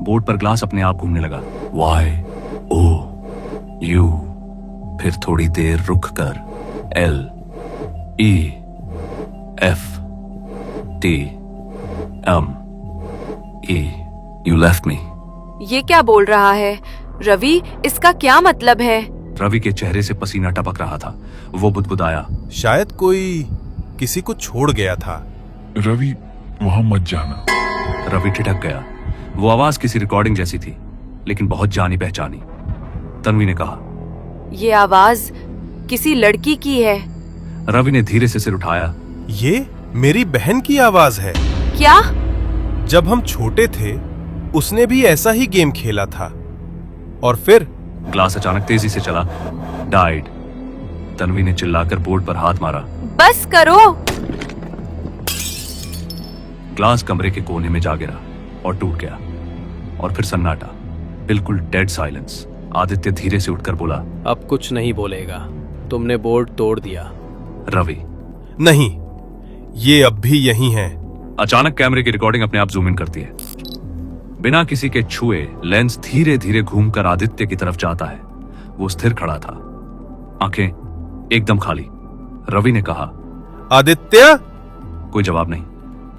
बोर्ड पर ग्लास अपने आप घूमने लगा। Y O U फिर थोड़ी देर रुक कर L E F T M E You left me। ये क्या बोल रहा है रवि? इसका क्या मतलब है? रवि के चेहरे से पसीना टपक रहा था। वो बुदबुदाया, शायद कोई किसी को छोड़ गया था। रवि, वहां मत जाना। रवि ठिठक गया। वो आवाज किसी रिकॉर्डिंग जैसी थी, लेकिन बहुत जानी पहचानी। तन्वी ने कहा, ये आवाज किसी लड़की की है। रवि ने धीरे से सिर उठाया। ये मेरी बहन की आवाज है। क्या? जब हम छोटे थे उसने भी ऐसा ही गेम खेला था और फिर ग्लास अचानक तेजी से चला। डाइड। तन्वी ने चिल्लाकर बोर्ड पर हाथ मारा। बस करो। ग्लास कमरे के कोने में जा गिरा और टूट गया। और फिर सन्नाटा, बिल्कुल डेड साइलेंस। आदित्य धीरे से उठकर बोला, अब कुछ नहीं बोलेगा, तुमने बोर्ड तोड़ दिया। रवि, नहीं, ये अब भी यही है। अचानक कैमरे की रिकॉर्डिंग अपने आप जूम इन करती है। बिना किसी के छुए लेंस धीरे धीरे घूमकर आदित्य की तरफ जाता है। वो स्थिर खड़ा था, आंखें एकदम खाली। रवि ने कहा, आदित्य। कोई जवाब नहीं।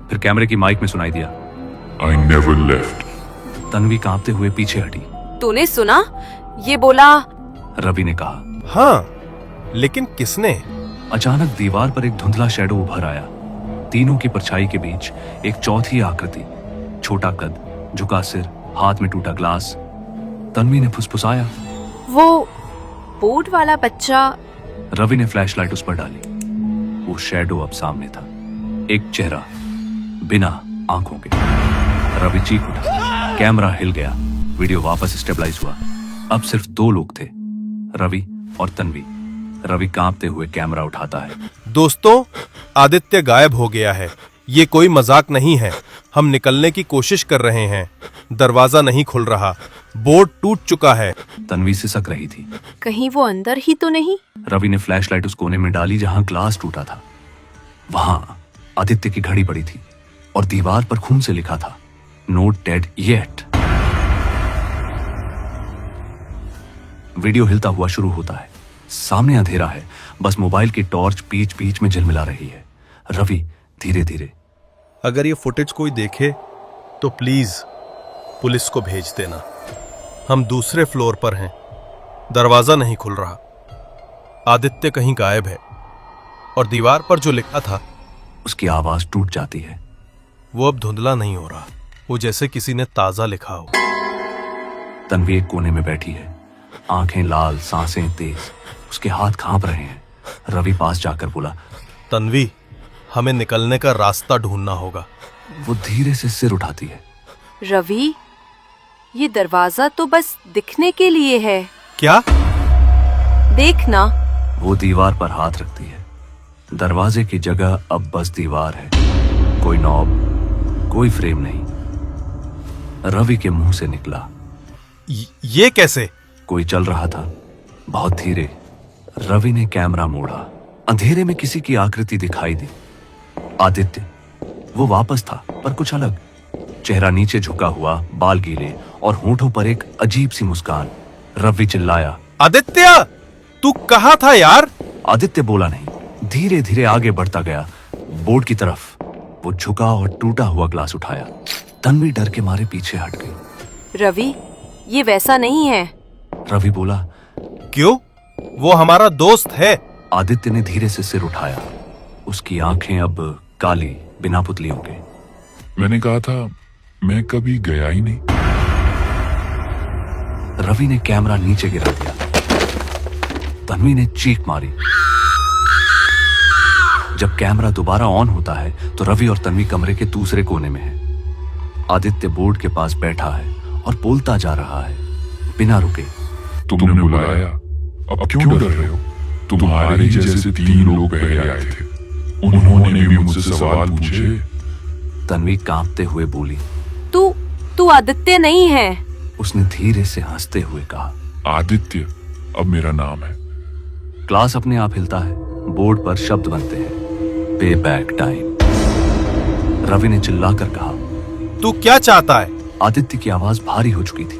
फिर कैमरे की माइक में सुनाई दिया, I never left। तन्वी कांपते हुए पीछे हटी। तूने सुना? ये बोला। रवि ने कहा, हाँ, लेकिन किसने? अचानक दीवार पर एक धुंधला शैडो उभर आया। तीनों की परछाई के बीच एक चौथी आकृति, छोटा कद, झुका सिर, हाथ में टूटा ग्लास। तन्वी ने फुसफुसाया, वो बोर्ड वाला बच्चा। रवि ने फ्लैशलाइट उस पर डाली। वो शैडो अब सामने था, एक चेहरा, बिना आंखों के। रवि चीख उठा। कैमरा हिल गया। वीडियो वापस स्टेबलाइज हुआ। अब सिर्फ दो लोग थे, रवि और तन्वी। रवि कांपते हुए कैमरा उठाता है। दोस्तों, आदित्य गायब हो गया है। ये कोई मजाक नहीं है। हम निकलने की कोशिश कर रहे हैं। दरवाजा नहीं खुल रहा। बोर्ड टूट चुका है। तन्वी सिसक रही थी। कहीं वो अंदर ही तो नहीं? रवि ने फ्लैशलाइट उस कोने में डाली जहां ग्लास टूटा था। वहां आदित्य की घड़ी पड़ी थी और दीवार पर खून से लिखा था, नोट डेड येट। वीडियो हिलता हुआ शुरू होता है। सामने अंधेरा है, बस मोबाइल की टॉर्च बीच बीच में झिलमिला रही है। रवि धीरे धीरे, अगर ये फुटेज कोई देखे तो प्लीज पुलिस को भेज देना। हम दूसरे फ्लोर पर हैं। दरवाजा नहीं खुल रहा। आदित्य कहीं गायब है और दीवार पर जो लिखा था, उसकी आवाज टूट जाती है। वो अब धुंधला नहीं हो रहा। वो जैसे किसी ने ताजा लिखा हो। तन्वी एक कोने में बैठी है, आंखें लाल, सांसें तेज, उसके हाथ कांप रहे हैं। रवि पास जाकर बोला, तन्वी, हमें निकलने का रास्ता ढूंढना होगा। वो धीरे से सिर उठाती है। रवि, ये दरवाजा तो बस दिखने के लिए है। क्या? देखना। वो दीवार पर हाथ रखती है। दरवाजे की जगह अब बस दीवार है। कोई नॉब, कोई फ्रेम नहीं। रवि के मुंह से निकला, ये कैसे? कोई चल रहा था, बहुत धीरे। रवि ने कैमरा मोड़ा। अंधेरे में किसी की आकृति दिखाई दी। आदित्य। वो वापस था, पर कुछ अलग। चेहरा नीचे झुका हुआ, बाल गीले और होंठों पर एक अजीब सी मुस्कान। रवि चिल्लाया, आदित्य, तू कहाँ था यार? आदित्य बोला नहीं, धीरे धीरे आगे बढ़ता गया बोर्ड की तरफ। वो झुका और टूटा हुआ ग्लास उठाया। तन्वी डर के मारे पीछे हट गई। रवि, ये वैसा नहीं है। रवि बोला, क्यों? वो हमारा दोस्त है। आदित्य ने धीरे से सिर उठाया। उसकी आंखें अब काली, बिना पुतलियों के। मैंने कहा था, मैं कभी गया ही नहीं। रवि ने कैमरा नीचे गिरा दिया। तन्वी ने चीख मारी। जब कैमरा दोबारा ऑन होता है तो रवि और तन्वी कमरे के दूसरे कोने में है। आदित्य बोर्ड के पास बैठा है और बोलता जा रहा है, बिना रुके, तुमने बुलाया, अब क्यों डर रहे हो? तुम्हारे जैसे 3 लोग पहले आए थे, उन्होंने भी मुझसे सवाल पूछे। तन्वी कांपते हुए बोली, तू आदित्य नहीं है। उसने धीरे से हंसते हुए कहा, आदित्य अब मेरा नाम है। क्लास अपने आप हिलता है। बोर्ड पर शब्द बनते हैं, पे बैक टाइम। रवि ने चिल्लाकर कहा, तू क्या चाहता है? आदित्य की आवाज भारी हो चुकी थी।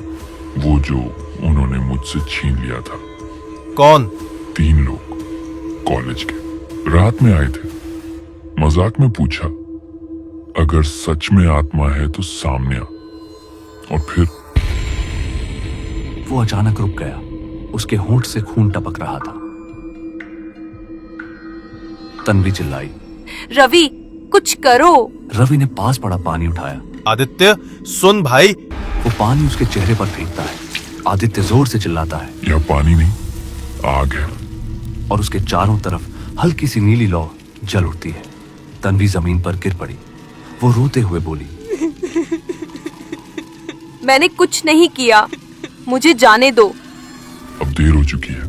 वो जो उन्होंने मुझसे छीन लिया था, कौन? 3 लोग कॉलेज के रात में आए थे। मजाक में पूछा अगर सच में आत्मा है तो सामने आ। और फिर वो अचानक रुक गया। उसके होंठ से खून टपक रहा था। तन्वी चिल्लाई, रवि कुछ करो। रवि ने पास पड़ा पानी उठाया। आदित्य सुन भाई। वो पानी उसके चेहरे पर फेंकता है। आदित्य जोर से चिल्लाता है, यह पानी नहीं, आग है। और उसके चारों तरफ हल्की सी नीली लौ जल उठती है। तन्वी जमीन पर गिर पड़ी। वो रोते हुए बोली, मैंने कुछ नहीं किया, मुझे जाने दो। अब देर हो चुकी है।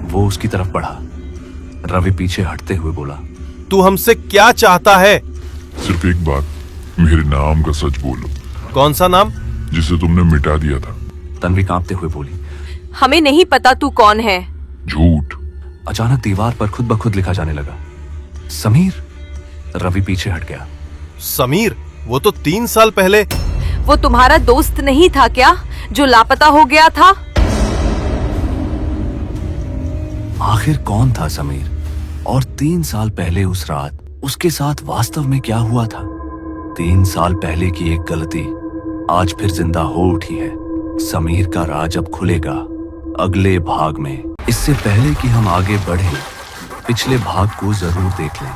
वो उसकी तरफ बढ़ा। रवि पीछे हटते हुए बोला, तू हमसे क्या चाहता है? सिर्फ एक बात, मेरे नाम का सच बोलो। कौन सा नाम? जिसे तुमने मिटा दिया था। तन्वी कांपते हुए बोली, हमें नहीं पता तू कौन है। झूठ। अचानक दीवार पर खुद ब खुद लिखा जाने लगा, समीर। रवि पीछे हट गया। समीर? वो तो 3 साल पहले। वो तुम्हारा दोस्त नहीं था क्या, जो लापता हो गया था? आखिर कौन था समीर? और 3 साल पहले उस रात उसके साथ वास्तव में क्या हुआ था? 3 साल पहले की एक गलती आज फिर जिंदा हो उठी है। समीर का राज अब खुलेगा अगले भाग में। इससे पहले कि हम आगे बढ़े, पिछले भाग को जरूर देख लें।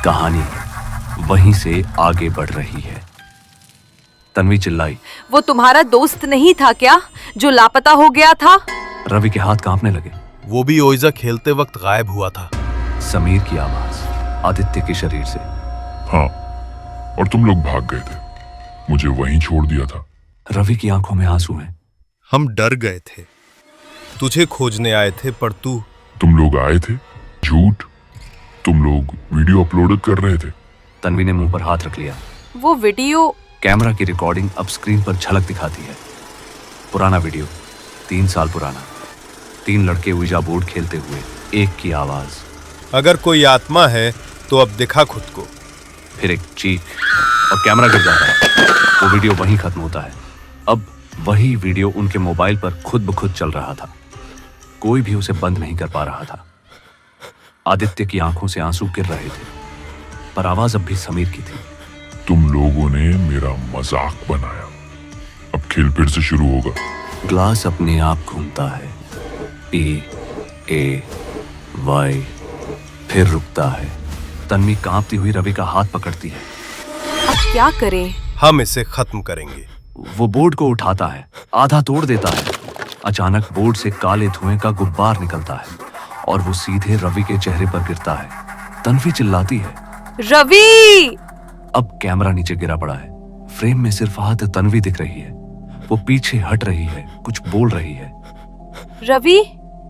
कहानी वहीं से आगे बढ़ रही है। तन्वी चिल्लाई, वो तुम्हारा दोस्त नहीं था क्या, जो लापता हो गया था? रवि के हाथ कांपने लगे। वो भी ओइजा खेलते वक्त गायब हुआ था। समीर की आवाज आदित्य के शरीर से। हाँ, और तुम लोग भाग गए थे, मुझे वहीं छोड़ दिया था। रवि की आंखों में आंसू हैं। हम डर गए थे, तुझे खोजने आए थे, पर तुम लोग आए थे? झूठ। तुम लोग वीडियो अपलोड कर रहे थे। तन्वी ने मुंह पर हाथ रख लिया। वो वीडियो? कैमरा की रिकॉर्डिंग अब स्क्रीन पर झलक दिखाती है। पुराना वीडियो, 3 साल पुराना। 3 लड़के ouija बोर्ड खेलते हुए। एक की आवाज, अगर कोई आत्मा है तो अब दिखा खुद को। फिर एक चीख और कैमरा गिर जाता है। वो वीडियो वहीं खत्म होता है। अब वही वीडियो उनके मोबाइल पर खुद ब खुद चल रहा था। कोई भी उसे बंद नहीं कर पा रहा था। आदित्य की आंखों से आंसू गिर रहे थे, पर आवाज अब भी समीर की थी। तुम लोगों ने मेरा मजाक बनाया। अब खेल फिर से शुरू होगा। ग्लास अपने आप घूमता है, PAY, फिर रुकता है। तन्वी कांपती हुई रवि का हाथ पकड़ती है। अब क्या करें? हम इसे खत्म करेंगे। वो बोर्ड को उठाता है, आधा तोड़ देता है। अचानक बोर्ड से काले धुएं का गुब्बार निकलता है और वो सीधे रवि के चेहरे पर गिरता है। तन्वी चिल्लाती है, रवि! अब कैमरा नीचे गिरा पड़ा है। फ्रेम में सिर्फ हाथ तन्वी दिख रही है। वो पीछे हट रही है, कुछ बोल रही है। रवि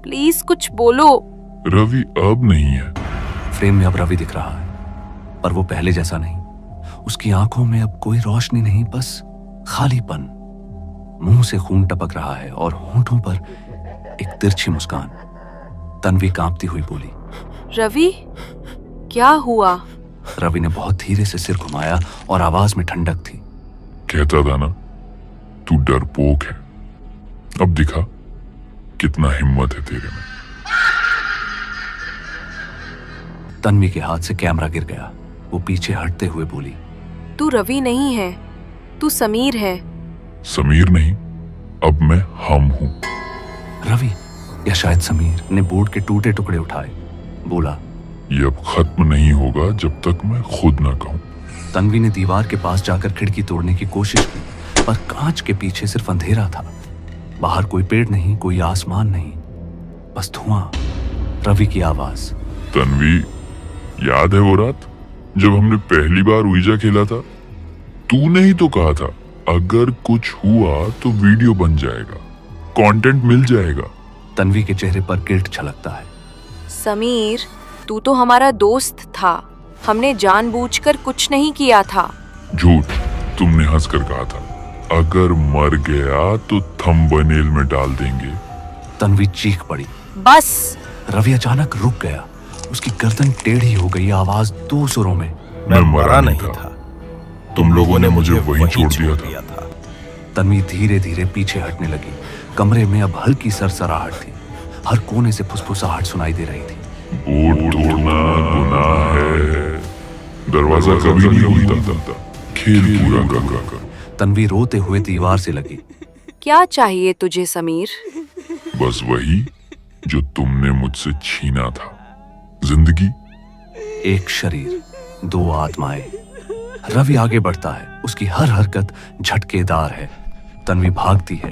प्लीज कुछ बोलो। रवि अब नहीं है। फ्रेम में अब रवि दिख रहा है, पर वो पहले जैसा नहीं। उसकी आंखों में अब कोई रोशनी नहीं, बस खालीपन। मुंह से खून टपक रहा है और होंठों पर एक तिरछी मुस्कान। तन्वी कांपती हुई बोली, रवि क्या हुआ? रवि ने बहुत धीरे से सिर घुमाया और आवाज में ठंडक थी। कहता था ना, तू डरपोक है। अब दिखा कितना हिम्मत है तेरे में। तन्वी के हाथ से कैमरा गिर गया। वो पीछे हटते हुए बोली, तू रवि नहीं है, तू समीर है। समीर नहीं, अब मैं हम हूं। रवि या शायद समीर ने बोर्ड के टूटे टुकड़े उठाए। बोला, ये अब खत्म नहीं होगा जब तक मैं खुद ना कहूं। तन्वी ने दीवार के पास जाकर खिड़की तोड़ने की कोशिश की, पर कांच के पीछे सिर्फ अंधेरा था। बाहर कोई पेड़ नहीं, कोई आसमान नहीं, बस धुआं। रवि की आवाज, तन्वी याद है वो रात जब हमने पहली बार ouija खेला था? तूने ही तो कहा था अगर कुछ हुआ तो वीडियो बन जाएगा, कंटेंट मिल जाएगा। तन्वी के चेहरे पर गिल्ट छलकता है। समीर, तू तो हमारा दोस्त था, हमने जानबूझकर कुछ नहीं किया था। झूठ। तुमने हंसकर कहा था अगर मर गया तो थंबनेल में डाल देंगे। तन्वी चीख पड़ी। बस। रवि अचानक रुक गया। उसकी गर्दन टेढ़ी हो गई। आवाज 2 सुरों में, मैं मरा नहीं था, तुम लोगों ने मुझे वहीं छोड़ दिया था। तन्वी धीरे धीरे पीछे हटने लगी। कमरे में अब हल्की सरसराहट थी। हर कोने से फुसफुसाहट सुनाई दे रही थी। बोर्ड तोड़ना गुनाह है, दरवाजा कभी नहीं खुलता, खेल पूरा कर। तन्वी रोते हुए दीवार से लगी। क्या चाहिए तुझे समीर? बस वही जो तुमने मुझसे छीना था, जिंदगी। एक शरीर, दो आत्माएं। रवि आगे बढ़ता है, उसकी हर हरकत झटकेदार है। तन्वी भागती है,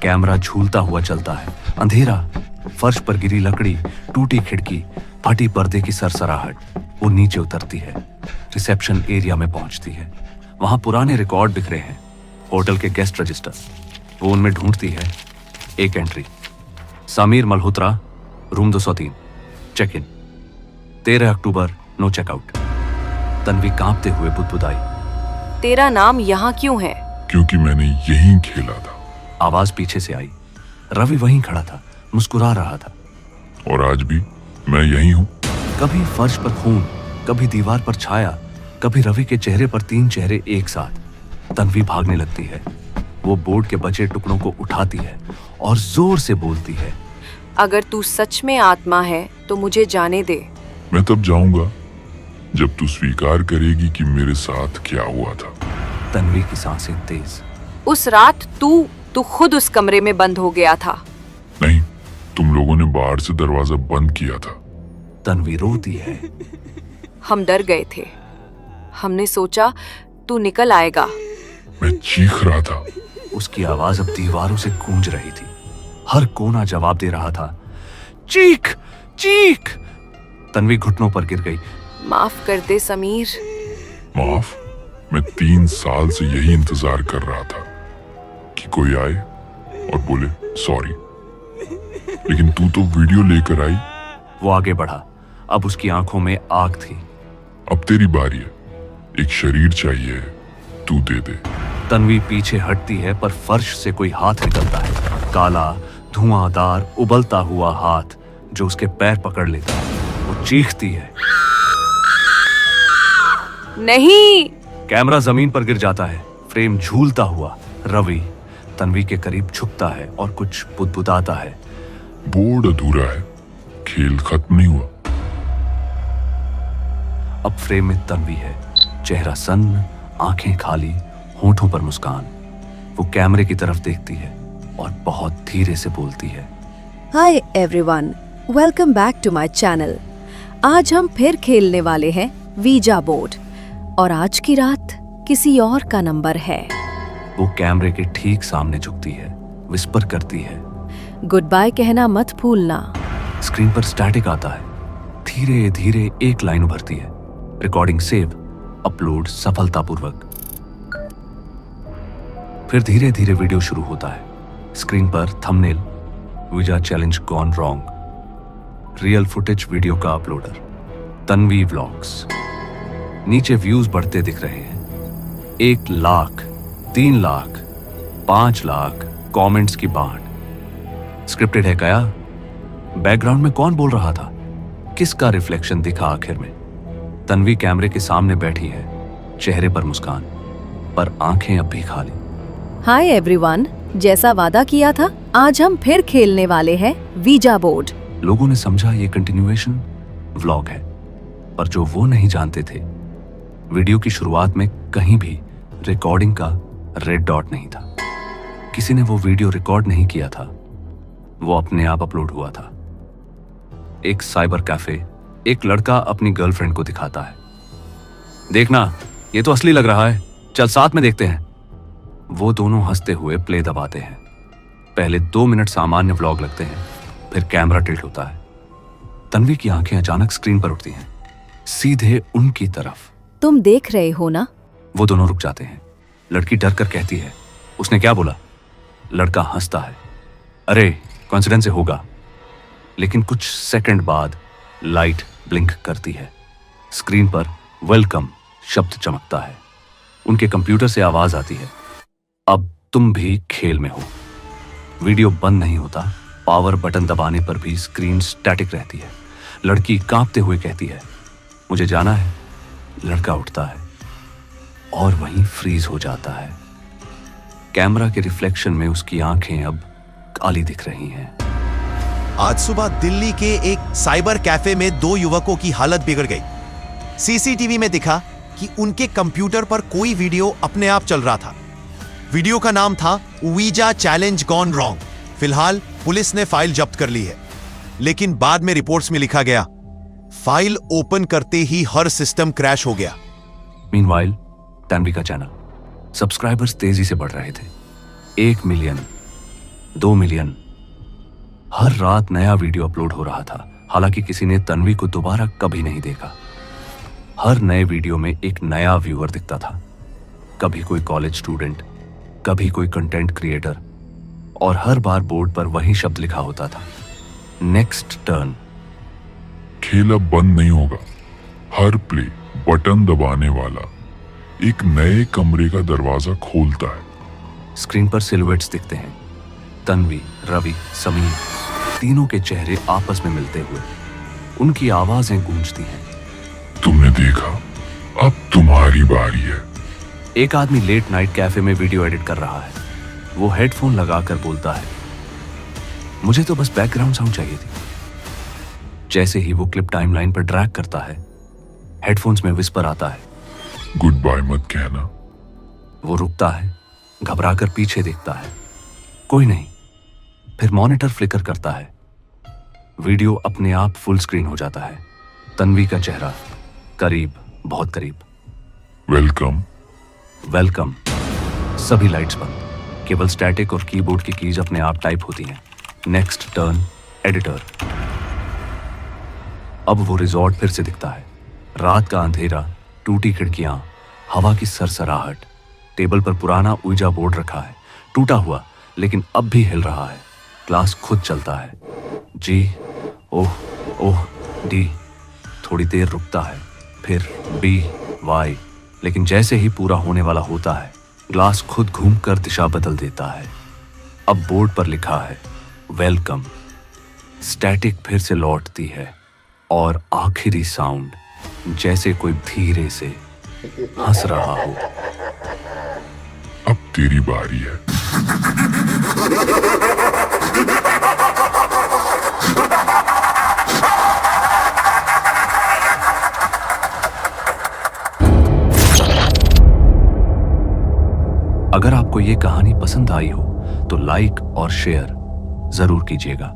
कैमरा झूलता हुआ चलता है। अंधेरा, फर्श पर गिरी लकड़ी, टूटी खिड़की, फटी पर्दे की सरसराहट। वो नीचे उतरती है, रिसेप्शन एरिया में पहुंचती है। वहां पुराने रिकॉर्ड बिखरे हैं, होटल के गेस्ट रजिस्टर। वो उनमें ढूंढती है एक entry, Sameer Malhotra, room 203, check in, 13 October, no checkout. Tanvi कांपते हुए बुदबुदाई, तेरा नाम यहाँ क्यों है? क्योंकि मैंने यहीं खेला था। आवाज पीछे से आई। रवि वहीं खड़ा था, मुस्कुरा रहा था। और आज भी मैं यहीं हूं। कभी फर्श पर खून, कभी दीवार पर छाया, कभी रवि के चेहरे पर 3 चेहरे एक साथ। तन्वी भागने लगती है। वो बोर्ड के बचे टुकड़ों को उठाती है और जोर से बोलती है, अगर तू सच में आत्मा है तो मुझे जाने दे। मैं तब जाऊंगा जब तू स्वीकार करेगी कि मेरे साथ क्या हुआ था। तन्वी की सांसें तेज। उस रात तू खुद उस कमरे में बंद हो गया था। नहीं, तुम लोगों ने बाहर से दरवाजा बंद किया था। तन्वी रोती है। हम डर गए थे, हमने सोचा तू निकल आएगा। मैं चीख रहा था। उसकी आवाज अब दीवारों से गूंज रही थी। हर कोना जवाब दे रहा था, चीख चीख। तन्वी घुटनों पर गिर गई। माफ कर दे समीर। माफ? मैं 3 साल से यही इंतजार कर रहा था कि कोई आए और बोले सॉरी, लेकिन तू तो वीडियो लेकर आई। वो आगे बढ़ा। अब उसकी आंखों में आग थी। अब तेरी बारी है, एक शरीर चाहिए, तू दे दे। तन्वी पीछे हटती है, पर फर्श से कोई हाथ निकलता है, काला, धुआंधार, उबलता हुआ हाथ जो उसके पैर पकड़ लेता है। वो चीखती है, नहीं। कैमरा जमीन पर गिर जाता है, फ्रेम झूलता हुआ। रवि तन्वी के करीब झुकता है और कुछ बुदबुदाता है। बोर्ड अधूरा है, खेल खत्म नहीं हुआ। अब फ्रेम में तन्वी है, चेहरा सन्न, आंखें खाली, होठों पर मुस्कान। वो कैमरे की तरफ देखती है और बहुत धीरे से बोलती है, hi everyone, welcome back to my channel. आज हम फिर खेलने वाले हैं वीजा बोर्ड, और आज की रात किसी और का नंबर है। वो कैमरे के ठीक सामने झुकती है, विस्पर करती है, गुड बाय कहना मत भूलना। स्क्रीन पर स्टैटिक आता है। धीरे धीरे एक लाइन उभरती है, रिकॉर्डिंग सेव, अपलोड सफलतापूर्वक। फिर धीरे धीरे वीडियो शुरू होता है। स्क्रीन पर thumbnail, visa challenge gone wrong, real footage video का अपलोडर, तन्वी व्लॉग्स। नीचे व्यूज बढ़ते दिख रहे हैं, 1 लाख, 3 लाख, 5 लाख, कमेंट्स की बाढ़। स्क्रिप्टेड है क्या? बैकग्राउंड में कौन बोल रहा था? किसका रिफ्लेक्शन दिखा आखिर में? तन्वी कैमरे के सामने बैठी है, चेहरे पर मुस्कान, पर आंखें अब भी खाली। हाय एवरीवन, जैसा वादा किया था, आज हम फिर खेलने वाले हैं वीजा बोर्ड। लोगों ने समझा ये कंटिन्यूएशन व्लॉग है, पर जो वो नहीं जानते थे, वीडियो की शुरुआत में कहीं भी रिकॉर्डिंग का रेड डॉट नहीं था। किसी ने वो वीडियो रिकॉर्ड नहीं किया था, वो अपने आप अपलोड हुआ था। एक साइबर कैफे, एक लड़का अपनी गर्लफ्रेंड को दिखाता है, देखना ये तो असली लग रहा है, चल साथ में देखते हैं। वो दोनों हंसते हुए प्ले दबाते हैं। पहले 2 मिनट सामान्य व्लॉग लगते हैं, फिर कैमरा टिल्ट होता है। तन्वी की आंखें अचानक स्क्रीन पर उठती हैं, सीधे उनकी तरफ। तुम देख रहे हो ना? वो दोनों रुक जाते हैं। लड़की डर कर कहती है, उसने क्या बोला? लड़का हंसता है, अरे कॉन्सिडेंस से होगा। लेकिन कुछ सेकंड बाद लाइट ब्लिंक करती है। स्क्रीन पर वेलकम शब्द चमकता है। उनके कंप्यूटर से आवाज आती है, अब तुम भी खेल में हो। वीडियो बंद नहीं होता, पावर बटन दबाने पर भी स्क्रीन स्टैटिक रहती है। लड़की कांपते हुए कहती है, मुझे जाना है। लड़का उठता है और वहीं फ्रीज हो जाता है। कैमरा के रिफ्लेक्शन में उसकी आंखें अब काली दिख रही हैं। आज सुबह दिल्ली के एक साइबर कैफे में 2 युवकों की हालत बिगड़ गई। सीसीटीवी में दिखा कि उनके कंप्यूटर पर कोई वीडियो अपने आप चल रहा था। वीडियो का नाम था वीजा चैलेंज गॉन रॉन्ग। फिलहाल पुलिस ने फाइल जब्त कर ली है, लेकिन बाद में रिपोर्ट्स में लिखा गया फाइल ओपन करते ही हर सिस्टम क्रैश हो गया। मीनवाइल तन्वी का चैनल सब्सक्राइबर्स तेजी से बढ़ रहे थे। 1 मिलियन, 2 मिलियन, हर रात नया वीडियो अपलोड हो रहा था। हालांकि किसी ने तन्वी को दोबारा कभी नहीं देखा। हर नए वीडियो में एक नया व्यूअर दिखता था, कभी कोई कॉलेज स्टूडेंट, कभी कोई कंटेंट क्रिएटर, और हर बार बोर्ड पर वही शब्द लिखा होता था, नेक्स्ट टर्न। खेल अब बंद नहीं होगा। हर प्ले बटन दबाने वाला एक नए कमरे का दरवाजा खोलता है। स्क्रीन पर सिलुएट्स दिखते हैं, तन्वी, रवि, समीर, तीनों के चेहरे आपस में मिलते हुए। उनकी आवाजें गूंजती हैं। तुमने देखा, अब तुम्हारी बारी है। एक आदमी लेट नाइट कैफे में वीडियो एडिट कर रहा है। वो हेडफोन लगाकर बोलता है, मुझे तो बस बैकग्राउंड साउंड चाहिए थी। जैसे ही वो क्लिप टाइमलाइन पर ड्रैग करता है, हेडफोन्स में विस्पर आता है, गुड बाय मत कहना। वो रुकता है, घबराकर पीछे देखता है, कोई नहीं। फिर मॉनिटर फ्लिकर करता है, वीडियो अपने आप फुल स्क्रीन हो जाता है। तन्वी का चेहरा करीब, बहुत करीब। वेलकम। वेलकम। सभी लाइट्स बंद, केवल स्टैटिक और कीबोर्ड की कीज अपने आप टाइप होती हैं। Next turn, editor. अब वो रिजॉर्ट फिर से दिखता है। रात का अंधेरा, टूटी खिड़कियां, हवा की सरसराहट। टेबल पर पुराना ऊर्जा बोर्ड रखा है, टूटा हुआ लेकिन अब भी हिल रहा है। क्लास खुद चलता है। जी, ओह, ओह, डी। थोड़ी देर रुकता है, फिर बी, वाई। लेकिन जैसे ही पूरा होने वाला होता है, ग्लास खुद घूमकर दिशा बदल देता है। अब बोर्ड पर लिखा है वेलकम। स्टैटिक फिर से लौटती है और आखिरी साउंड, जैसे कोई धीरे से हंस रहा हो। अब तेरी बारी है। अगर आपको ये कहानी पसंद आई हो तो लाइक और शेयर जरूर कीजिएगा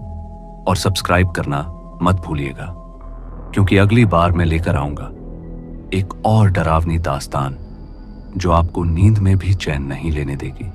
और सब्सक्राइब करना मत भूलिएगा, क्योंकि अगली बार मैं लेकर आऊंगा एक और डरावनी दास्तान जो आपको नींद में भी चैन नहीं लेने देगी।